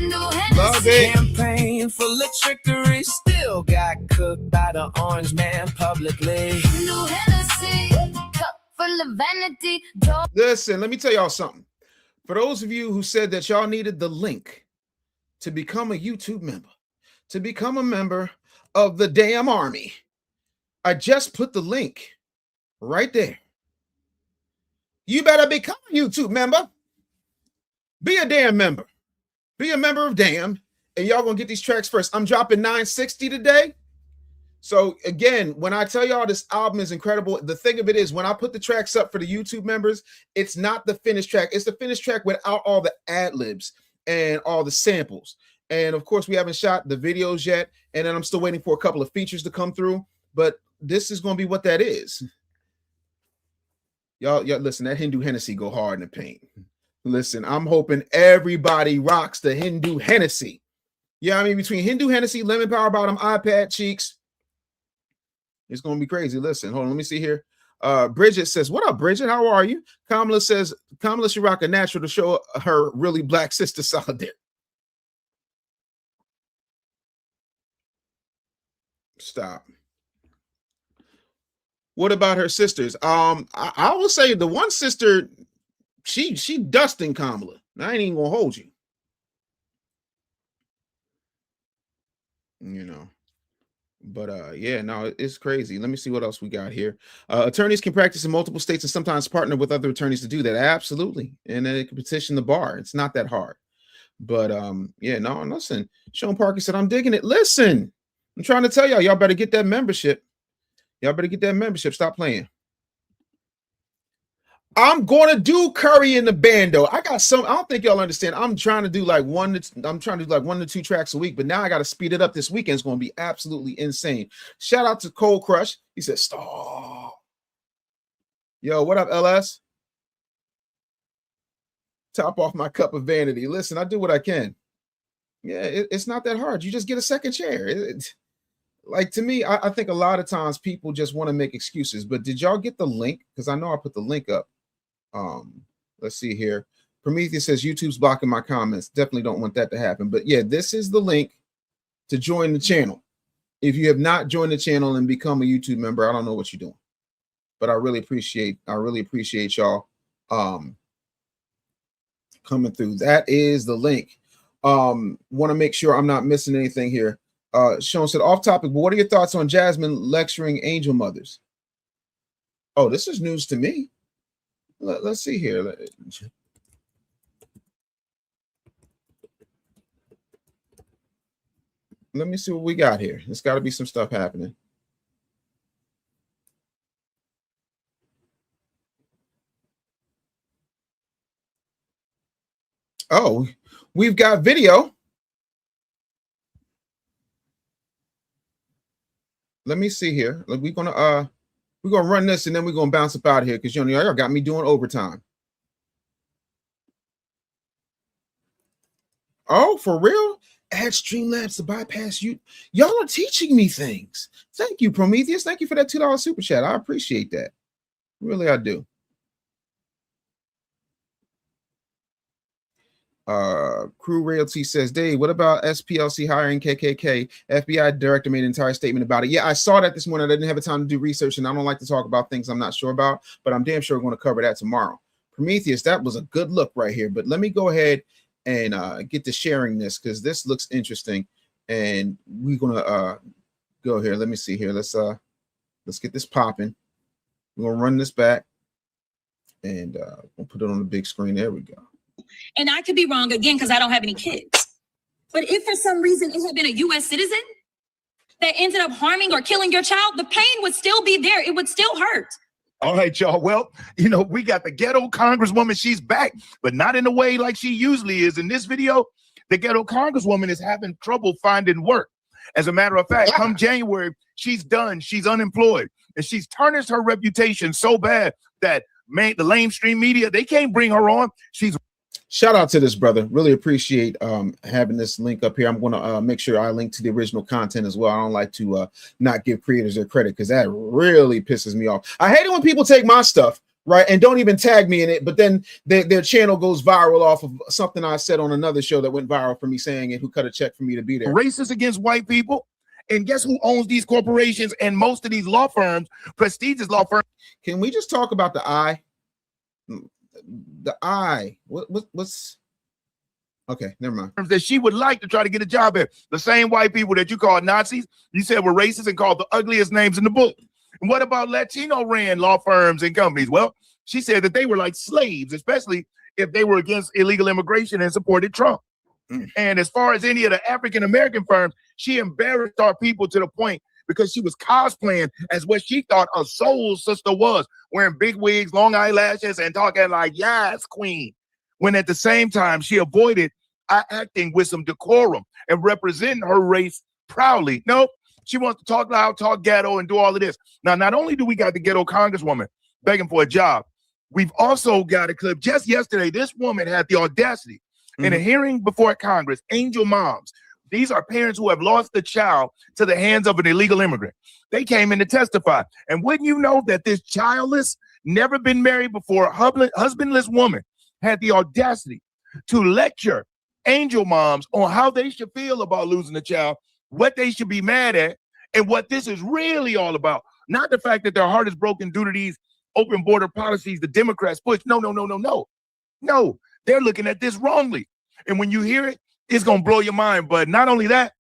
Love it. Campaign full of trickery. Still got cooked by the orange man publicly. Hennessy. Cup full of vanity. Listen, let me tell y'all something. For those of you who said that y'all needed the link to become a YouTube member, to become a member of the damn army, I just put the link right there. You better become a YouTube member. Be a damn member. Be a member of damn, and y'all gonna get these tracks first. I'm dropping 960 today. So again, when I tell y'all this album is incredible, the thing of it is when I put the tracks up for the YouTube members, it's not the finished track. It's the finished track without all the ad-libs and all the samples. And of course, we haven't shot the videos yet. And then I'm still waiting for a couple of features to come through. But this is going to be what that is. Y'all listen, that Hindu Hennessy go hard in the paint. Listen, I'm hoping everybody rocks the Hindu Hennessy. Yeah, I mean, between Hindu Hennessy, lemon power bottom, iPad cheeks, it's going to be crazy. Listen, hold on, let me see here. Bridget says, what up, Bridget? How are you? Kamala says, Kamala should rock a natural to show her really black sister solidarity. Stop. What about her sisters? I will say the one sister, she dusting Kamala. I ain't even gonna hold you. You know. But yeah, no, it's crazy. Let me see what else we got here. Attorneys can practice in multiple states and sometimes partner with other attorneys to do that. Absolutely. And then they can petition the bar. It's not that hard. But yeah, no, listen. Sean Parker said, I'm digging it. Listen, I'm trying to tell y'all better get that membership. Y'all better get that membership. Stop playing. I'm going to do Curry in the band, though. I got some. I don't think y'all understand. I'm trying to do like 1 to 2 tracks a week, but now I got to speed it up. This weekend is going to be absolutely insane. Shout out to Cold Crush. He said, stop. Yo, what up, LS? Top off my cup of vanity. Listen, I do what I can. Yeah, it's not that hard. You just get a second chair. Like, to me, I think a lot of times people just want to make excuses. But did y'all get the link? Because I know I put the link up. Let's see here. Prometheus says YouTube's blocking my comments. Definitely don't want that to happen. But yeah, this is the link to join the channel. If you have not joined the channel and become a YouTube member, I don't know what you're doing. But I really appreciate y'all coming through. That is the link. Want to make sure I'm not missing anything here. Sean said, off topic, but what are your thoughts on Jasmine lecturing angel mothers? Oh, this is news to me. Let's see here. Let me see what we got here. There's got to be some stuff happening. Oh, we've got video. Let me see here. We're gonna run this and then we're gonna bounce up out of here because y'all got me doing overtime. Oh, for real? Add Streamlabs to bypass you. Y'all are teaching me things. Thank you, Prometheus. Thank you for that $2 super chat. I appreciate that. Really, I do. Crew Realty says, Dave, what about SPLC hiring KKK? FBI director made an entire statement about it. Yeah, I saw that this morning. I didn't have time to do research, and I don't like to talk about things I'm not sure about, but I'm damn sure we're going to cover that tomorrow. Prometheus, that was a good look right here, but let me go ahead and get to sharing this because this looks interesting, and we're going to go here. Let me see here. Let's get this popping. We're going to run this back, and we'll put it on the big screen. There we go. And I could be wrong again because I don't have any kids. But if for some reason it had been a U.S. citizen that ended up harming or killing your child, the pain would still be there. It would still hurt. All right, y'all. Well, we got the ghetto Congresswoman. She's back, but not in the way like she usually is. In this video, the ghetto Congresswoman is having trouble finding work. As a matter of fact, come January, she's done. She's unemployed. And she's tarnished her reputation so bad that the lamestream media, they can't bring her on. Shout out to this brother. Really appreciate having this link up here. I'm going to make sure I link to the original content as well. I don't like to not give creators their credit because that really pisses me off. I hate it when people take my stuff, right, and don't even tag me in it, but then their channel goes viral off of something I said on another show that went viral for me saying it, who cut a check for me to be there. Racist against white people. And guess who owns these corporations and most of these law firms, prestigious law firms? Can we just talk about the eye? The eye. What's okay? Never mind. That she would like to try to get a job at. The same white people that you called Nazis, you said were racist and called the ugliest names in the book. And what about Latino ran law firms and companies? Well, she said that they were like slaves, especially if they were against illegal immigration and supported Trump. And as far as any of the African American firms, she embarrassed our people to the point because she was cosplaying as what she thought a soul sister was, wearing big wigs, long eyelashes, and talking like, yes, queen. When at the same time, she avoided acting with some decorum and representing her race proudly. Nope, she wants to talk loud, talk ghetto, and do all of this. Now, not only do we got the ghetto Congresswoman begging for a job, we've also got a clip. Just yesterday, this woman had the audacity in a hearing before Congress, angel moms. These are parents who have lost a child to the hands of an illegal immigrant. They came in to testify. And wouldn't you know that this childless, never been married before, husbandless woman had the audacity to lecture angel moms on how they should feel about losing a child, what they should be mad at, and what this is really all about. Not the fact that their heart is broken due to these open border policies the Democrats push. No. No, they're looking at this wrongly. And when you hear it, it's going to blow your mind. But not only that,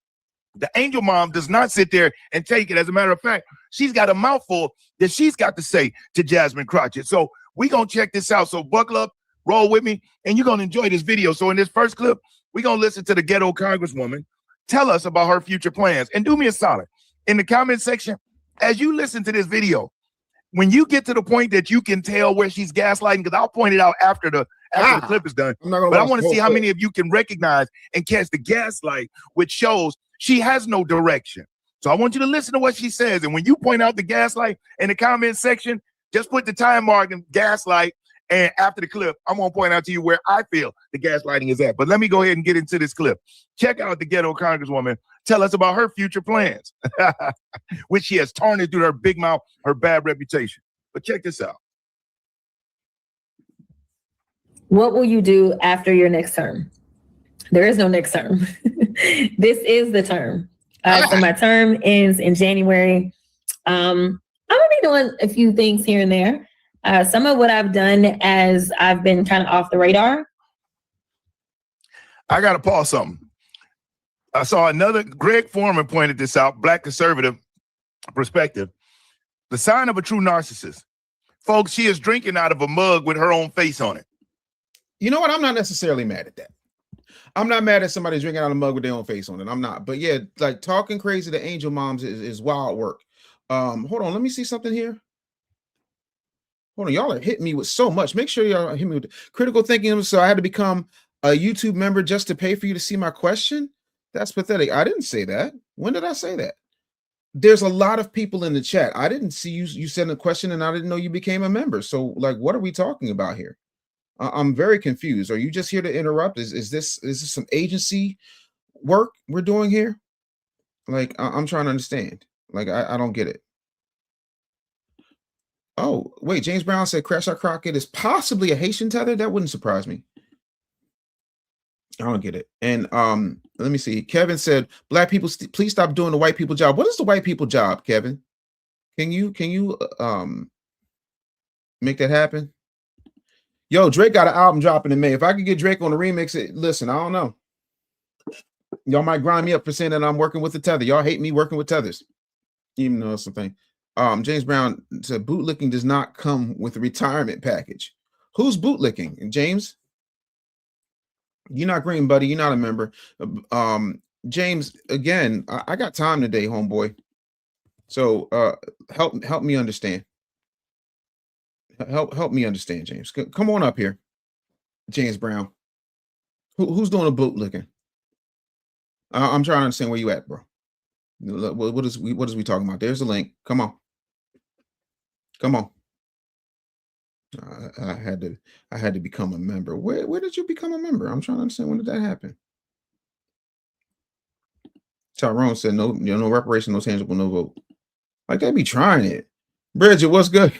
the angel mom does not sit there and take it. As a matter of fact, she's got a mouthful that she's got to say to Jasmine Crockett. So we're going to check this out. So buckle up, roll with me, and you're going to enjoy this video. So in this first clip, we're going to listen to the ghetto Congresswoman tell us about her future plans. And do me a solid. In the comment section, as you listen to this video, when you get to the point that you can tell where she's gaslighting, because I'll point it out after the clip is done, but I want to see how many of you can recognize and catch the gaslight, which shows she has no direction. So I want you to listen to what she says. And when you point out the gaslight in the comment section, just put the time mark and gaslight. And after the clip, I'm going to point out to you where I feel the gaslighting is at. But let me go ahead and get into this clip. Check out the ghetto Congresswoman. Tell us about her future plans, which she has tarnished through her big mouth, her bad reputation. But check this out. What will you do after your next term? There is no next term. This is the term. So my term ends in January. I'm going to be doing a few things here and there. Some of what I've done as I've been kind of off the radar. I got to pause something. I saw another, Greg Foreman pointed this out, Black conservative perspective. The sign of a true narcissist. Folks, she is drinking out of a mug with her own face on it. You know what? I'm not necessarily mad at that. I'm not mad at somebody drinking out of a mug with their own face on it. I'm not. But yeah, like talking crazy to angel moms is wild work. Hold on. Let me see something here. Hold on. Y'all are hitting me with so much. Make sure y'all hit me with critical thinking. So I had to become a YouTube member just to pay for you to see my question. That's pathetic. I didn't say that. When did I say that? There's a lot of people in the chat. I didn't see you send a question and I didn't know you became a member. So like, what are we talking about here? I'm very confused. Are you just here to interrupt? Is this some agency work we're doing here? Like, I'm trying to understand. Like, I don't get it. Oh, wait. James Brown said Crash Out Crockett is possibly a Haitian tether. That wouldn't surprise me. I don't get it. And let me see. Kevin said, "Black people, please stop doing the white people job." What is the white people job, Kevin? Can you make that happen? Yo, Drake got an album dropping in May. If I could get Drake on the remix, listen, I don't know. Y'all might grind me up for saying that I'm working with the tether. Y'all hate me working with tethers, even though it's something. James Brown said bootlicking does not come with a retirement package. Who's bootlicking? James? You're not green, buddy. You're not a member. James, again, I got time today, homeboy. So help me understand. Help me understand, James. Come on up here, James Brown. Who's doing a bootlicking? I'm trying to understand where you at, bro. What is we talking about? There's a link. Come on. I had to become a member. Where did you become a member? I'm trying to understand, when did that happen? Tyrone said no reparation, no tangible, no vote. Like, they be trying it. Bridget, what's good?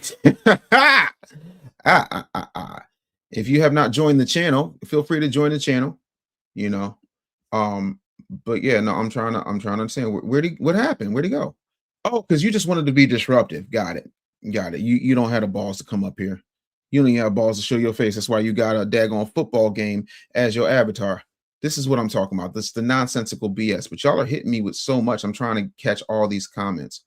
If you have not joined the channel, feel free to join the channel. But yeah, no, I'm trying to understand what happened. Where'd he go? Oh, because you just wanted to be disruptive. Got it. You don't have the balls to come up here. You don't even have balls to show your face. That's why you got a daggone football game as your avatar. This is what I'm talking about. This is the nonsensical BS. But y'all are hitting me with so much. I'm trying to catch all these comments.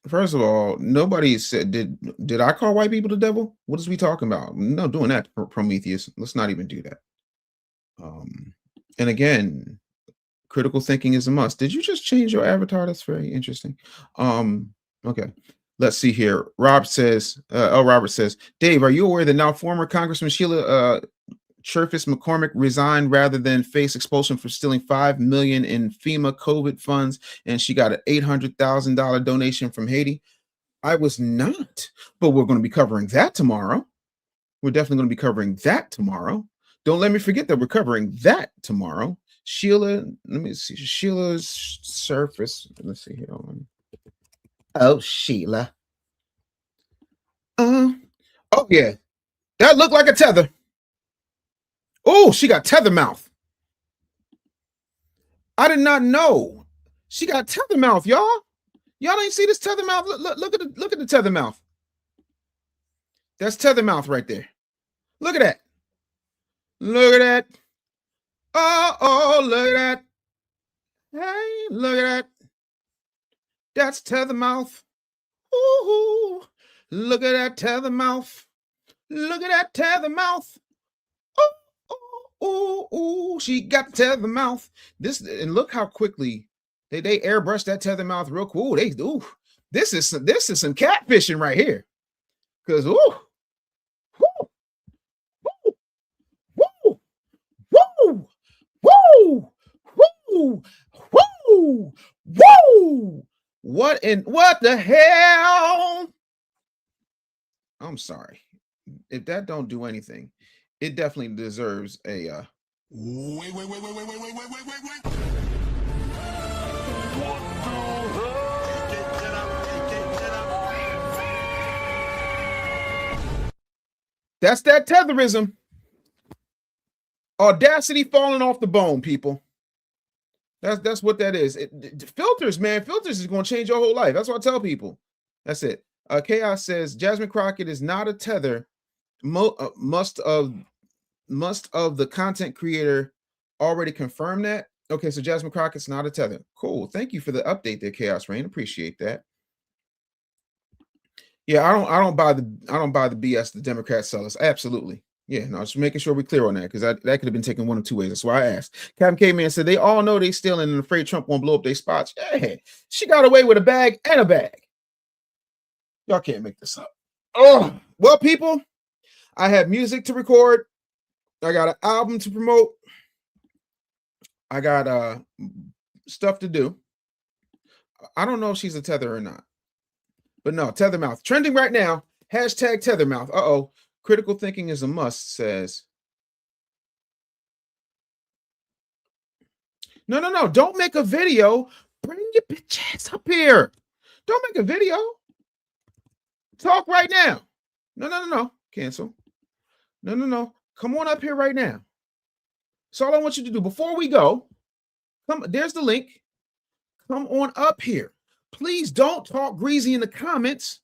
First of all, nobody said, did I call white people the devil? What is we talking about? No, doing that, Prometheus. Let's not even do that. And again, critical thinking is a must. Did you just change your avatar? That's very interesting. Okay, let's see here. Robert says, Dave, are you aware that now former Congressman Sheila Cherfis McCormick resigned rather than face expulsion for stealing $5 million in FEMA COVID funds, and she got an $800,000 donation from Haiti? I was not, but we're going to be covering that tomorrow. We're definitely going to be covering that tomorrow. Don't let me forget that we're covering that tomorrow. Sheila, let me see. Sheila's surface. Let's see here. Oh, Sheila. Oh yeah, that looked like a tether. Oh, she got tether mouth. I did not know she got tether mouth, y'all. Y'all ain't see this tether mouth. Look at the tether mouth. That's tether mouth right there. Look at that. Look at that. Oh, look at that. Hey, look at that. That's tether mouth. Ooh, look at that tether mouth. Look at that tether mouth. Ooh, she got tether mouth. This, and look how quickly they airbrushed that tether mouth real cool. This is some catfishing right here. Because what the hell? I'm sorry. If that don't do anything, it definitely deserves a wait. That's that tetherism. Audacity falling off the bone, people. That's what that is. Filters, man. Filters is going to change your whole life. That's what I tell people. That's it. Chaos says Jasmine Crockett is not a tether. Must of the content creator already confirm that? Okay, so Jasmine Crockett's not a tether. Cool. Thank you for the update there, Chaos Rain. Appreciate that. Yeah, I don't buy the BS the Democrats sell us. Absolutely. Yeah, no, just making sure we're clear on that, because that could have been taken one of two ways. That's why I asked. Captain K-Man said they all know they stealing and afraid Trump won't blow up their spots. Yeah, she got away with a bag and a bag. Y'all can't make this up. Oh, well, people, I have music to record. I got an album to promote. I got stuff to do. I don't know if she's a tether or not. But no, tethermouth. Trending right now. Hashtag tethermouth. Uh-oh. Critical thinking is a must, says. No. Don't make a video. Bring your bitch ass up here. Don't make a video. Talk right now. No. Cancel. No. Come on up here right now. So all I want you to do before we go, there's the link. Come on up here. Please don't talk greasy in the comments.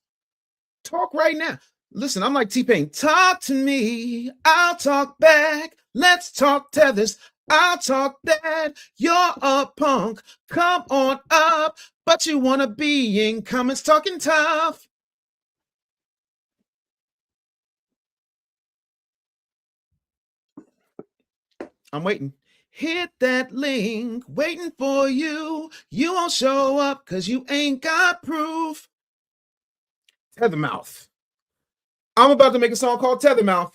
Talk right now. Listen, I'm like T-Pain. Talk to me. I'll talk back. Let's talk tethers. I'll talk that. You're a punk. Come on up. But you want to be in comments talking tough. I'm waiting. Hit that link, waiting for you. You won't show up because you ain't got proof. Tethermouth. I'm about to make a song called Tethermouth.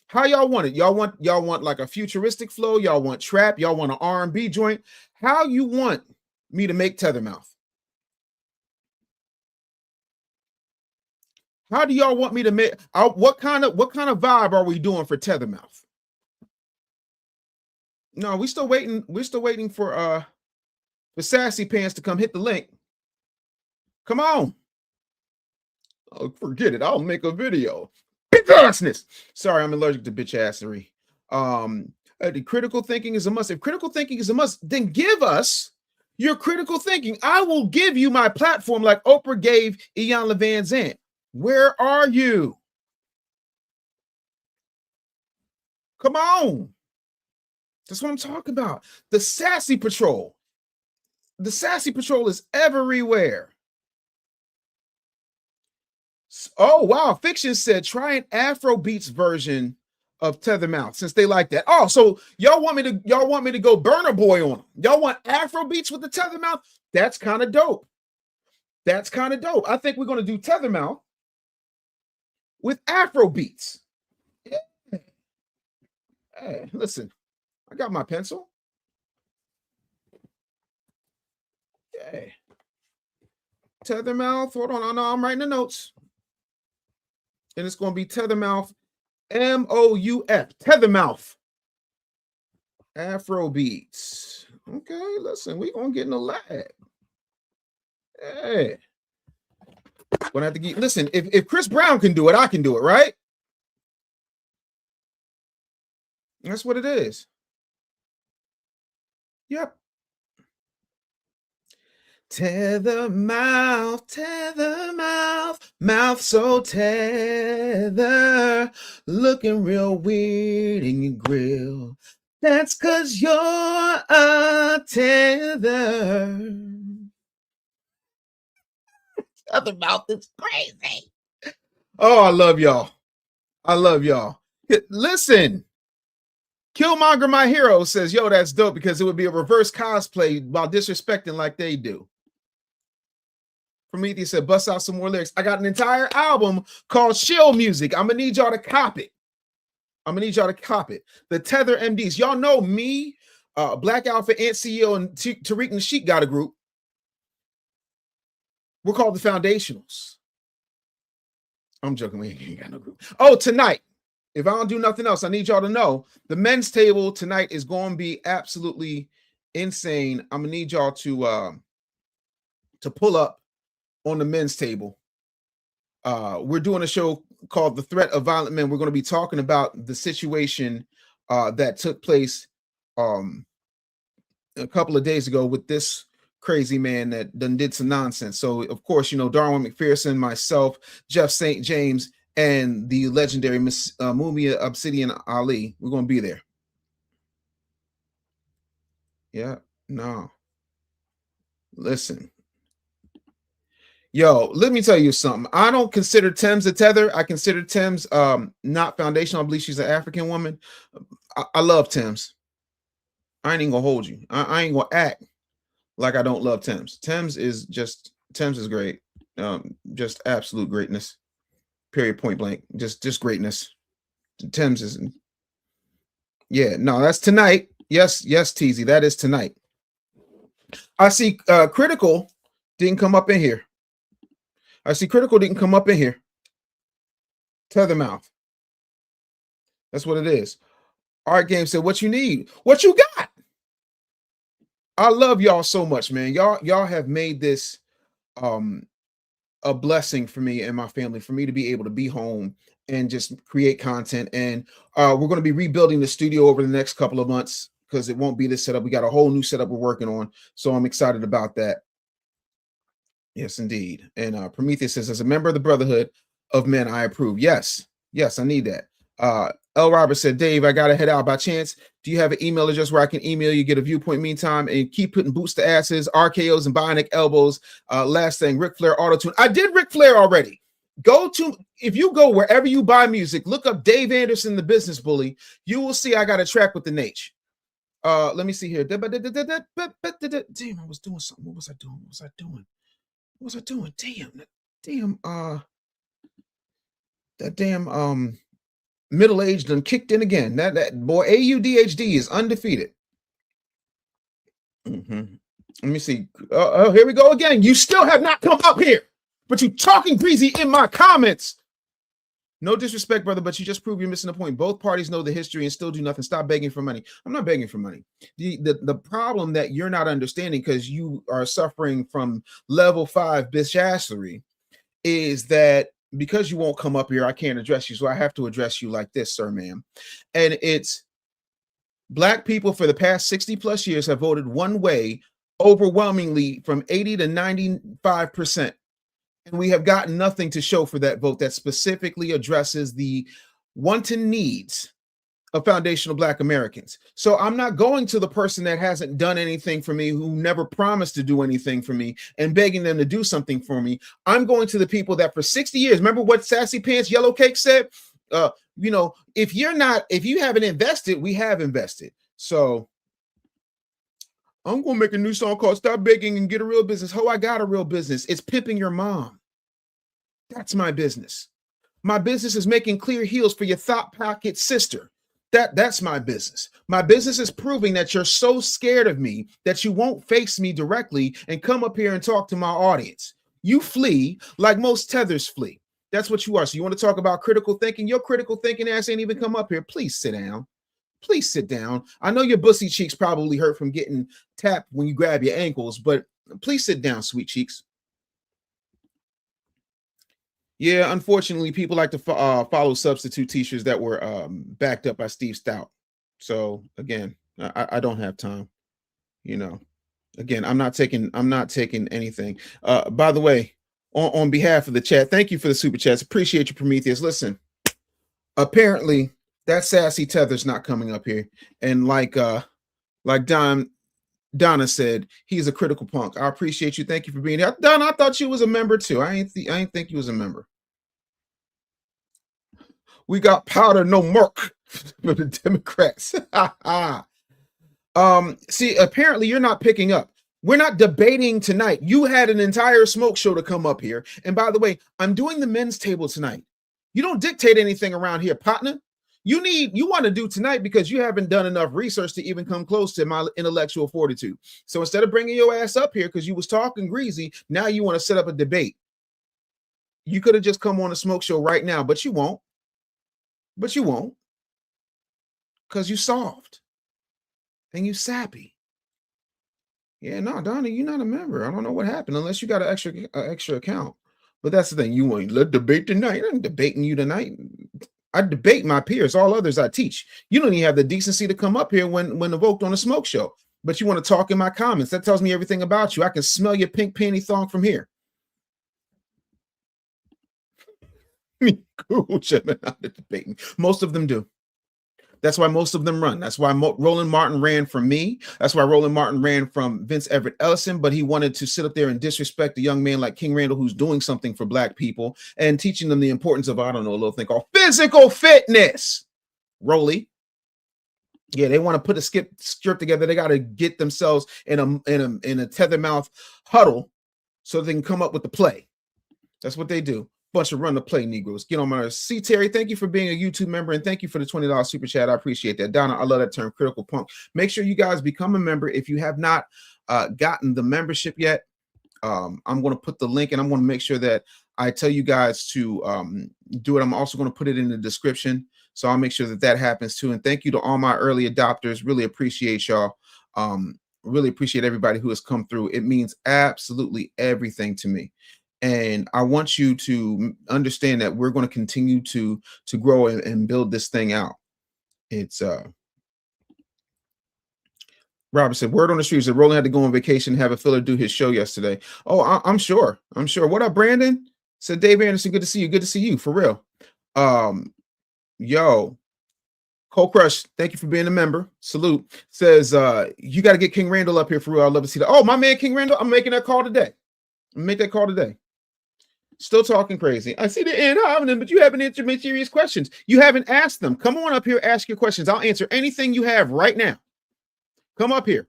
How y'all want it? Y'all want like a futuristic flow? Y'all want trap? Y'all want an R&B joint? How you want me to make Tethermouth? How do y'all want me to make? What kind of vibe are we doing for Tethermouth? No, we're still waiting. We're still waiting for Sassy Pants to come hit the link. Come on. Oh, forget it. I'll make a video. Bitch assness. Sorry, I'm allergic to bitch assery. The critical thinking is a must. If critical thinking is a must, then give us your critical thinking. I will give you my platform like Oprah gave Iyanla Vanzant. Where are you? Come on. That's what I'm talking about. The Sassy Patrol. The Sassy Patrol is everywhere. Oh, wow. Fiction said, try an Afrobeats version of Tethermouth since they like that. Oh, so y'all want me to go Burner Boy on them. Y'all want Afrobeats with the Tethermouth? That's kind of dope. That's kind of dope. I think we're going to do Tethermouth with Afrobeats. Yeah. Hey, listen. I got my pencil. Okay. Tethermouth. Hold on. No, I'm writing the notes. And it's going to be Tethermouth. M-O-U-F. Tethermouth. Afrobeats. Okay, listen. We're going to get in the lab. Hey. Gonna have to get. Listen, if Chris Brown can do it, I can do it, right? That's what it is. Yep. Tethermouth, mouth so tether, looking real weird in your grill. That's 'cause you're a tether. Tethermouth is crazy. Oh, I love y'all. I love y'all. Listen. Killmonger My Hero says, yo, that's dope because it would be a reverse cosplay while disrespecting like they do. Prometheus said, bust out some more lyrics. I got an entire album called Shill Music. I'm going to need y'all to cop it. The Tether MDs. Y'all know me, Black Alpha, Ant CEO, and Tariq Nasheed got a group. We're called the Foundationals. I'm joking. We ain't got no group. Oh, tonight. If I don't do nothing else, I need y'all to know the men's table tonight is going to be absolutely insane. I'm going to need y'all to pull up on the men's table. We're doing a show called The Threat of Violent Men. We're going to be talking about the situation that took place a couple of days ago with this crazy man that done did some nonsense. So, of course, you know, Darwin McPherson, myself, Jeff St. James, and the legendary Miss Mumia Obsidian Ali. We're going to be there. Yeah, no. Listen. Yo, let me tell you something. I don't consider Thames a tether. I consider Thames not foundational. I believe she's an African woman. I love Thames. I ain't even going to hold you. I ain't going to act like I don't love Thames. Thames is great. Just absolute greatness. Period, point blank. Just greatness. Thames is, yeah, no, that's tonight. Yes, Teasy, that is tonight. I see Critical didn't come up in here. Tethermouth. That's what it is. Art Game said, what you need? What you got? I love y'all so much, man. Y'all have made this a blessing for me and my family, for me to be able to be home and just create content. And we're going to be rebuilding the studio over the next couple of months because it won't be this setup. We got a whole new setup we're working on. So I'm excited about that. Yes, indeed. And Prometheus says, as a member of the Brotherhood of Men, I approve. Yes, I need that. L. Robert said, Dave, I got to head out. By chance, do you have an email address where I can email you, get a viewpoint meantime, and keep putting boots to asses, RKOs, and bionic elbows? Last thing, Ric Flair auto-tune. I did Ric Flair already. If you go wherever you buy music, look up Dave Anderson, the Business Bully. You will see I got a track with the Nate. Let me see here. Damn, I was doing something. What was I doing? That damn middle-aged done kicked in again. That boy ADHD is undefeated. Let me see. Here we go again. You still have not come up here, but you talking greasy in my comments. No disrespect, brother, but you just prove you're missing the point. Both parties know the history and still do nothing. Stop begging for money. I'm not begging for money. The problem that you're not understanding, because you are suffering from level 5 bitchassery, is that because you won't come up here, I can't address you. So I have to address you like this, sir, ma'am. And it's Black people for the past 60 plus years have voted one way overwhelmingly from 80 to 95%. And we have gotten nothing to show for that vote that specifically addresses the wanton needs of foundational Black Americans. So I'm not going to the person that hasn't done anything for me, who never promised to do anything for me, and begging them to do something for me. I'm going to the people that for 60 years, remember what Sassy Pants Yellow Cake said? If you haven't invested, we have invested. So I'm going to make a new song called Stop Begging and Get a Real Business. I got a real business. It's pimping your mom. That's my business. My business is making clear heels for your thought pocket sister. That's my business. My business is proving that you're so scared of me that you won't face me directly and come up here and talk to my audience. You flee like most tethers flee. That's what you are. So you want to talk about critical thinking? Your critical thinking ass ain't even come up here. Please sit down. Please sit down. I know your bussy cheeks probably hurt from getting tapped when you grab your ankles, but please sit down, sweet cheeks. Yeah, unfortunately, people like to follow substitute teachers that were backed up by Steve Stout. So again, I don't have time. Again, I'm not taking anything. By the way, on behalf of the chat, thank you for the super chats. Appreciate you, Prometheus. Listen, apparently that sassy tether's not coming up here, and like Donna said, he's a critical punk. I appreciate you. Thank you for being here. Donna, I thought you was a member too. I ain't think you was a member. We got powder, no murk for the Democrats. See, apparently you're not picking up. We're not debating tonight. You had an entire smoke show to come up here. And by the way, I'm doing the men's table tonight. You don't dictate anything around here, partner. You want to do tonight because you haven't done enough research to even come close to my intellectual fortitude. So instead of bringing your ass up here because you was talking greasy, now you want to set up a debate. You could have just come on a smoke show right now, but you won't. But you won't, because you soft and you sappy. Yeah, no, Donna, you're not a member. I don't know what happened unless you got an extra account. But that's the thing. You want to debate tonight. I'm debating you tonight. I debate my peers. All others I teach. You don't even have the decency to come up here when evoked on a smoke show. But you want to talk in my comments. That tells me everything about you. I can smell your pink panty thong from here. Most of them do. That's why most of them run. That's why Roland Martin ran from me. That's why Roland Martin ran from Vince Everett Ellison, but he wanted to sit up there and disrespect a young man like King Randall, who's doing something for Black people and teaching them the importance of, I don't know, a little thing called physical fitness. Rolly. Yeah, they want to put a script together. They got to get themselves in a tether mouth huddle so they can come up with the play. That's what they do. Bunch of run the play Negroes. Get on my C. Terry, thank you for being a YouTube member, and thank you for the $20 super chat. I appreciate that. Donna, I love that term, critical punk. Make sure you guys become a member if you have not gotten the membership yet. I'm going to put the link, and I'm going to make sure that I tell you guys to do it. I'm also going to put it in the description, so I'll make sure that happens too. And thank you to all my early adopters. Really appreciate y'all. Really appreciate everybody who has come through. It means absolutely everything to me. And I want you to understand that we're going to continue to grow and build this thing out. It's Robert said, word on the streets that Roland had to go on vacation and have a filler do his show yesterday. Oh, I'm sure. What up, Brandon? Said Dave Anderson, good to see you. Good to see you, for real. Yo, Cold Crush, thank you for being a member. Salute. Says, you got to get King Randall up here for real. I'd love to see that. Oh, my man, King Randall, I'm making that call today. Still talking crazy. I see the end happening, but you haven't answered my serious questions. You haven't asked them. Come on up here, ask your questions. I'll answer anything you have right now. Come up here.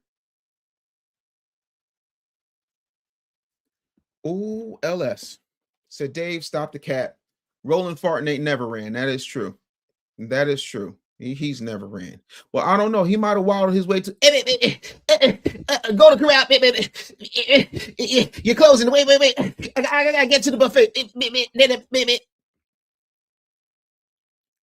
Ooh, LS. Said Dave, stop the cat. Roland Fartin ain't never ran. That is true. That is true. He's never ran. Well, I don't know. He might have wilded his way to go to corral. You're closing. Wait. I gotta get to the buffet.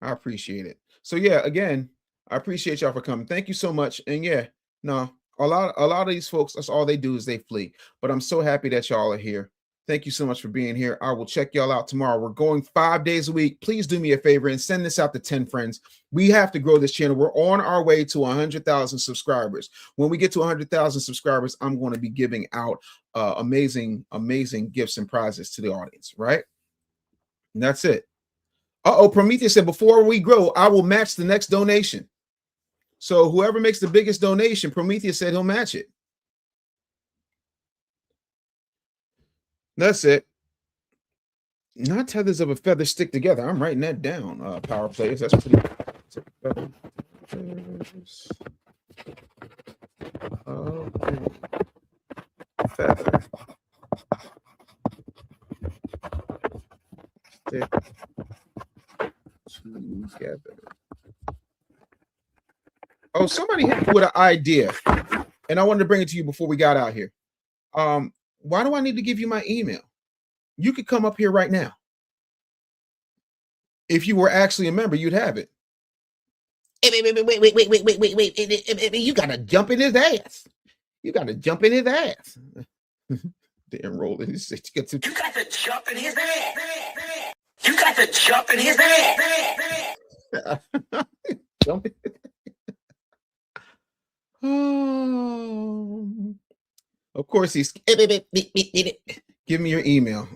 I appreciate it. So yeah, again, I appreciate y'all for coming. Thank you so much. And yeah, no, a lot of these folks, that's all they do is they flee. But I'm so happy that y'all are here. Thank you so much for being here. I will check y'all out tomorrow. We're going 5 days a week. Please do me a favor and send this out to 10 friends. We have to grow this channel. We're on our way to 100,000 subscribers. When we get to 100,000 subscribers, I'm going to be giving out amazing gifts and prizes to the audience, right? And that's it. Prometheus said, before we grow, I will match the next donation. So whoever makes the biggest donation, Prometheus said he'll match it. That's it. Not tethers of a feather stick together. I'm writing that down. Power players. That's pretty. Feather. Stick together. Oh, somebody hit me with an idea, and I wanted to bring it to you before we got out here. Why do I need to give you my email? You could come up here right now. If you were actually a member, you'd have it. Wait. You got to jump in his ass. You got to jump in his ass. Damn, Roland. You got to jump in his ass. You got to jump in his ass. Jump in. Oh. Of course, he's give me your email.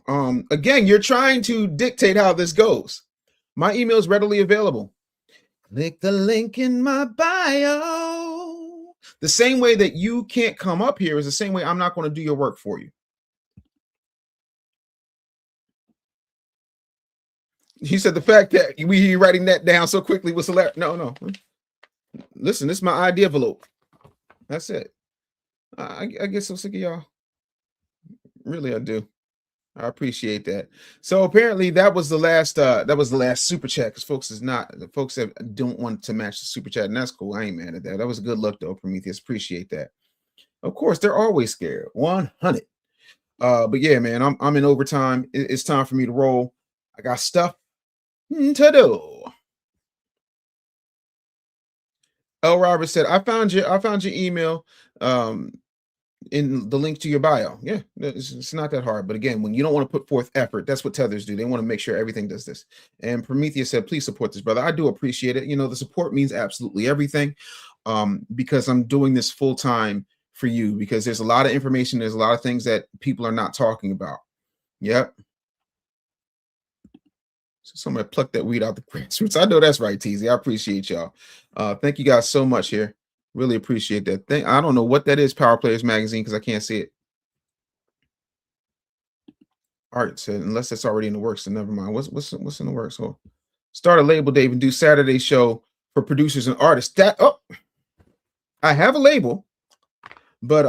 Again, you're trying to dictate how this goes. My email is readily available. Click the link in my bio. The same way that you can't come up here is the same way I'm not going to do your work for you. He said the fact that we writing that down so quickly was hilarious. No. Listen, this is my idea envelope. That's it. I get so sick of y'all. Really, I do. I appreciate that. So apparently that was the last super chat, because folks don't want to match the super chat, and that's cool. I ain't mad at that. That was a good look though, Prometheus. Appreciate that. Of course, they're always scared. 100. But yeah, man, I'm in overtime. It's time for me to roll. I got stuff to do. L. Robert said, I found your email in the link to your bio. Yeah, it's not that hard. But again, when you don't want to put forth effort, that's what tethers do. They want to make sure everything does this. And Prometheus said, please support this, brother. I do appreciate it. You know, the support means absolutely everything, because I'm doing this full time for you, because there's a lot of information. There's a lot of things that people are not talking about. Yep. So somebody plucked that weed out the grassroots. I know that's right, TZ. I appreciate y'all. Thank you guys so much here. Really appreciate that thing. I don't know what that is, Power Players Magazine, because I can't see it. Art said, unless it's already in the works, then never mind. What's in the works? So start a label, Dave, and do Saturday show for producers and artists. I have a label, but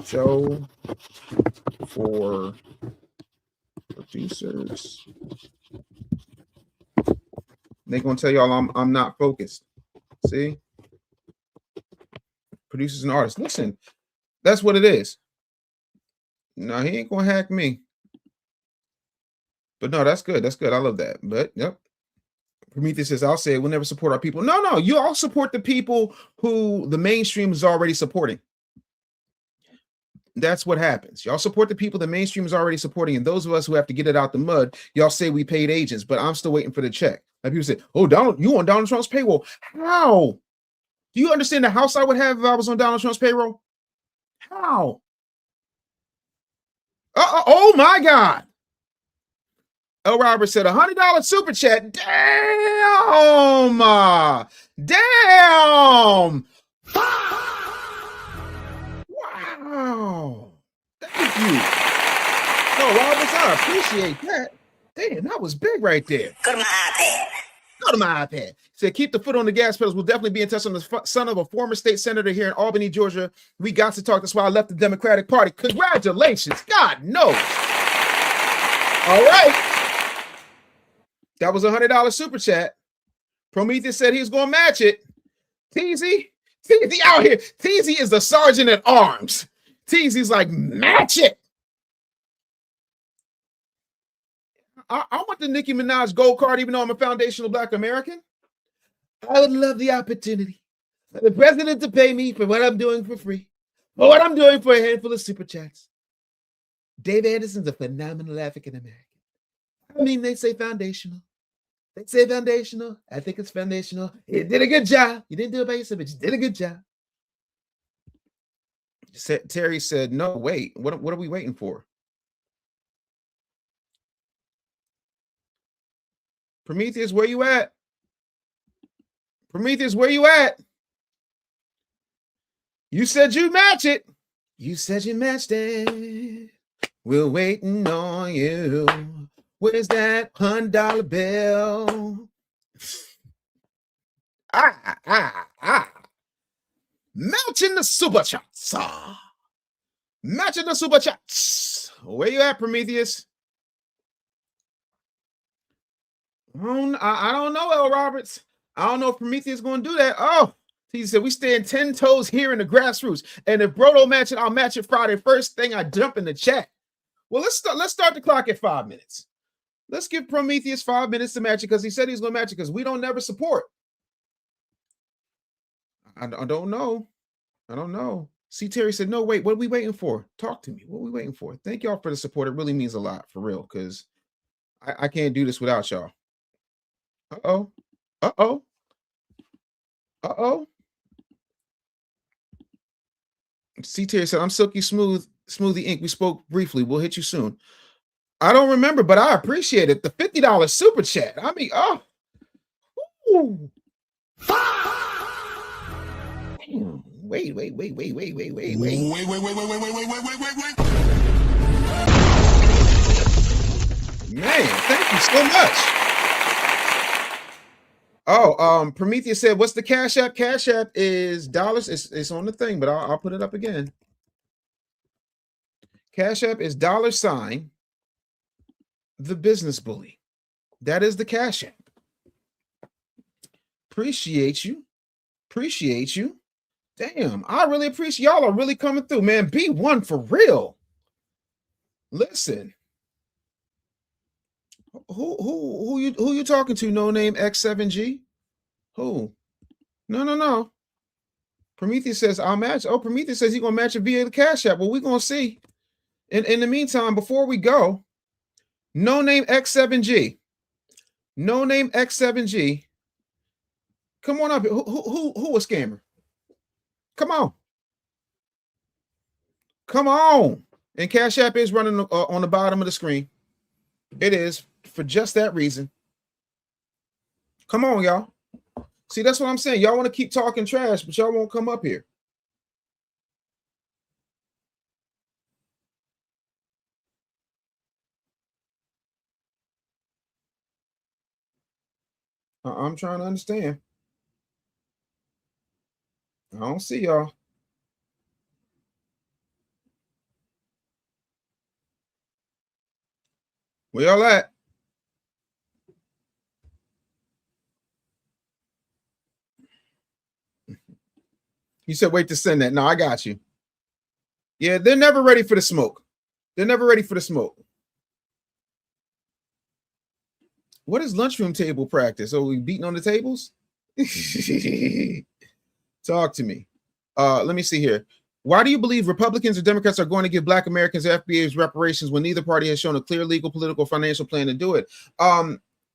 show for producers. They're gonna tell y'all I'm not focused. See? Producers and artists. Listen, that's what it is. No, he ain't gonna hack me. But no, that's good. That's good. I love that. But yep. Prometheus says, I'll say it, we'll never support our people. No, you all support the people who the mainstream is already supporting. That's what happens. Y'all support the people the mainstream is already supporting, and those of us who have to get it out the mud, y'all say we paid agents, but I'm still waiting for the check. Like people say, oh, you on Donald Trump's payroll. How? Do you understand the house I would have if I was on Donald Trump's payroll? How? Oh my God. L. Roberts said $100 super chat. Damn. Damn. Wow. Thank you. No, Roberts, I appreciate that. Damn, that was big right there. Go to my iPad. Go to my iPad. Said, keep the foot on the gas pedals. We'll definitely be in touch on the son of a former state senator here in Albany, Georgia. We got to talk. That's why I left the Democratic Party. Congratulations. God knows. All right. That was $100 super chat. Prometheus said he was going to match it. Teasy out here. Teasy is the sergeant at arms. Teasy's like, match it. I want the Nicki Minaj gold card, even though I'm a foundational Black American. I would love the opportunity for the president to pay me for what I'm doing for free, for what I'm doing for a handful of super chats. Dave Anderson's a phenomenal African American. I mean, they say foundational. They say foundational. I think it's foundational. You did a good job. You didn't do it by yourself, but you did a good job. Terry said, no, wait. What are we waiting for? Prometheus, where you at? Prometheus, where you at? You said you match it. You said you matched it. We're waiting on you. Where's that $100 bill? Matching the super chats. Matching the super chats. Where you at, Prometheus? I don't know, L. Roberts. I don't know if Prometheus is going to do that. Oh, he said we stand 10 toes here in the grassroots. And if bro don't match it, I'll match it Friday. First thing I jump in the chat. Well, let's start the clock at 5 minutes. Let's give Prometheus 5 minutes to match it because he said he's going to match it because we don't never support. I don't know. I don't know. See, Terry said, no, wait, what are we waiting for? Talk to me. What are we waiting for? Thank y'all for the support. It really means a lot, for real, because I can't do this without y'all. Uh-oh. Uh-oh. Uh-oh. See, Terry said, I'm Silky Smoothie Inc. We spoke briefly. We'll hit you soon. I don't remember, but I appreciate it. The $50 super chat. I mean, oh. Ooh. Wait. Man, thank you so much. Oh, Prometheus said, what's the Cash App? Cash App is dollars. It's on the thing, but I'll put it up again. Cash App is $, the business bully. That is the Cash App. Appreciate you. Appreciate you. Damn, I really appreciate y'all are really coming through, man. B1 for real. Listen. Who you talking to? No name X7G? Who? No. Prometheus says I'll match. Oh, Prometheus says he's gonna match it via the Cash App. Well, we're gonna see. In the meantime, before we go, no name X7G. No name X7G. Come on up. Who a scammer? Come on. Come on. And Cash App is running on the bottom of the screen. It is for just that reason. Come on, y'all. See, that's what I'm saying. Y'all want to keep talking trash, but y'all won't come up here. I'm trying to understand. I don't see y'all. Where y'all at? You said wait to send that. No, I got you. Yeah, they're never ready for the smoke. They're never ready for the smoke. What is lunchroom table practice? Oh, we beating on the tables? Talk to me. Let me see here. Why do you believe Republicans or Democrats are going to give Black Americans FBA's reparations when neither party has shown a clear legal, political, financial plan to do it?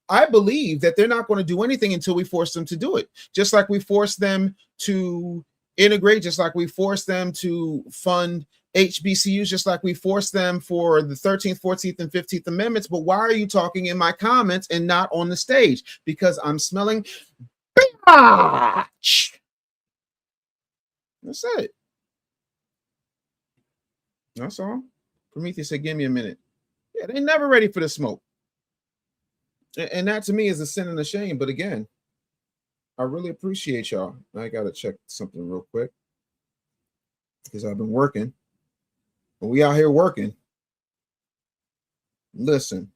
I believe that they're not going to do anything until we force them to do it. Just like we force them to integrate, just like we force them to fund HBCUs, just like we force them for the 13th, 14th, and 15th Amendments. But why are you talking in my comments and not on the stage? Because I'm smelling bitch. That's it. That's all. Prometheus said, give me a minute. Yeah, they're never ready for the smoke. And that to me is a sin and a shame. But again, I really appreciate y'all. I got to check something real quick because I've been working. But we out here working. Listen.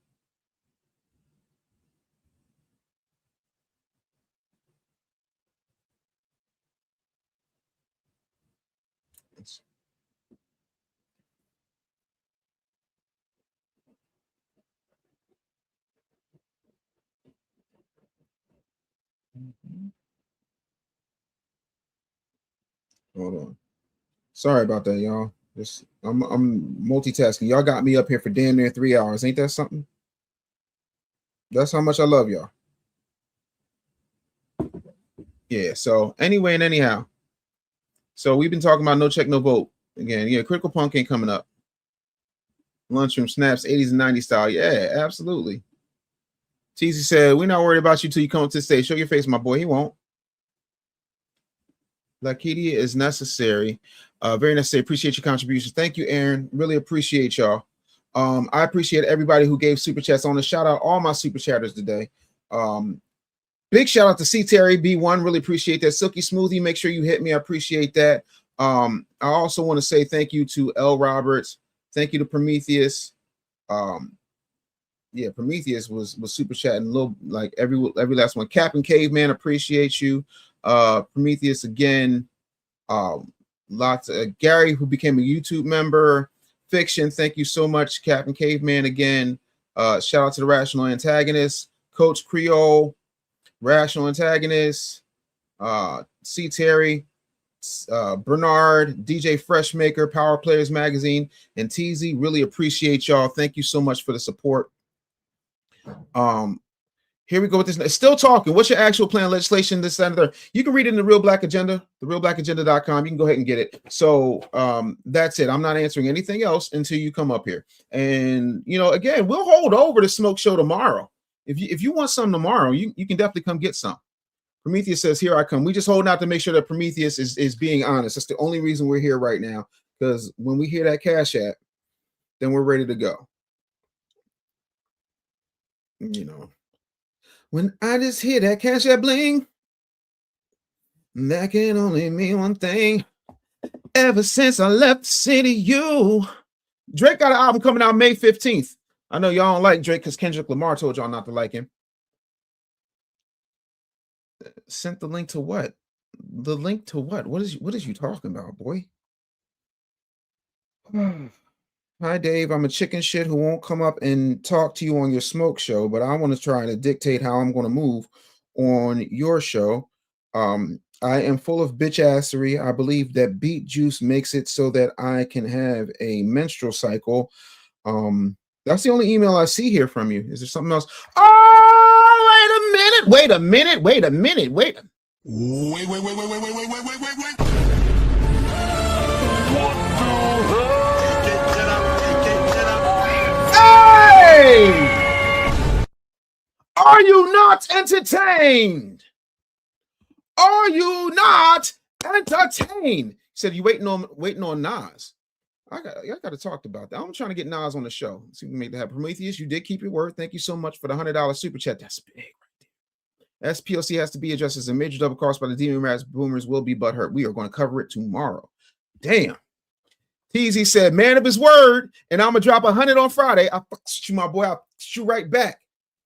Hold on. Sorry about that, y'all. I'm multitasking. Y'all got me up here for damn near 3 hours. Ain't that something? That's how much I love y'all. Yeah, so anyway and anyhow. So we've been talking about no check, no vote. Again, yeah, Critical Punk ain't coming up. Lunchroom snaps, 80s and 90s style. Yeah, absolutely. Teasy said, we're not worried about you till you come up to the stage. Show your face, my boy. He won't. Lakedia is necessary. Very necessary. Appreciate your contributions. Thank you, Aaron. Really appreciate y'all. I appreciate everybody who gave super chats. I want to shout out all my super chatters today. Big shout out to C. Terry B1. Really appreciate that. Silky Smoothie, make sure you hit me. I appreciate that. I also want to say thank you to L. Roberts. Thank you to Prometheus. Yeah, Prometheus was super chatting. Little like every last one. Captain Caveman, appreciate you. Prometheus again. Lots of Gary, who became a YouTube member. Fiction, thank you so much. Captain Caveman again. Shout out to the Rational Antagonist. Coach Creole. Rational Antagonist, C. Terry, Bernard, DJ Freshmaker, Power Players Magazine, and TZ. Really appreciate y'all. Thank you so much for the support. Here we go with this. It's still talking. What's your actual plan? Legislation, this, that, and the other. You can read it in the Real Black Agenda, therealblackagenda.com. You can go ahead and get it. So that's it. I'm not answering anything else until you come up here. And, you know, again, we'll hold over the smoke show tomorrow. If you want some tomorrow, you can definitely come get some. Prometheus says, here I come. We just holding out to make sure that Prometheus is being honest. That's the only reason we're here right now. Because when we hear that Cash App, then we're ready to go. You know, when I just hear that Cash App bling, that can only mean one thing. Ever since I left the city, Drake got an album coming out May 15th. I know y'all don't like Drake because Kendrick Lamar told y'all not to like him. Sent the link to what? The link to what? What is you talking about, boy? Hi, Dave. I'm a chicken shit who won't come up and talk to you on your smoke show, but I want to try to dictate how I'm going to move on your show. I am full of bitch assery. I believe that beet juice makes it so that I can have a menstrual cycle. That's the only email I see here from you. Is there something else? Oh, wait a minute. Wait. Hey! Are you not entertained? Are you not entertained? He said, you waiting on Nas. I got to talk about that. I'm trying to get Nas on the show. See if we can make that happen. Prometheus, you did keep your word. Thank you so much for the $100 super chat. That's big right there. SPLC has to be addressed as a major double cross by the Demon Rats. Boomers will be butthurt. We are going to cover it tomorrow. Damn. TZ said, man of his word, and I'm going to drop 100 on Friday. I'll shoot you, my boy. I'll shoot right back.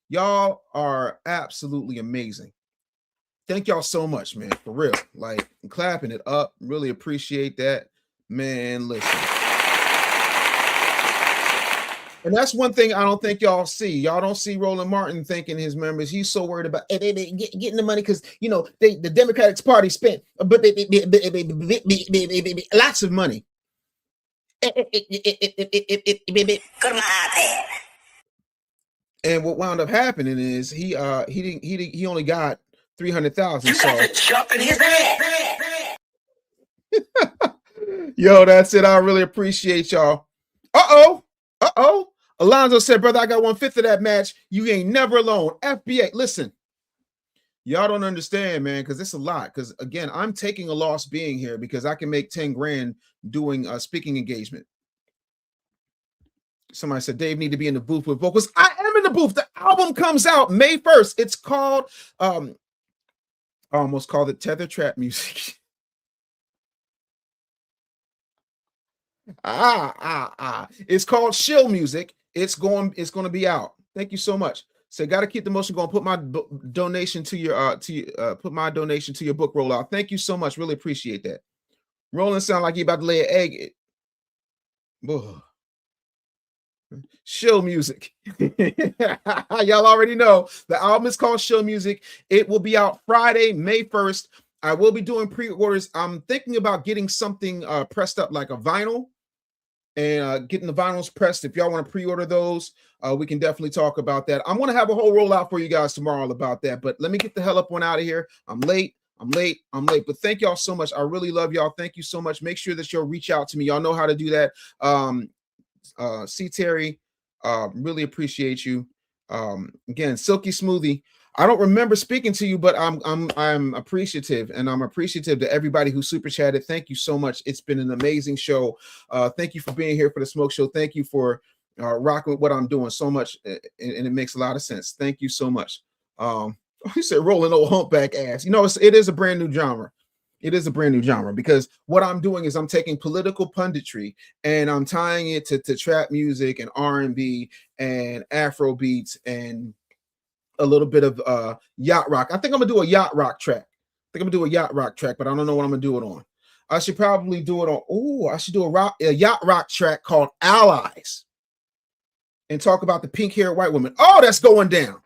Y'all are absolutely amazing. Thank y'all so much, man. For real. Like, I'm clapping it up. Really appreciate that. Man, listen. And that's one thing I don't think y'all see. Y'all don't see Roland Martin thinking his members. He's so worried about getting the money because the Democratic Party spent lots of money. And what wound up happening is he only got 300,000. So jump in his head. Yo, that's it. I really appreciate y'all. Uh-oh. Alonzo said, brother, I got 1/5 of that match. You ain't never alone. FBA, listen. Y'all don't understand, man, because it's a lot. Because, again, I'm taking a loss being here because I can make 10 grand doing a speaking engagement. Somebody said, Dave need to be in the booth with vocals. I am in the booth. The album comes out May 1st. It's called, I almost called it Tether Trap Music. It's called Shill Music. It's going to be out. Thank you so much. So got to keep the motion going. Put my donation to your put my donation to your book rollout. Thank you so much. Really appreciate that. Roland sound like he about to lay an egg. Shill Music. Y'all already know the album is called Shill Music. It will be out Friday, May 1st. I will be doing pre-orders. I'm thinking about getting something pressed up like a vinyl and getting the vinyls pressed. If y'all want to pre-order those, we can definitely talk about that. I'm going to have a whole rollout for you guys tomorrow about that, but let me get the hell up on out of here. I'm late. But thank y'all so much. I really love y'all. Thank you so much. Make sure that you'll reach out to me. Y'all know how to do that. C. Terry, really appreciate you. Again, Silky Smoothie. I don't remember speaking to you, but I'm appreciative, and I'm appreciative to everybody who super chatted. Thank you so much. It's been an amazing show. Thank you for being here for the Smoke Show. Thank you for rocking with what I'm doing so much, and it makes a lot of sense. Thank you so much. You said rolling old humpback ass. It is a brand new genre. It is a brand new genre because what I'm doing is I'm taking political punditry and I'm tying it to trap music and R&B and Afro beats and a little bit of yacht rock. I think I'm gonna do a yacht rock track. But I don't know what I'm gonna do it on. I should probably do it on. I should do a yacht rock track called Allies and talk about the pink-haired white woman. Oh, that's going down.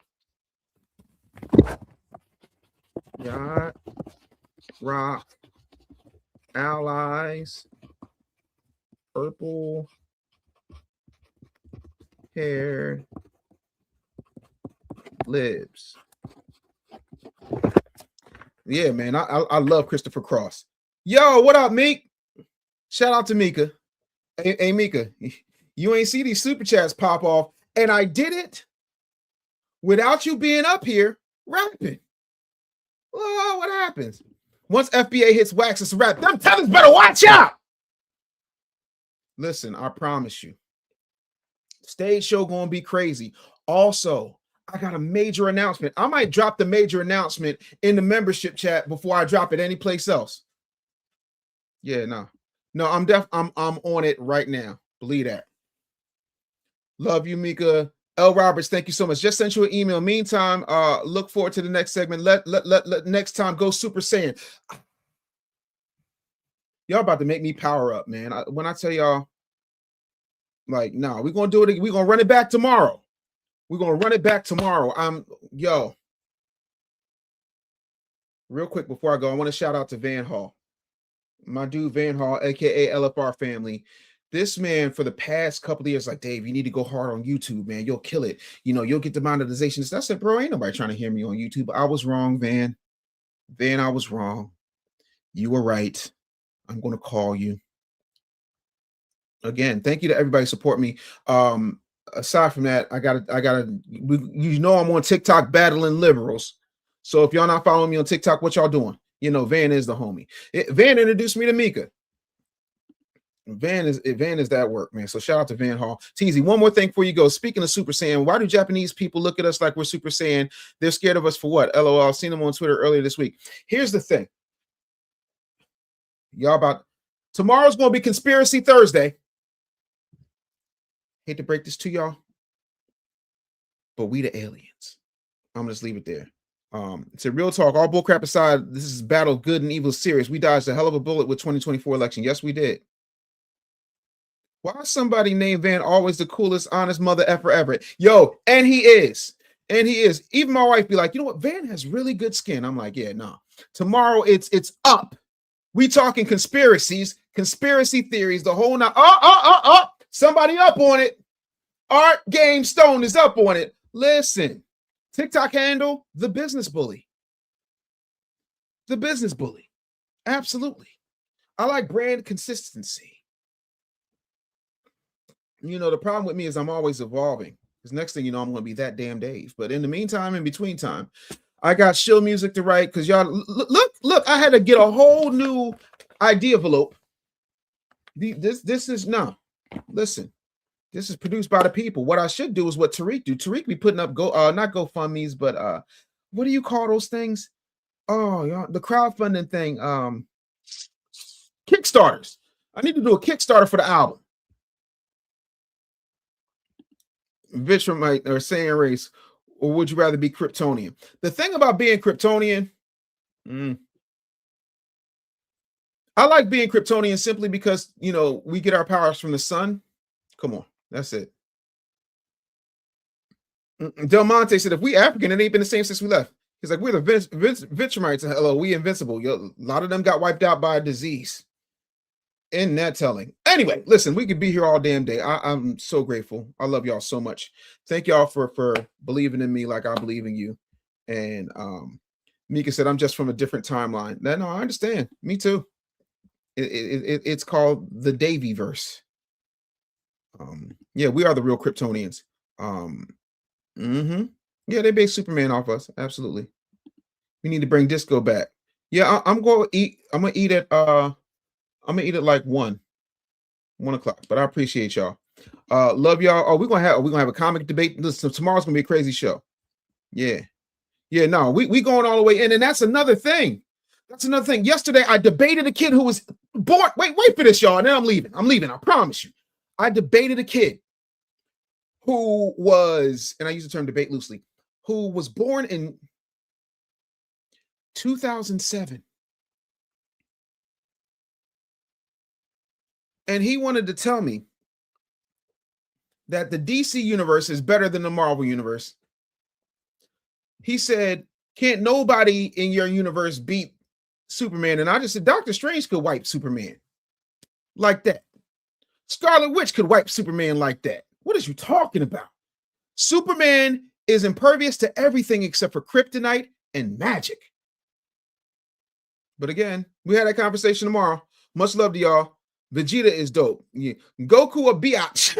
Yacht rock Allies, purple hair libs. Yeah, man, I love Christopher Cross. Yo, what up, Meek? Shout out to Mika. Hey, Mika, you ain't see these super chats pop off, and I did it without you being up here rapping. Oh, what happens? Once FBA hits wax, it's a wrap. Them tellers better watch out. Listen, I promise you. Stage show gonna be crazy. Also, I got a major announcement. I might drop the major announcement in the membership chat before I drop it anyplace else. Yeah, no, I'm on it right now. Believe that. Love you, Mika. L. Roberts, thank you so much. Just sent you an email. Meantime, look forward to the next segment. Let next time go Super Saiyan. Y'all about to make me power up, man. When I tell y'all, like, no, we're gonna do it. We're gonna run it back tomorrow. Yo. Real quick before I go, I want to shout out to Van Hall. My dude Van Hall, aka LFR family. This man for the past couple of years, like, Dave, you need to go hard on YouTube, man. You'll kill it. You'll get the monetization. I said, bro, ain't nobody trying to hear me on YouTube. I was wrong, Van. I was wrong. You were right. I'm going to call you. Again, thank you to everybody support me. Aside from that, I'm on TikTok battling liberals. So if y'all not following me on TikTok, what y'all doing? Van is the homie. Van introduced me to Mika. Van is that work, man. So shout out to Van Hall. Teasy, one more thing before you go. Speaking of Super Saiyan, why do Japanese people look at us like we're Super Saiyan? They're scared of us for what? LOL. I've seen them on Twitter earlier this week. Here's the thing. Tomorrow's going to be Conspiracy Thursday. Hate to break this to y'all, but we the aliens. I'm going to just leave it there. It's a real talk. All bullcrap aside, this is battle good and evil serious. We dodged a hell of a bullet with 2024 election. Yes, we did. Why is somebody named Van always the coolest, honest mother effer ever? Yo, and he is. And he is. Even my wife be like, you know what? Van has really good skin. I'm like, yeah, no. Tomorrow it's up. We talking conspiracies, conspiracy theories, the whole night. Somebody up on it. Art Game Stone is up on it. Listen, TikTok handle, The Business Bully. The Business Bully. Absolutely. I like brand consistency. You know, the problem with me is I'm always evolving. Because next thing you know, I'm going to be that damn Dave. But in the meantime, in between time, I got shill music to write. Because y'all, look, I had to get a whole new idea envelope. This is, no, listen. This is produced by the people. What I should do is what Tariq do. Tariq be putting up, not GoFundMe's, but what do you call those things? Oh, y'all, the crowdfunding thing. Kickstarters. I need to do a Kickstarter for the album. Vitramite or saying race, or would you rather be Kryptonian? The thing about being Kryptonian, I like being Kryptonian simply because, you know, we get our powers from the sun. Come on, that's it. Del Monte said, if we African, it ain't been the same since we left. He's like, we're the Vitramites. Hello, we invincible. A lot of them got wiped out by a disease. In that telling. Anyway, listen, we could be here all damn day. I'm so grateful. I love y'all so much. Thank y'all for believing in me like I believe in you. And Mika said, I'm just from a different timeline. No, I understand. Me too. It's called the Davy verse. Yeah, we are the real Kryptonians. Yeah, they based Superman off us. Absolutely. We need to bring disco back. Yeah, I'm gonna eat at like 1 o'clock, but I appreciate y'all. Love y'all. Oh, we're gonna have a comic debate. Listen, tomorrow's gonna be a crazy show. Yeah. No, we going all the way in, and that's another thing. Yesterday, I debated a kid who was born. Wait for this, y'all. And then I'm leaving. I promise you. I debated a kid who was, and I use the term debate loosely, who was born in 2007. And he wanted to tell me that the DC universe is better than the Marvel universe. He said, can't nobody in your universe beat Superman? And I just said, Doctor Strange could wipe Superman like that. Scarlet Witch could wipe Superman like that. What is you talking about? Superman is impervious to everything except for kryptonite and magic. But again, we had that conversation tomorrow. Much love to y'all. Vegeta is dope. Yeah. Goku a biatch.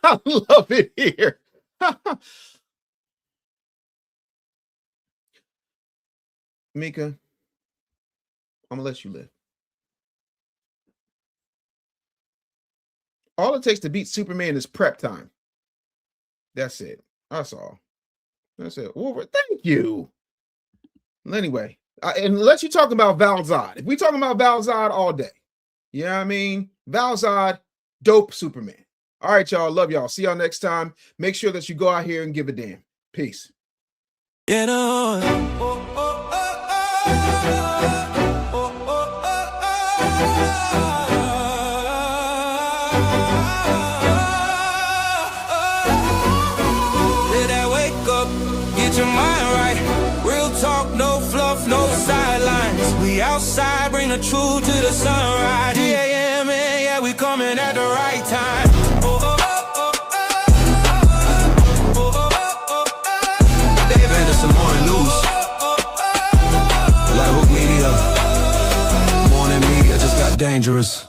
I love it here. Mika, I'm gonna let you live. All it takes to beat Superman is prep time. That's it. That's all. That's it. Wolverine, thank you. Anyway, unless you talk about Val-Zod. If we talking about Val-Zod all day. You know what I mean? Val-Zod, dope Superman. All right, y'all. Love y'all. See y'all next time. Make sure that you go out here and give a damn. Peace. Get on. Did I wake up? Get your mind right. Real talk, no fluff, no sidelines. We outside, bring the truth to the sunrise. 3 a.m. and yeah, we coming at the right time. Dave Anderson, morning news. Like hook media. Morning media just got dangerous.